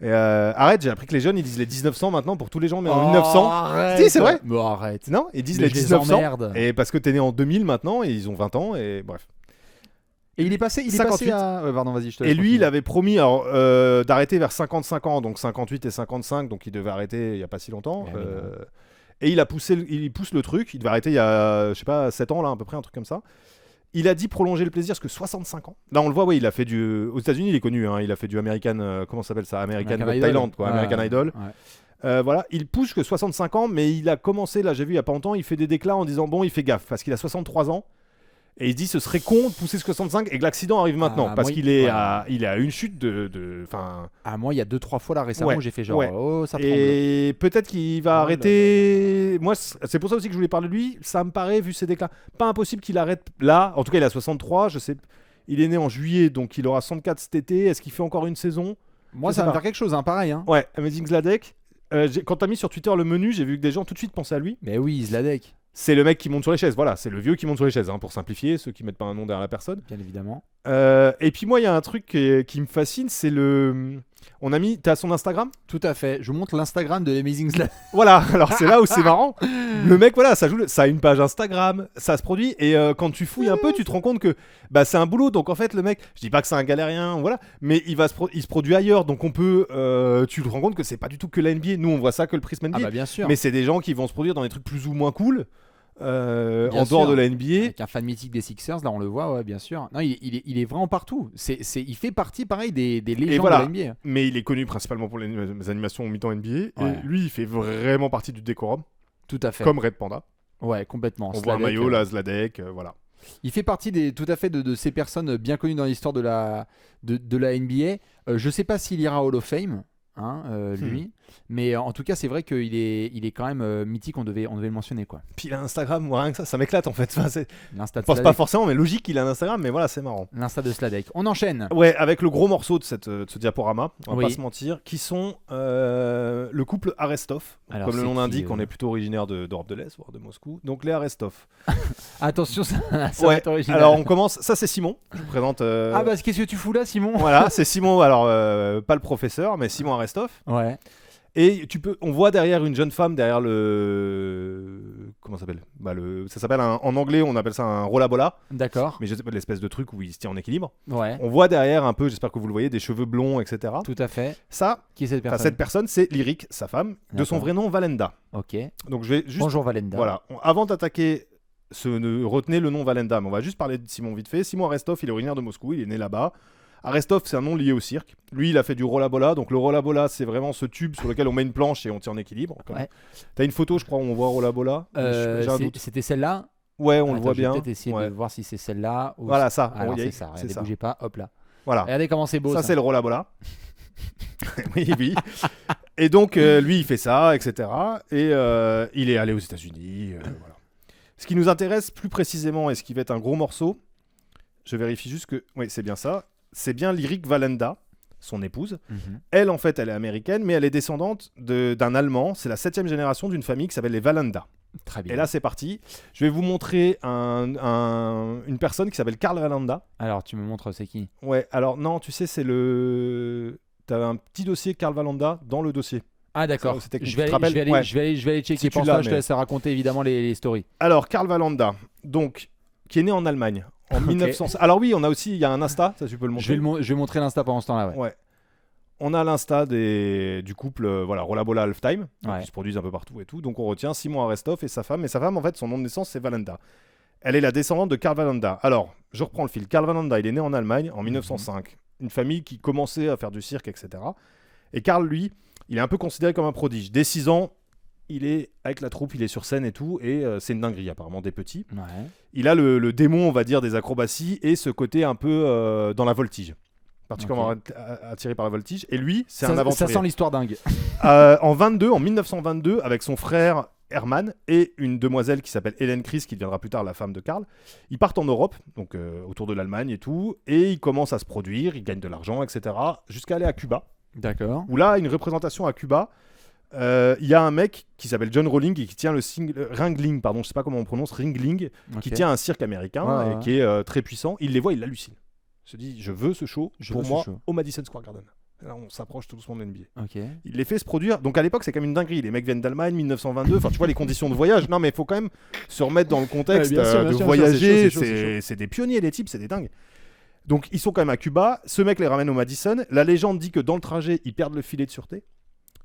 Et arrête, j'ai appris que les jeunes, ils disent les 1900 maintenant pour tous les gens, mais en 1900. Arrête. Si, c'est vrai. Mais arrête. Non, ils disent Mais les je les 1900. emmerde. Et parce que t'es né en 2000 maintenant, et ils ont 20 ans, et bref. Et il est passé 58. à. Pardon, vas-y, je te laisse Et lui, il continuer. avait promis alors, d'arrêter vers 55 ans, donc 58 et 55, donc il devait arrêter il n'y a pas si longtemps. Mais non. Et il pousse le truc, il devait arrêter il y a, je sais pas, 7 ans, là, à peu près, un truc comme ça. Il a dit prolonger le plaisir, parce que 65 ans. Là, on le voit, oui, il a fait du. Aux États-Unis, il est connu, hein, il a fait du American. Comment ça s'appelle ça? American Got Idol. Talent, quoi, Ouais, American Idol. ouais. Voilà, il pousse que 65 ans, mais il a commencé, là, j'ai vu il y a pas longtemps, il fait des déclats en disant bon, il fait gaffe, parce qu'il a 63 ans. Et il se dit ce serait con de pousser ce 65 et que l'accident arrive maintenant parce moi, qu'il est, ouais. il est à une chute de. Enfin. Ah, moi, il y a 2-3 fois là récemment Ouais, où j'ai fait genre ouais. oh, ça tremble. Et peut-être qu'il va Oh là arrêter. Moi, c'est pour ça aussi que je voulais parler de lui. Ça me paraît, vu ses déclats, pas impossible qu'il arrête là. En tout cas, il a 63. Je sais. Il est né en juillet, donc il aura 64 cet été. Est-ce qu'il fait encore une saison? Moi, je ça sais va me pas. faire quelque chose, hein, pareil. Hein. Ouais, Amazing Zladek. Quand t'as mis sur Twitter le menu, j'ai vu que des gens tout de suite pensaient à lui. Mais oui, Zladek, C'est le mec qui monte sur les chaises. Voilà, c'est le vieux qui monte sur les chaises, hein, pour simplifier, ceux qui mettent pas un nom derrière la personne. bien évidemment. Et puis moi, il y a un truc qui me fascine, c'est le. On a mis. T'as son Instagram? Tout à fait. Je vous montre l'Instagram de l'Amazing Zladek. Voilà. Alors c'est là où c'est marrant. Le mec, voilà, ça a une page Instagram, ça se produit. Et quand tu fouilles un peu, tu te rends compte que bah c'est un boulot. Donc en fait, le mec, je dis pas que c'est un galérien, voilà, mais il se produit ailleurs. Donc on peut. Tu te rends compte que c'est pas du tout que la NBA. Nous, on voit ça que le Prism NBA. Ah bah bien sûr. Mais c'est des gens qui vont se produire dans des trucs plus ou moins cool. Bien En dehors sûr. de la NBA. Avec un fan mythique des Sixers, là on le voit, ouais, bien sûr. Non, il est vraiment partout. Il fait partie, pareil, des légendes voilà. de la NBA. Mais il est connu principalement pour les animations au mi-temps NBA. Ouais. Et lui, il fait vraiment partie du décorum, Tout à fait. comme Red Panda. Ouais, complètement. On voit un Zladek, maillot, là, Zladek, voilà. Il fait partie tout à fait de ces personnes bien connues dans l'histoire de la NBA. Je sais pas s'il ira Hall of Fame, hein, lui. Mais en tout cas, c'est vrai qu'il est quand même mythique. On devait le mentionner, quoi. Puis il a un Instagram, moi, rien que ça m'éclate en fait. Enfin, L'insta je de pense pas Zladek. forcément, mais logique qu'il a un Instagram, mais voilà, c'est marrant. L'insta de Zladek. On enchaîne. Ouais, avec le gros morceau de ce diaporama, on va Oui. pas se mentir, qui sont le couple Arestov. Alors, Comme le c'est nom qui, l'indique, on est plutôt originaire d'Europe de l'Est, voire de Moscou. Donc les Arestov. Attention, ça va Ouais, être original. alors on commence, ça c'est Simon, je vous présente. Ah bah qu'est-ce que tu fous là, Simon? Voilà, c'est Simon, alors pas le professeur, mais Simon Arestov. Ouais. Et on voit derrière une jeune femme, derrière comment ça s'appelle? Ça s'appelle en anglais, on appelle ça un rollabola, D'accord. mais je sais pas, l'espèce de truc où il se tient en équilibre. Ouais. On voit derrière un peu, j'espère que vous le voyez, des cheveux blonds, etc. Tout à fait. Ça, Qui est cette personne? cette personne, c'est Lyric, sa femme, de son D'accord. vrai nom, Valenda. Ok. Donc je vais juste. Bonjour Valenda. Voilà. Avant d'attaquer retenez le nom Valenda. Mais on va juste parler de Simon vite fait. Simon Arestov, il est originaire de Moscou, il est né là-bas. Arestov, c'est un nom lié au cirque. Lui, il a fait du rollabola. Donc le rollabola, c'est vraiment ce tube sur lequel on met une planche et on tient en équilibre. Ouais. T'as une photo, je crois, où on voit rollabola. J'ai un doute. C'était celle-là. Ouais, on le voit bien. Je vais peut-être essayer de voir si c'est celle-là. Ou voilà, ça. Alors, c'est ça. Regardez, bougez pas. Hop là. Voilà. Regardez comment c'est beau. Ça, c'est le rollabola. oui. Et donc, lui, il fait ça, etc. Et il est allé aux États-Unis. Voilà. Ce qui nous intéresse plus précisément et ce qui va être un gros morceau, je vérifie juste que. Oui, c'est bien ça. C'est bien Lyric Valenda, son épouse. Elle, en fait, elle est américaine, mais elle est descendante d'un Allemand. C'est la 7e génération d'une famille qui s'appelle les Valenda. Très bien. Et là, c'est parti. Je vais vous montrer une personne qui s'appelle Karl Valenda. Alors, tu me montres, c'est qui? Ouais, alors non, tu sais, c'est le... T'as un petit dossier Karl Valenda dans le dossier. Ah d'accord, je vais aller checker. Si Pour ça, je te laisse raconter évidemment les stories. Alors, Karl Valenda, donc, qui est né en Allemagne en 1900. Alors oui, on a aussi, il y a un Insta, ça tu peux le montrer. Je vais montrer l'Insta pendant ce temps-là. Ouais. On a l'Insta du couple Rollabola Halftime, qui se produisent un peu partout et tout. Donc on retient Simon Arestov et sa femme. Et sa femme, en fait, son nom de naissance, c'est Valenda. Elle est la descendante de Karl Valenda. Alors, je reprends le fil. Karl Valenda, il est né en Allemagne en 1905. Une famille qui commençait à faire du cirque, etc. Et Karl, lui, il est un peu considéré comme un prodige. Dès 6 ans, il est avec la troupe, il est sur scène et tout. Et c'est une dinguerie, apparemment, des petits. Ouais. Il a le démon, on va dire, des acrobaties et ce côté un peu dans la voltige. Particulièrement attiré par la voltige. Et lui, c'est un aventurier. Ça sent l'histoire dingue. En 1922, avec son frère Hermann et une demoiselle qui s'appelle Hélène Chris, qui deviendra plus tard la femme de Karl, ils partent en Europe, donc autour de l'Allemagne et tout, et ils commencent à se produire, ils gagnent de l'argent, etc., jusqu'à aller à Cuba. D'accord. Où là, une représentation à Cuba, il y a un mec qui s'appelle John Ringling et qui tient Ringling, pardon, je sais pas comment on prononce, Ringling, qui tient un cirque américain et qui est très puissant. Il les voit, il l'hallucine. Il se dit, je veux ce show pour moi au Madison Square Garden. Là, on s'approche tout doucement de l'NBA. Il les fait se produire. Donc à l'époque, c'est quand même une dinguerie. Les mecs viennent d'Allemagne, 1922. Enfin, tu vois les conditions de voyage. Non, mais il faut quand même se remettre dans le contexte de voyager. C'est des pionniers, les types, c'est des dingues. Donc ils sont quand même à Cuba. Ce mec les ramène au Madison. La légende dit que dans le trajet, ils perdent le filet de sûreté.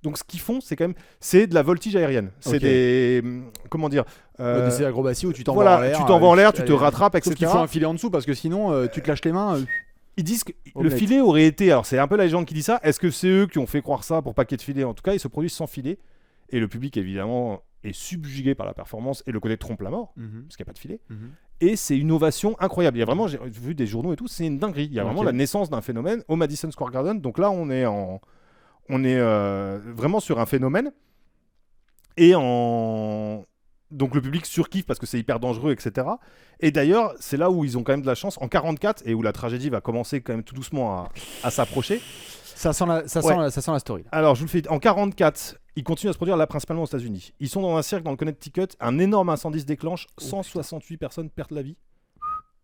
Donc ce qu'ils font, c'est quand même, c'est de la voltige aérienne. C'est des, comment dire, des acrobaties où tu t'envoies en l'air. Tu t'envoies en l'air, tu te rattrapes, etc. Il faut un filet en dessous parce que sinon, tu te lâches les mains. Ils disent que le filet aurait été... Alors, c'est un peu la légende qui dit ça. Est-ce que c'est eux qui ont fait croire ça pour pas qu'il y ait de filet? En tout cas, ils se produisent sans filet. Et le public, évidemment, est subjugué par la performance et le côté trompe la mort, parce qu'il n'y a pas de filet. Et c'est une ovation incroyable. Il y a vraiment, j'ai vu des journaux et tout, c'est une dinguerie. Il y a vraiment la naissance d'un phénomène au Madison Square Garden. Donc là, on est vraiment sur un phénomène. Donc le public surkiffe parce que c'est hyper dangereux, etc. Et d'ailleurs, c'est là où ils ont quand même de la chance. En 44, et où la tragédie va commencer quand même tout doucement à s'approcher. Ça sent la story. Là. Alors, je vous le fais. En 44, ils continuent à se produire là principalement aux États-Unis. Ils sont dans un cirque dans le Connecticut. Un énorme incendie se déclenche. 168 personnes perdent la vie.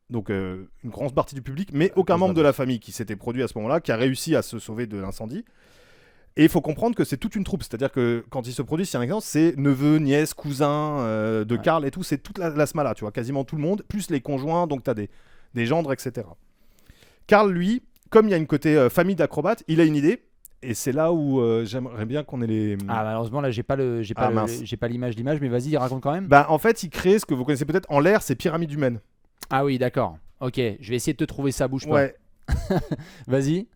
Donc une grande partie du public, mais aucun membre de la famille qui s'était produit à ce moment-là, qui a réussi à se sauver de l'incendie. Et il faut comprendre que c'est toute une troupe, c'est-à-dire que quand ils se produisent, c'est un exemple, c'est neveux, nièces, cousins de Karl et tout, c'est toute la smala, tu vois, quasiment tout le monde, plus les conjoints, donc t'as des gendres, etc. Karl, lui, comme il y a une côté famille d'acrobates, il a une idée, et c'est là où j'aimerais bien qu'on ait les... Ah malheureusement là j'ai pas l'image, mais vas-y, raconte quand même. Bah en fait, il crée ce que vous connaissez peut-être en l'air, c'est pyramides humaines. Ah oui, d'accord. Ok, je vais essayer de te trouver ça, bouge pas. Ouais. Vas-y.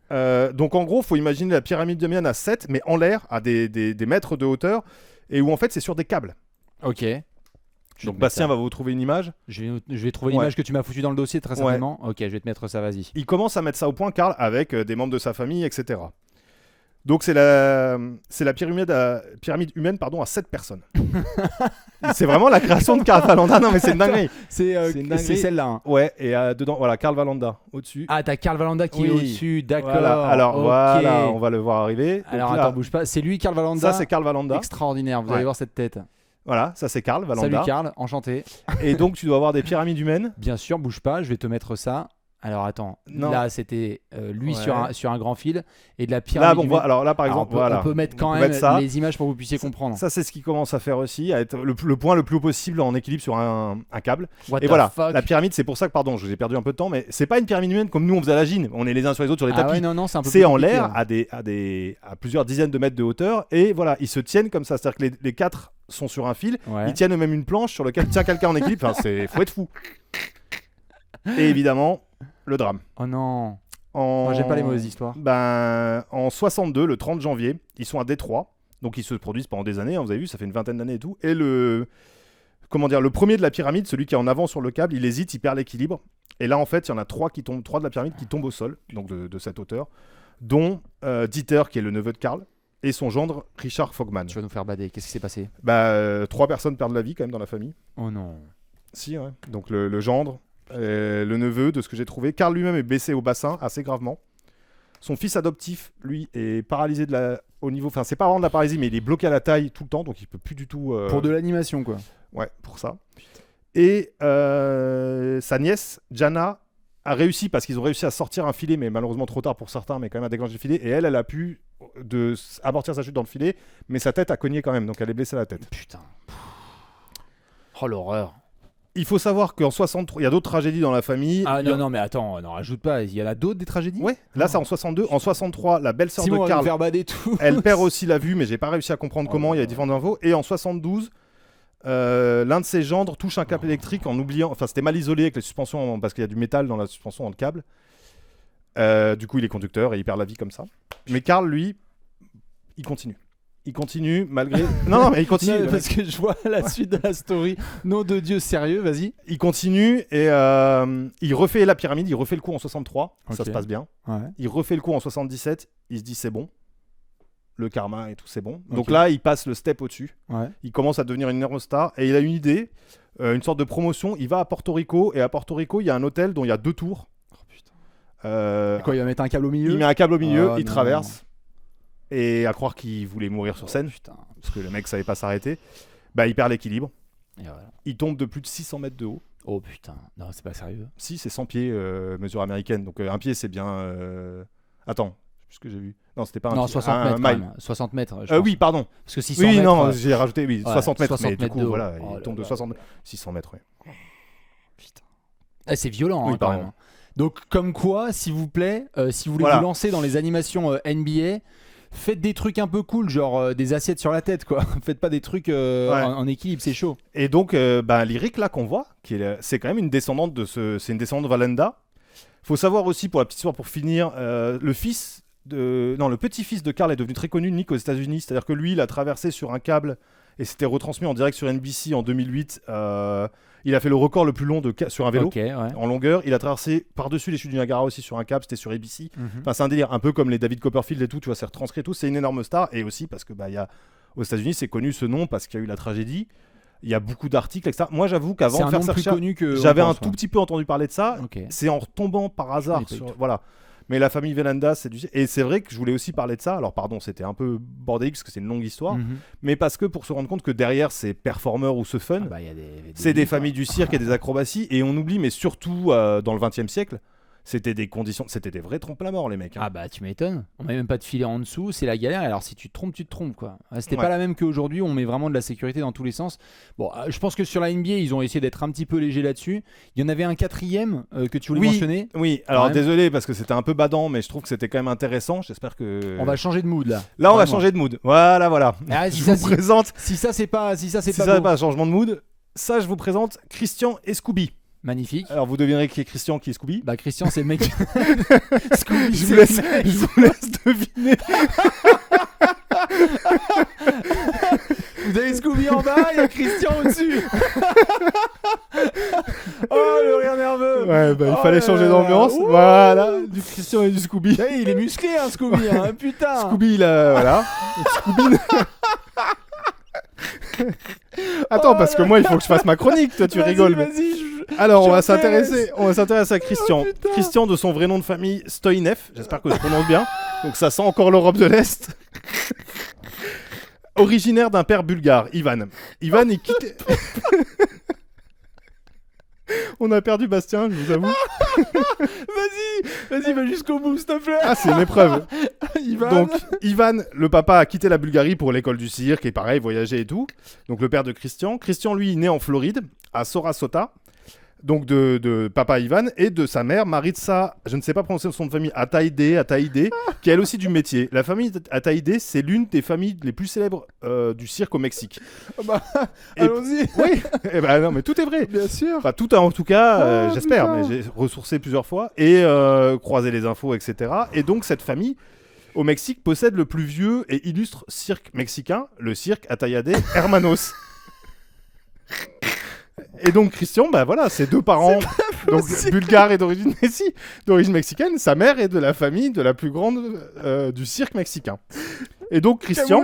Donc en gros, faut imaginer la pyramide de Mian à 7, mais en l'air, à des mètres de hauteur, et où en fait c'est sur des câbles. Ok. Donc Bastien va vous trouver une image. Je vais trouver l'image que tu m'as foutue dans le dossier très certainement. Ok, je vais te mettre ça, vas-y. Il commence à mettre ça au point, Karl, avec des membres de sa famille, etc. Donc c'est la pyramide humaine à 7 personnes. C'est vraiment la création de Karl Valenda. Non mais c'est une dinguerie. C'est celle-là. Hein. Ouais, et dedans, voilà, Karl Valenda au-dessus. Ah, t'as Karl Valenda qui est au-dessus, d'accord. Voilà. Alors voilà, on va le voir arriver. Alors donc, attends, bouge pas. C'est lui, Karl Valenda. Ça c'est Karl Valenda. Extraordinaire, vous allez voir cette tête. Voilà, ça c'est Karl Valenda. Salut Karl, enchanté. Et donc tu dois avoir des pyramides humaines. Bien sûr, bouge pas, je vais te mettre ça. Alors attends, là c'était lui sur un grand fil et de la pyramide. Là, bon, alors là par exemple, on peut mettre quand même les images pour que vous puissiez comprendre. Ça c'est ce qu'il commence à faire aussi, à être le point le plus haut possible en équilibre sur un câble. What et voilà, fuck. la pyramide, c'est pour ça que, pardon, je vous ai perdu un peu de temps, mais c'est pas une pyramide humaine comme nous on faisait à la gym. On est les uns sur les autres sur les tapis. Ouais, non, c'est un peu c'est en l'air à plusieurs dizaines de mètres de hauteur et voilà, ils se tiennent comme ça, c'est-à-dire que les 4 sont sur un fil, Ouais. ils tiennent eux-mêmes une planche sur laquelle tient quelqu'un en équilibre. Enfin, faut être fou. Et évidemment, le drame. Oh non. En... Moi, j'ai pas les mauvaises histoires. En 62, le 30 janvier, ils sont à Détroit. Donc ils se produisent pendant des années, hein, vous avez vu, ça fait une vingtaine d'années et tout. Et le premier de la pyramide, celui qui est en avant sur le câble, il hésite, il perd l'équilibre. Et là, en fait, il y en a 3 de la pyramide qui tombent au sol, donc de cette hauteur, dont Dieter, qui est le neveu de Karl, et son gendre Richard Fogman. Tu vas nous faire bader. Qu'est-ce qui s'est passé? 3 personnes perdent la vie quand même dans la famille. Oh non. Si, ouais. Donc le gendre, le neveu, de ce que j'ai trouvé. Karl lui-même est blessé au bassin assez gravement. Son fils adoptif, lui, est paralysé au niveau... Enfin, c'est pas vraiment de la paralysie, mais il est bloqué à la taille tout le temps, donc il peut plus du tout... Pour de l'animation, quoi. Ouais, pour ça. Et sa nièce, Jana, a réussi, parce qu'ils ont réussi à sortir un filet, mais malheureusement trop tard pour certains, mais quand même à déclencher le filet. Et elle a pu amortir sa chute dans le filet, mais sa tête a cogné quand même, donc elle est blessée à la tête. Putain. Oh l'horreur. Il faut savoir qu'en 63, il y a d'autres tragédies dans la famille. Ah non, mais attends, n'en rajoute pas. Il y en a d'autres des tragédies? Ouais, là c'est en 62. En 63, la belle-sœur Simon de va nous Karl, faire bader tout. elle perd aussi la vue, mais j'ai pas réussi à comprendre comment, il y a différentes infos. Et en 72, l'un de ses gendres touche un câble électrique en oubliant... Enfin, c'était mal isolé avec les suspensions, parce qu'il y a du métal dans la suspension, dans le câble. Du coup, il est conducteur et il perd la vie comme ça. Mais Karl, lui, il continue. Il continue malgré... Non, mais il continue. Non, parce que je vois la suite de la story. Nom de Dieu, sérieux, vas-y. Il continue et il refait la pyramide, il refait le coup en 63, ça Ok. se passe bien. Ouais. Il refait le coup en 77, il se dit c'est bon. Le karma et tout, c'est bon. Donc Ok. là, il passe le step au-dessus. Ouais. Il commence à devenir une énorme star et il a une idée, une sorte de promotion. Il va à Porto Rico et à Porto Rico, il y a un hôtel dont il y a 2 tours. Oh putain. Euh, Quoi, il va mettre un câble au milieu? il met un câble au milieu, Oh, il non. traverse. Et à croire qu'il voulait mourir sur scène, Putain. parce que le mec savait pas s'arrêter. Il perd l'équilibre. Et voilà. Il tombe de plus de 600 mètres de haut. Oh putain. Non, c'est pas sérieux. Si, c'est 100 pieds, mesure américaine. Donc un pied, c'est bien... Attends, je sais plus ce que j'ai vu. Non, c'était pas un Non, pied, 60 un mètres. quand mile. même. 60 mètres. je pense. Oui, pardon. Parce que 600 Oui, mètres. non, j'ai rajouté 60 mètres. 60 Mais du mètres coup, de haut. voilà, Oh il là tombe de là. 600 mètres, ouais. Putain. Eh, c'est violent, Oui, hein, quand pardon. même. Donc, comme quoi, s'il vous plaît, si vous voulez Voilà. vous lancer dans les animations NBA, faites des trucs un peu cool, genre des assiettes sur la tête, quoi. Faites pas des trucs en équilibre, c'est chaud. Et donc, Lyric, là, qu'on voit, c'est quand même une descendante c'est une descendante de Valenda. Faut savoir aussi, pour la petite histoire, pour finir, le petit-fils de Karl est devenu très connu, Nick, aux États-Unis. C'est-à-dire que lui, il a traversé sur un câble et c'était retransmis en direct sur NBC en 2008. Il a fait le record le plus long sur un vélo. Ok, ouais. En longueur, il a traversé par-dessus les chutes du Niagara aussi sur un câble, c'était sur ABC. Mhm. Enfin, c'est un délire, un peu comme les David Copperfield et tout, tu vois, c'est retranscrit et tout, c'est une énorme star. Et aussi parce que aux États-Unis, c'est connu ce nom parce qu'il y a eu la tragédie. Il y a beaucoup d'articles, etc. Moi, j'avoue qu'avant C'est de un faire nom ça, plus connu que. j'avais on un pense, tout petit peu entendu parler de ça. Ok. C'est en retombant par hasard. Je connais pas du tout. Voilà. Mais la famille Velanda, c'est du... Et c'est vrai que je voulais aussi parler de ça. Alors, pardon, c'était un peu bordélique parce que c'est une longue histoire. Mhm. Mais parce que pour se rendre compte que derrière ces performeurs ou ce fun, Ah bah, y a c'est des livres, familles du cirque et des acrobaties. Et on oublie, mais surtout dans le XXe siècle, c'était des conditions, c'était des vrais trompes-la-mort, les mecs. Hein. Ah bah tu m'étonnes, on met même pas de filet en dessous, c'est la galère, alors si tu te trompes, tu te trompes quoi. C'était Ouais. pas la même qu'aujourd'hui, on met vraiment de la sécurité dans tous les sens. Bon, je pense que sur la NBA, ils ont essayé d'être un petit peu légers là-dessus. Il y en avait un quatrième que tu voulais Oui. mentionner. Oui, alors Quand même. désolé parce que c'était un peu badant, mais je trouve que c'était quand même intéressant. J'espère que. On va changer de mood là. Là, on va Vraiment. changer de mood. Voilà. Ah, Je vous présente. Si ça c'est pas Si beau. ça n'est pas un changement de mood, ça, je vous présente Christian et Scooby. Magnifique. Alors, vous devinerez qui est Christian, qui est Scooby. Bah Christian c'est le mec. Scooby, Je c'est vous laisse deviner. Vous avez Scooby en bas, il y a Christian au-dessus. Oh le rire nerveux. Ouais, il Oh fallait là changer là. d'ambiance. Ouh. Voilà, du Christian et du Scooby. Hey, il est musclé hein Scooby, hein, putain. Scooby, là, voilà. Donc, Scooby. Attends, parce que moi, il faut que je fasse ma chronique. Toi, tu Vas-y, rigoles. mais- Vas-y, Alors, je on va t'intéresse. s'intéresser à Christian. Oh, putain. Christian, de son vrai nom de famille, Stoinev. J'espère que je prononce bien. Donc, ça sent encore l'Europe de l'Est. Originaire d'un père bulgare, Ivan. Ivan est quitté. On a perdu Bastien, je vous avoue. Vas-y, va jusqu'au bout, s'il te plaît. Ah, c'est une épreuve. Ivan. Donc, Ivan, le papa, a quitté la Bulgarie pour l'école du cirque et pareil, voyager et tout. Donc, le père de Christian. Christian, lui, est né en Floride, à Sarasota, donc de papa Ivan, et de sa mère, Maritza, je ne sais pas prononcer son nom de famille, Ataïde, qui est elle aussi du métier. La famille Ataïde, c'est l'une des familles les plus célèbres du cirque au Mexique. Allons-y. Oui, non, mais tout est vrai. Bien sûr. Enfin, tout en tout cas, j'espère, mais j'ai ressourcé plusieurs fois et croisé les infos, etc. Et donc, cette famille, au Mexique, possède le plus vieux et illustre cirque mexicain, le cirque Atayade Hermanos. Et donc Christian, voilà, ses 2 parents, donc bulgares et d'origine mexicaine, sa mère est de la famille de la plus grande du cirque mexicain. Et donc Christian,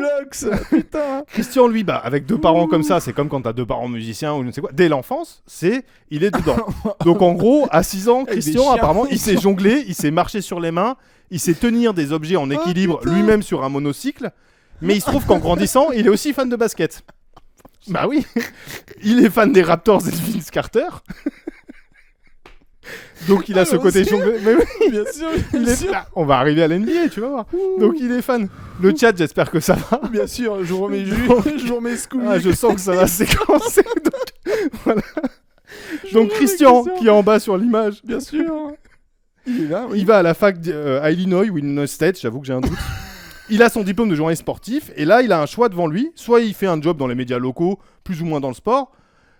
Christian lui, avec 2 parents comme ça, c'est comme quand t'as 2 parents musiciens ou je ne sais quoi. Dès l'enfance, il est dedans. Donc en gros, à 6 ans, Christian apparemment, il sait jongler, il sait marcher sur les mains, il sait tenir des objets en équilibre lui-même sur un monocycle. Mais il se trouve qu'en grandissant, il est aussi fan de basket. Bah oui, il est fan des Raptors et de Vince Carter. Donc il a ce côté jongleur. Mais oui, bien sûr. On va arriver à l'NBA, tu vas voir. Donc il est fan. Le chat, j'espère que ça va. Bien sûr, je remets Scooby. Je sens que ça va séquencer. Donc, voilà. Donc Christian, qui est en bas sur l'image. Bien sûr. Il est là, oui. Il va à la fac à Illinois ou Illinois State, j'avoue que j'ai un doute. Il a son diplôme de journaliste sportif et là il a un choix devant lui, soit il fait un job dans les médias locaux, plus ou moins dans le sport,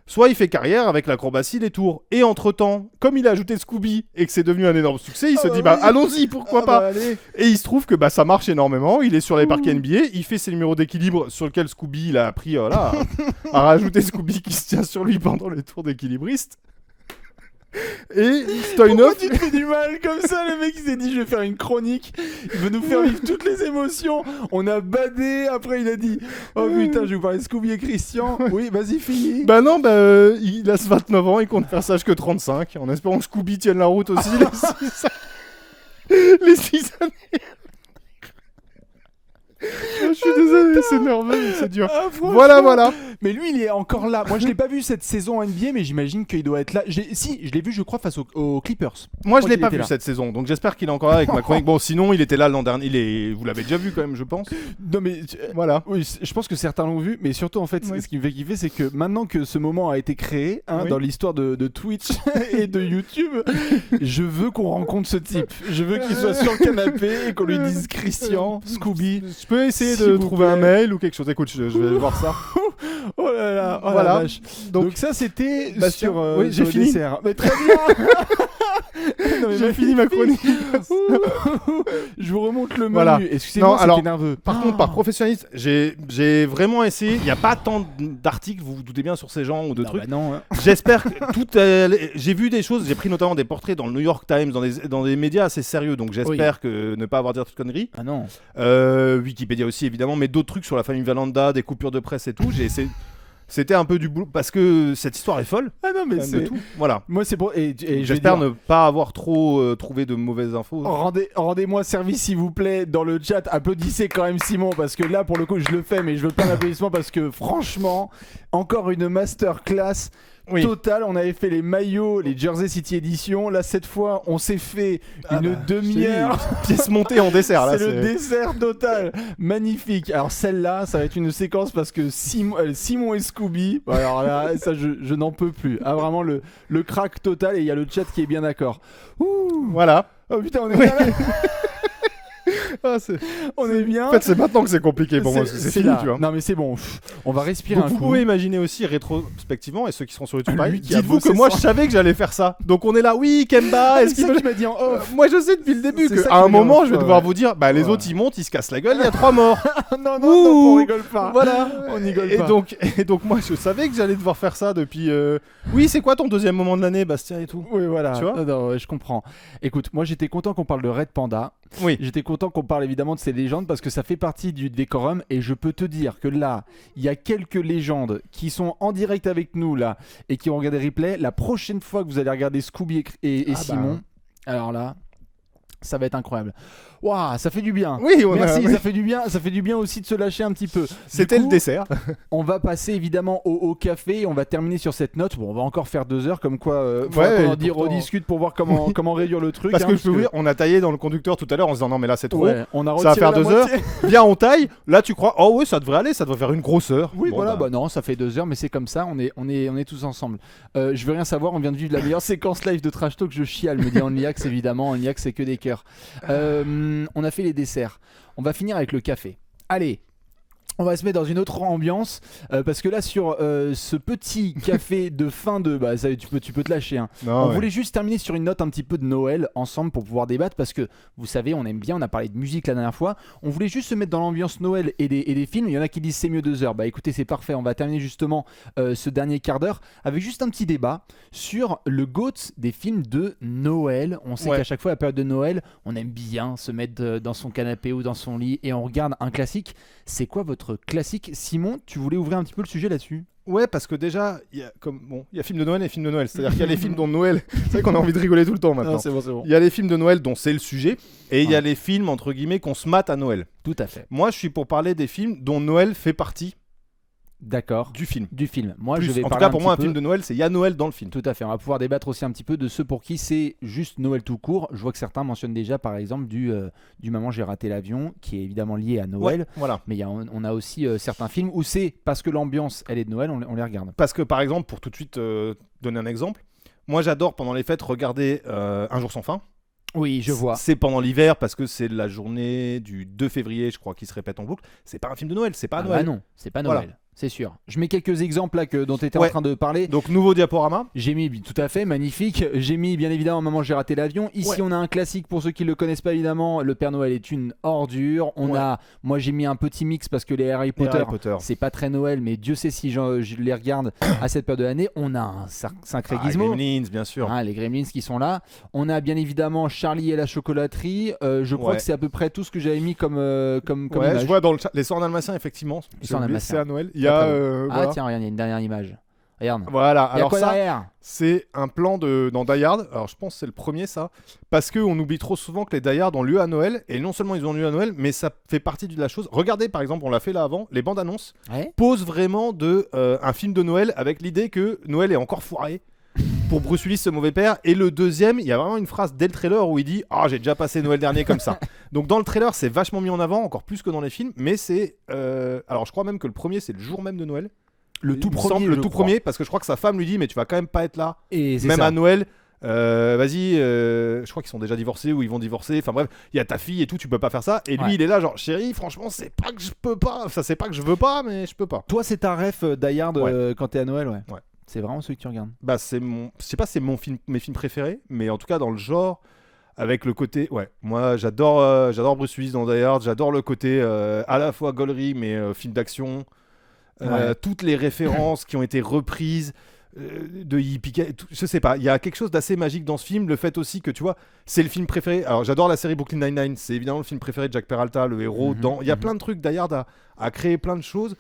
soit il fait carrière avec l'acrobatie, les tours. Et entre-temps, comme il a ajouté Scooby et que c'est devenu un énorme succès, il se dit allons-y, pourquoi pas. Et il se trouve que ça marche énormément, il est sur les parquets NBA, il fait ses numéros d'équilibre sur lesquels Scooby il a appris à rajouter Scooby qui se tient sur lui pendant les tours d'équilibriste. Et Pourquoi tu te fais du mal comme ça? Le mec il s'est dit je vais faire une chronique, il veut nous faire vivre toutes les émotions. On a badé, après il a dit oh putain je vais vous parler de Scooby et Christian. Oui vas-y finis. Il a 29 ans, il compte faire ça jusque 35 en espérant que Scooby tienne la route aussi les 6 années. Je suis désolé, c'est nerveux, c'est dur. Voilà. Mais lui, il est encore là. Moi, je l'ai pas vu cette saison en NBA, mais j'imagine qu'il doit être là. Si, je l'ai vu, je crois, face aux Clippers. Moi, je l'ai pas vu cette saison, donc j'espère qu'il est encore là avec ma chronique. Bon, sinon, il était là l'an dernier. Vous l'avez déjà vu quand même, je pense. Non, mais voilà. Oui, je pense que certains l'ont vu, mais surtout, en fait, ce qui me fait kiffer, c'est que maintenant que ce moment a été créé dans l'histoire de Twitch et de YouTube, je veux qu'on rencontre ce type. Je veux qu'il soit sur le canapé et qu'on lui dise Christian, Scooby. Je peux essayer de trouver un mail ou quelque chose. Écoute, je vais voir ça. Oh là là, voilà. La vache. Donc ça c'était sur j'ai fini. Dessert. Mais très bien. J'ai fini ma chronique. Je vous remonte le menu. Excusez-moi, c'était nerveux. Par contre, par professionnalisme, j'ai vraiment essayé. Il n'y a pas tant d'articles, vous vous doutez bien, sur ces gens ou de trucs. Non. J'espère que j'ai vu des choses. J'ai pris notamment des portraits dans le New York Times, dans des médias assez sérieux. Donc j'espère que ne pas avoir dit de conneries. Ah non. Wikipédia aussi évidemment, mais d'autres trucs sur la famille Valanda, des coupures de presse et tout. J'ai essayé. C'était un peu du boulot parce que cette histoire est folle. Ah non mais c'est tout. Voilà. Moi c'est pour et j'espère ne pas avoir trop trouvé de mauvaises infos. Rendez-moi service s'il vous plaît dans le chat. Applaudissez quand même Simon parce que là pour le coup je le fais mais je veux pas d'applaudissements parce que franchement encore une masterclass. Total, on avait fait les maillots, les Jersey City Edition. Là, cette fois, on s'est fait une demi-heure. Pièce montée en dessert. Là, c'est le dessert total. Magnifique. Alors, celle-là, ça va être une séquence parce que Simon et Scooby. Alors là, ça, je n'en peux plus. Ah, vraiment, le crack total. Et il y a le chat qui est bien d'accord. Voilà. Oh putain, on est bien là. On est bien. En fait, c'est maintenant que c'est compliqué pour moi parce que c'est fini, là. tu vois. Non, mais c'est bon. On va respirer un coup. Vous pouvez imaginer aussi rétrospectivement, et ceux qui seront sur YouTube, dites-vous que moi je savais que j'allais faire ça. Donc on est là, oui, Kemba. Est-ce qu'il m'a dit en off? Moi je sais depuis le début qu'à un moment je vais devoir vous dire, les autres ils montent, ils se cassent la gueule, il y a 3 morts. non, on rigole pas. Voilà. On rigole pas. Et donc moi je savais que j'allais devoir faire ça depuis. Oui, c'est quoi ton deuxième moment de l'année, Bastien et tout? Oui, voilà. Tu vois? Non, je comprends. Écoute, moi j'étais content qu'on parle de Red Panda. Oui. J'étais content qu'on parle évidemment de ces légendes parce que ça fait partie du décorum et je peux te dire que là, il y a quelques légendes qui sont en direct avec nous là et qui ont regardé replay. La prochaine fois que vous allez regarder Scooby et Simon, alors là, ça va être incroyable. Waouh, ça fait du bien. Oui, merci, ça fait du bien. Ça fait du bien aussi de se lâcher un petit peu. C'était le dessert. On va passer évidemment au café. On va terminer sur cette note. Bon, on va encore faire 2 heures, comme quoi. Rediscute pour voir comment réduire le truc. Parce que je peux vous dire, on a taillé dans le conducteur tout à l'heure en se disant non mais là c'est trop. Ouais, on a ça va faire 2 heures. moitié. Bien, on taille. Là tu crois, oh oui, ça devrait aller, ça devrait faire une grosse heure. Oui, bon, voilà. Bah non, ça fait 2 heures, mais c'est comme ça. On est tous ensemble. Je veux rien savoir. On vient de vivre la meilleure séquence live de Trash Talk. Je chiale, me dit Onlyax évidemment. Onlyax, c'est que des cœurs. On a fait les desserts. On va finir avec le café. Allez. On va se mettre dans une autre ambiance parce que là sur ce petit café de fin de ça, tu peux te lâcher hein. On voulait juste terminer sur une note un petit peu de Noël ensemble pour pouvoir débattre parce que vous savez on aime bien, on a parlé de musique la dernière fois, on voulait juste se mettre dans l'ambiance Noël et des films. Il y en a qui disent c'est mieux 2 heures, écoutez c'est parfait, on va terminer justement ce dernier quart d'heure avec juste un petit débat sur le GOAT des films de Noël. On sait qu'à chaque fois la période de Noël on aime bien se mettre dans son canapé ou dans son lit et on regarde un classique. C'est quoi votre classique? Simon, tu voulais ouvrir un petit peu le sujet là-dessus? Ouais, parce que déjà, il y a films de Noël et films de Noël. C'est-à-dire qu'il y a les films dont Noël. C'est vrai qu'on a envie de rigoler tout le temps maintenant. Non, c'est bon. Il y a les films de Noël dont c'est le sujet et il y a les films entre guillemets qu'on se mate à Noël. Tout à fait. Moi, je suis pour parler des films dont Noël fait partie. D'accord. Du film. Moi, plus, je vais en parler tout cas, pour moi, un peu... film de Noël, c'est il y a Noël dans le film. Tout à fait. On va pouvoir débattre aussi un petit peu de ceux pour qui c'est juste Noël tout court. Je vois que certains mentionnent déjà, par exemple, du Maman, j'ai raté l'avion, qui est évidemment lié à Noël. Ouais, voilà. Mais on a aussi certains films où c'est parce que l'ambiance, elle est de Noël, on les regarde. Parce que, par exemple, pour tout de suite donner un exemple, moi, j'adore pendant les fêtes regarder Un jour sans fin. Oui, je vois. C'est pendant l'hiver parce que c'est la journée du 2 février, je crois, qui se répète en boucle. C'est pas un film de Noël, c'est pas Noël. Bah non, c'est pas Noël. Voilà. C'est sûr. Je mets quelques exemples là dont tu étais en train de parler. Donc nouveau diaporama. J'ai mis, tout à fait, magnifique. J'ai mis bien évidemment Maman j'ai raté l'avion. Ici on a un classique pour ceux qui le connaissent pas évidemment. Le Père Noël est une ordure. Moi j'ai mis un petit mix parce que les Harry Potter. C'est pas très Noël, mais Dieu sait si je les regarde à cette période de l'année. On a un sacré gizmo. Les Gremlins, bien sûr. Les Gremlins qui sont là. On a bien évidemment Charlie et la chocolaterie. Je crois que c'est à peu près tout ce que j'avais mis comme image. Je vois dans les Sorts dalmatiens effectivement. C'est à Noël. Il y a tiens, regarde, il y a une dernière image. Regarde. Voilà, alors quoi ça, derrière c'est un plan dans Die Hard. Alors je pense que c'est le premier ça. Parce qu'on oublie trop souvent que les Die Hard ont lieu à Noël. Et non seulement ils ont lieu à Noël, mais ça fait partie de la chose. Regardez par exemple, on l'a fait là avant, les bandes annonces posent vraiment un film de Noël avec l'idée que Noël est encore foiré. Pour Bruce Willis, ce mauvais père. Et le deuxième, il y a vraiment une phrase dès le trailer où il dit « Ah, j'ai déjà passé Noël dernier comme ça ». Donc dans le trailer, c'est vachement mis en avant, encore plus que dans les films. Mais c'est... alors je crois même que le premier, c'est le jour même de Noël. Le tout premier, parce que je crois que sa femme lui dit mais tu vas quand même pas être là, et même ça. à Noël. Vas-y, je crois qu'ils sont déjà divorcés ou ils vont divorcer. Enfin bref, il y a ta fille et tout, tu peux pas faire ça. Et lui, il est là genre chérie, franchement, c'est pas que je peux pas. Ça, c'est pas que je veux pas, mais je peux pas. Toi, c'est ta ref Die Hard quand t'es à Noël, ouais. C'est vraiment celui que tu regardes. Bah c'est je sais pas, c'est mes films préférés, mais en tout cas dans le genre. Avec le côté, moi j'adore Bruce Willis dans Die Hard, j'adore le côté à la fois gaulerie mais film d'action. Toutes les références qui ont été reprises de Yippee, je sais pas, il y a quelque chose d'assez magique dans ce film. Le fait aussi que tu vois, c'est le film préféré. Alors j'adore la série Brooklyn Nine-Nine, c'est évidemment le film préféré de Jack Peralta, le héros. Il y a plein de trucs, Die Hard a créé plein de choses.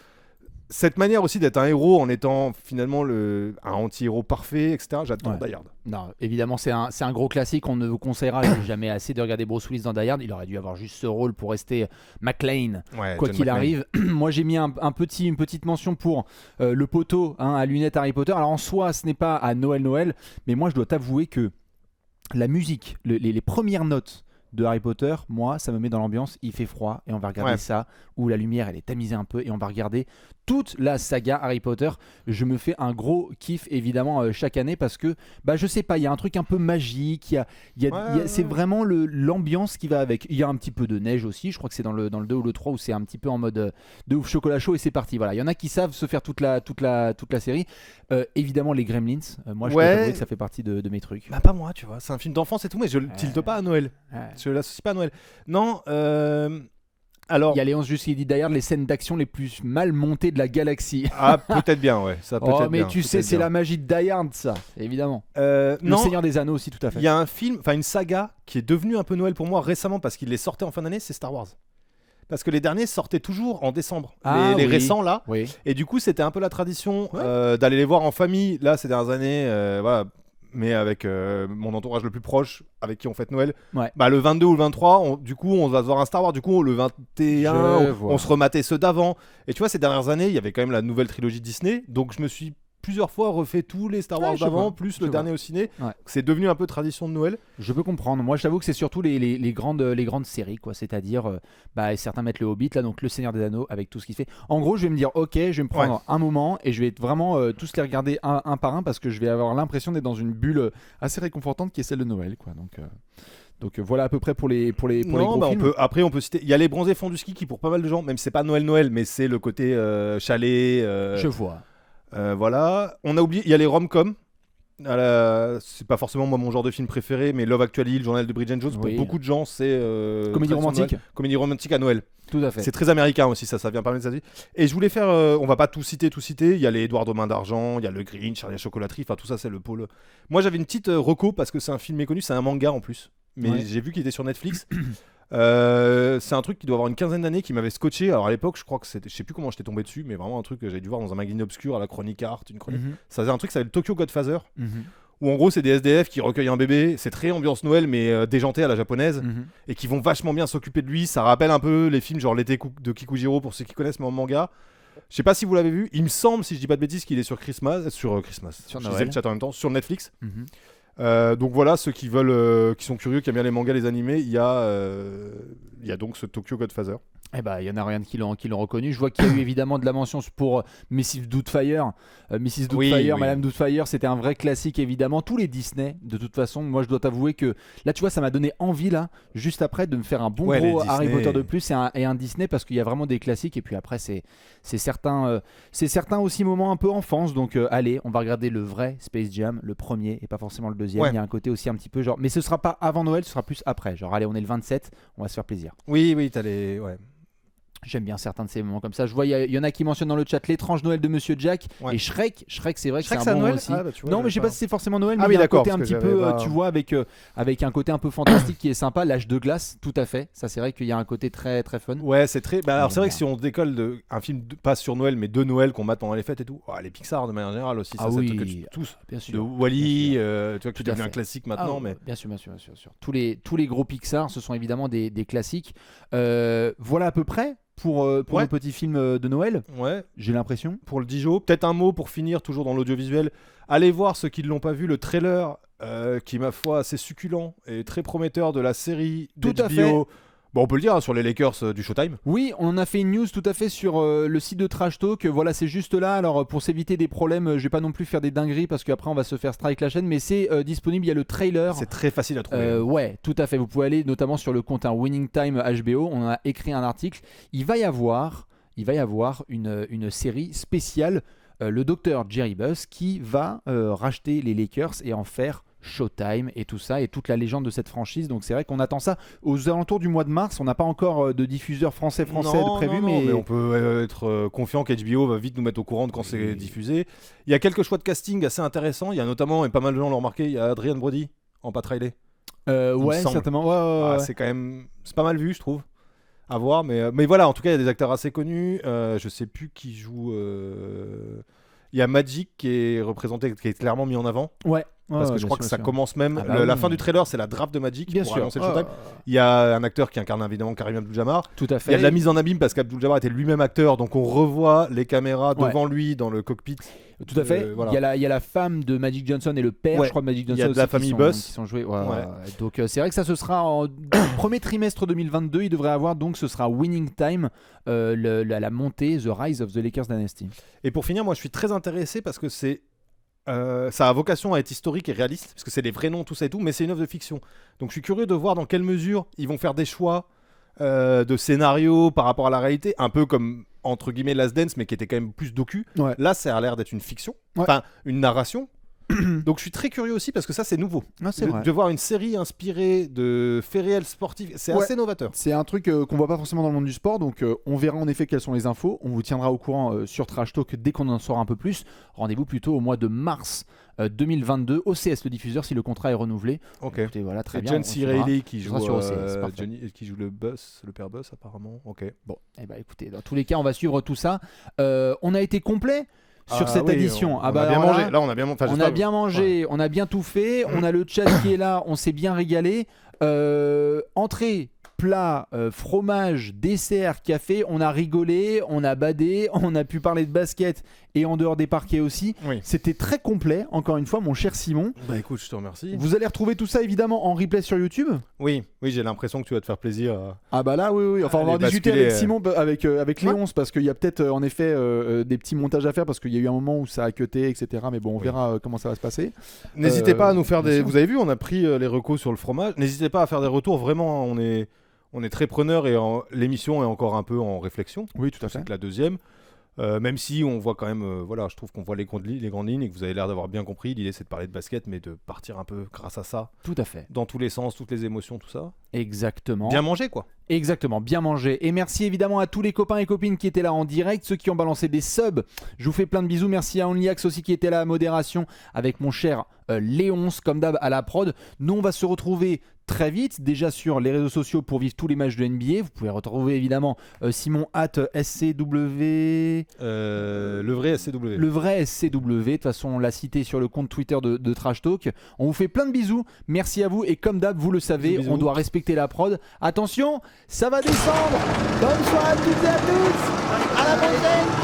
Cette manière aussi d'être un héros en étant finalement un anti-héros parfait, etc. J'adore Die Hard. Non, évidemment, c'est un gros classique. On ne vous conseillera jamais assez de regarder Bruce Willis dans Die Hard. Il aurait dû avoir juste ce rôle pour rester McClane, quoi qu'il arrive. Moi, j'ai mis une petite mention pour le poteau à lunettes Harry Potter. Alors en soi, ce n'est pas à Noël, mais moi, je dois t'avouer que la musique, les premières notes de Harry Potter, moi ça me met dans l'ambiance. Il fait froid et on va regarder ça, où la lumière elle est tamisée un peu et on va regarder toute la saga Harry Potter. Je me fais un gros kiff évidemment chaque année parce que je sais pas, il y a un truc un peu magique, c'est vraiment l'ambiance qui va avec. Il y a un petit peu de neige aussi, je crois que c'est dans le 2 ou le 3 où c'est un petit peu en mode de ouf chocolat chaud et c'est parti. Voilà, il y en a qui savent se faire toute la série. Évidemment les Gremlins, moi je peux avouer que ça fait partie de mes trucs. Bah pas moi, tu vois, c'est un film d'enfance et tout, mais je le tilte pas à Noël. Je l'associe pas à Noël. Non, alors... Il y a Léonce juste qui dit d'ailleurs les scènes d'action les plus mal montées de la galaxie. Ah, peut-être bien, ça peut être mais bien, tu sais, c'est la magie de Die Hard, ça, évidemment. Le Seigneur des Anneaux aussi, tout à fait. Il y a un film, une saga qui est devenue un peu Noël pour moi récemment parce qu'il les sortait en fin d'année, c'est Star Wars. Parce que les derniers sortaient toujours en décembre, les récents là. Et du coup, c'était un peu la tradition d'aller les voir en famille. Là, ces dernières années, mais avec mon entourage le plus proche, avec qui on fête Noël. Ouais. Bah, le 22 ou le 23, du coup, on va se voir un Star Wars. Du coup, le 21, on se rematait ceux d'avant. Et tu vois, ces dernières années, il y avait quand même la nouvelle trilogie Disney. Donc, je me suis plusieurs fois refait tous les Star Wars d'avant, plus le dernier au ciné. Ouais. C'est devenu un peu tradition de Noël. Je peux comprendre. Moi, j'avoue que c'est surtout les grandes séries, quoi. C'est-à-dire, certains mettent le Hobbit, là, donc le Seigneur des Anneaux, avec tout ce qu'il fait. En gros, je vais me dire, ok, je vais me prendre un moment et je vais vraiment tous les regarder un par un parce que je vais avoir l'impression d'être dans une bulle assez réconfortante qui est celle de Noël, quoi. Donc voilà à peu près pour les gros films. Après on peut citer, il y a les Bronzés font du ski qui pour pas mal de gens, même si c'est pas Noël, mais c'est le côté chalet. Je vois. Voilà, on a oublié, il y a les rom-com. C'est pas forcément moi mon genre de film préféré, mais Love Actually, le journal de Bridget Jones, pour beaucoup de gens c'est comédie romantique. Comédie romantique à Noël. Tout à fait. C'est très américain aussi, ça vient pas mal des États-Unis. Et je voulais faire, on va pas tout citer. Il y a les Edouard aux mains d'argent, il y a le Grinch, Charlie la chocolaterie, enfin tout ça c'est le pôle. Moi j'avais une petite reco parce que c'est un film méconnu, c'est un manga en plus, mais j'ai vu qu'il était sur Netflix. C'est un truc qui doit avoir une quinzaine d'années qui m'avait scotché. Alors à l'époque, je crois que c'était, je sais plus comment j'étais tombé dessus, mais vraiment un truc que j'avais dû voir dans un magazine obscur à la Chronique Art, une chronique. Ça faisait un truc qui s'appelle Tokyo Godfather, où en gros c'est des SDF qui recueillent un bébé. C'est très ambiance Noël, mais déjanté à la japonaise, et qui vont vachement bien s'occuper de lui. Ça rappelle un peu les films genre L'été de Kikujiro pour ceux qui connaissent, mais en manga. Je sais pas si vous l'avez vu. Il me semble, si je dis pas de bêtises, qu'il est sur Christmas, sur Noël. Je disais le chat en même temps, sur Netflix. Donc voilà, ceux qui veulent, qui sont curieux, qui aiment bien les mangas, les animés, il y a donc ce Tokyo Godfather. Eh ben, il y en a rien qui l'ont reconnu. Je vois qu'il y a eu évidemment de la mention pour Mrs. Doubtfire. Mrs. Doubtfire, Madame Doubtfire, c'était un vrai classique évidemment. Tous les Disney, de toute façon, moi je dois t'avouer que là, tu vois, ça m'a donné envie là, juste après, de me faire un bon gros Harry Potter de plus et un Disney parce qu'il y a vraiment des classiques. Et puis après, c'est certains aussi moments un peu enfance. Donc allez, on va regarder le vrai Space Jam, le premier et pas forcément le deuxième. Il y a un côté aussi un petit peu genre, mais ce sera pas avant Noël, ce sera plus après. Genre allez, on est le 27, on va se faire plaisir. Oui, t'as les. Ouais. J'aime bien certains de ces moments comme ça. Je vois, il y en a qui mentionnent dans le chat l'étrange Noël de Monsieur Jack et Shrek. Shrek, c'est vrai que c'est un bon Noël aussi. vois, non, mais je sais pas si c'est forcément Noël, mais il y a un d'accord, côté un petit peu, tu vois, avec un côté un peu fantastique qui est sympa. L'âge de glace, tout à fait. Ça, c'est vrai qu'il y a un côté très très fun. Ouais, c'est très. Alors c'est vrai que si on décolle un film pas sur Noël, mais de Noël qu'on mate pendant les fêtes et tout. Les Pixar de manière générale aussi. Ah oui, tous. Bien sûr. De Wall-E, tu vois, qui devient un classique maintenant, mais. Bien sûr. Tous les gros Pixar, ce sont évidemment des classiques. Voilà à peu près. Pour le petit film de Noël, j'ai l'impression. Pour le Dijon, peut-être un mot pour finir, toujours dans l'audiovisuel. Allez voir ceux qui ne l'ont pas vu, le trailer qui, ma foi, assez succulent et très prometteur de la série d'HBO. Bon, on peut le dire sur les Lakers du Showtime. Oui, on a fait une news tout à fait sur le site de Trash Talk. Voilà, c'est juste là. Alors, pour s'éviter des problèmes, je vais pas non plus faire des dingueries parce qu'après on va se faire strike la chaîne. Mais c'est disponible. Il y a le trailer. C'est très facile à trouver. Ouais, tout à fait. Vous pouvez aller notamment sur le compte Winning Time HBO. On a écrit un article. Il va y avoir une série spéciale. Le docteur Jerry Buss qui va racheter les Lakers et en faire Showtime et tout ça et toute la légende de cette franchise. Donc c'est vrai qu'on attend ça aux alentours du mois de mars. On n'a pas encore de diffuseur français prévu, mais on peut être confiant qu'HBO va vite nous mettre au courant de quand c'est diffusé. Il y a quelques choix de casting assez intéressants. Il y a notamment, et pas mal de gens l'ont remarqué, il y a Adrian Brody en Pat Riley. Certainement. C'est quand même, c'est pas mal vu, je trouve. À voir, mais voilà, en tout cas il y a des acteurs assez connus. Je sais plus qui joue. Il y a Magic qui est représenté, qui est clairement mis en avant. Parce que je crois que ça commence même. La fin du trailer, c'est la draft de Magic pour annoncer le Showtime. Il y a un acteur qui incarne évidemment Karim Abdul-Jabbar. Tout à fait. Il y a de la mise en abîme parce qu'Abdul-Jabbar était lui-même acteur, donc on revoit les caméras devant lui dans le cockpit. Tout à fait. Voilà. Il y a la femme de Magic Johnson et le père, je crois, de Magic Johnson. Il y a de la famille Buss qui sont joués. Donc c'est vrai que ça, ce sera en premier trimestre 2022. Il devrait avoir donc, ce sera Winning Time, la montée, The Rise of the Lakers Dynasty. Et pour finir, moi, je suis très intéressé parce que c'est ça a vocation à être historique et réaliste parce que c'est des vrais noms, tout ça et tout, mais c'est une œuvre de fiction. Donc je suis curieux de voir dans quelle mesure ils vont faire des choix de scénario par rapport à la réalité, un peu comme entre guillemets Last Dance, mais qui était quand même plus docu. Là, ça a l'air d'être une fiction, enfin une narration. Donc je suis très curieux aussi parce que ça c'est nouveau. De voir une série inspirée de faits réels sportifs, c'est assez novateur. C'est un truc qu'on voit pas forcément dans le monde du sport, donc on verra en effet quelles sont les infos. On vous tiendra au courant sur Trash Talk dès qu'on en saura un peu plus. Rendez-vous plutôt au mois de mars 2022 OCS le diffuseur si le contrat est renouvelé. Écoutez, voilà, très bien. John C. Reilly qui joue sur OCS, qui joue le père Buss apparemment. Bon, écoutez, dans tous les cas, on va suivre tout ça. On a été complet. sur cette édition. On a bien mangé. Là, on a bien mangé. On a bien mangé, on a bien tout fait. On a le chat qui est là, on s'est bien régalé. Entrée, plat, fromage, dessert, café, on a rigolé, on a badé, on a pu parler de basket et en dehors des parquets aussi. Oui. C'était très complet, encore une fois, mon cher Simon. Bah écoute, je te remercie. Vous allez retrouver tout ça évidemment en replay sur YouTube. Oui, j'ai l'impression que tu vas te faire plaisir. Ah bah là, oui. Enfin, on va en discuter avec Simon, avec Léonce, parce qu'il y a peut-être en effet des petits montages à faire, parce qu'il y a eu un moment où ça a cuté, etc. Mais bon, on verra comment ça va se passer. N'hésitez pas à nous faire des... Vous avez vu, on a pris les recos sur le fromage. N'hésitez pas à faire des retours, vraiment, on est très preneurs et l'émission est encore un peu en réflexion. Oui, tout à fait. C'est que la deuxième. Même si on voit quand même, je trouve qu'on voit les grandes lignes et que vous avez l'air d'avoir bien compris. L'idée, c'est de parler de basket, mais de partir un peu grâce à ça. Tout à fait. Dans tous les sens, toutes les émotions, tout ça. Exactement. Bien manger, quoi. Exactement, bien manger. Et merci évidemment à tous les copains et copines qui étaient là en direct, ceux qui ont balancé des subs. Je vous fais plein de bisous. Merci à Onlyax aussi qui était là à modération avec mon cher Léonce, comme d'hab, à la prod. Nous, on va se retrouver très vite, déjà sur les réseaux sociaux pour vivre tous les matchs de NBA. Vous pouvez retrouver évidemment Simon @SCW. Le vrai SCW. Le vrai SCW. De toute façon, on l'a cité sur le compte Twitter de Trash Talk. On vous fait plein de bisous. Merci à vous. Et comme d'hab, vous le savez, bisous. On doit respecter la prod. Attention, ça va descendre. Bonne soirée à toutes et à tous. À la prochaine.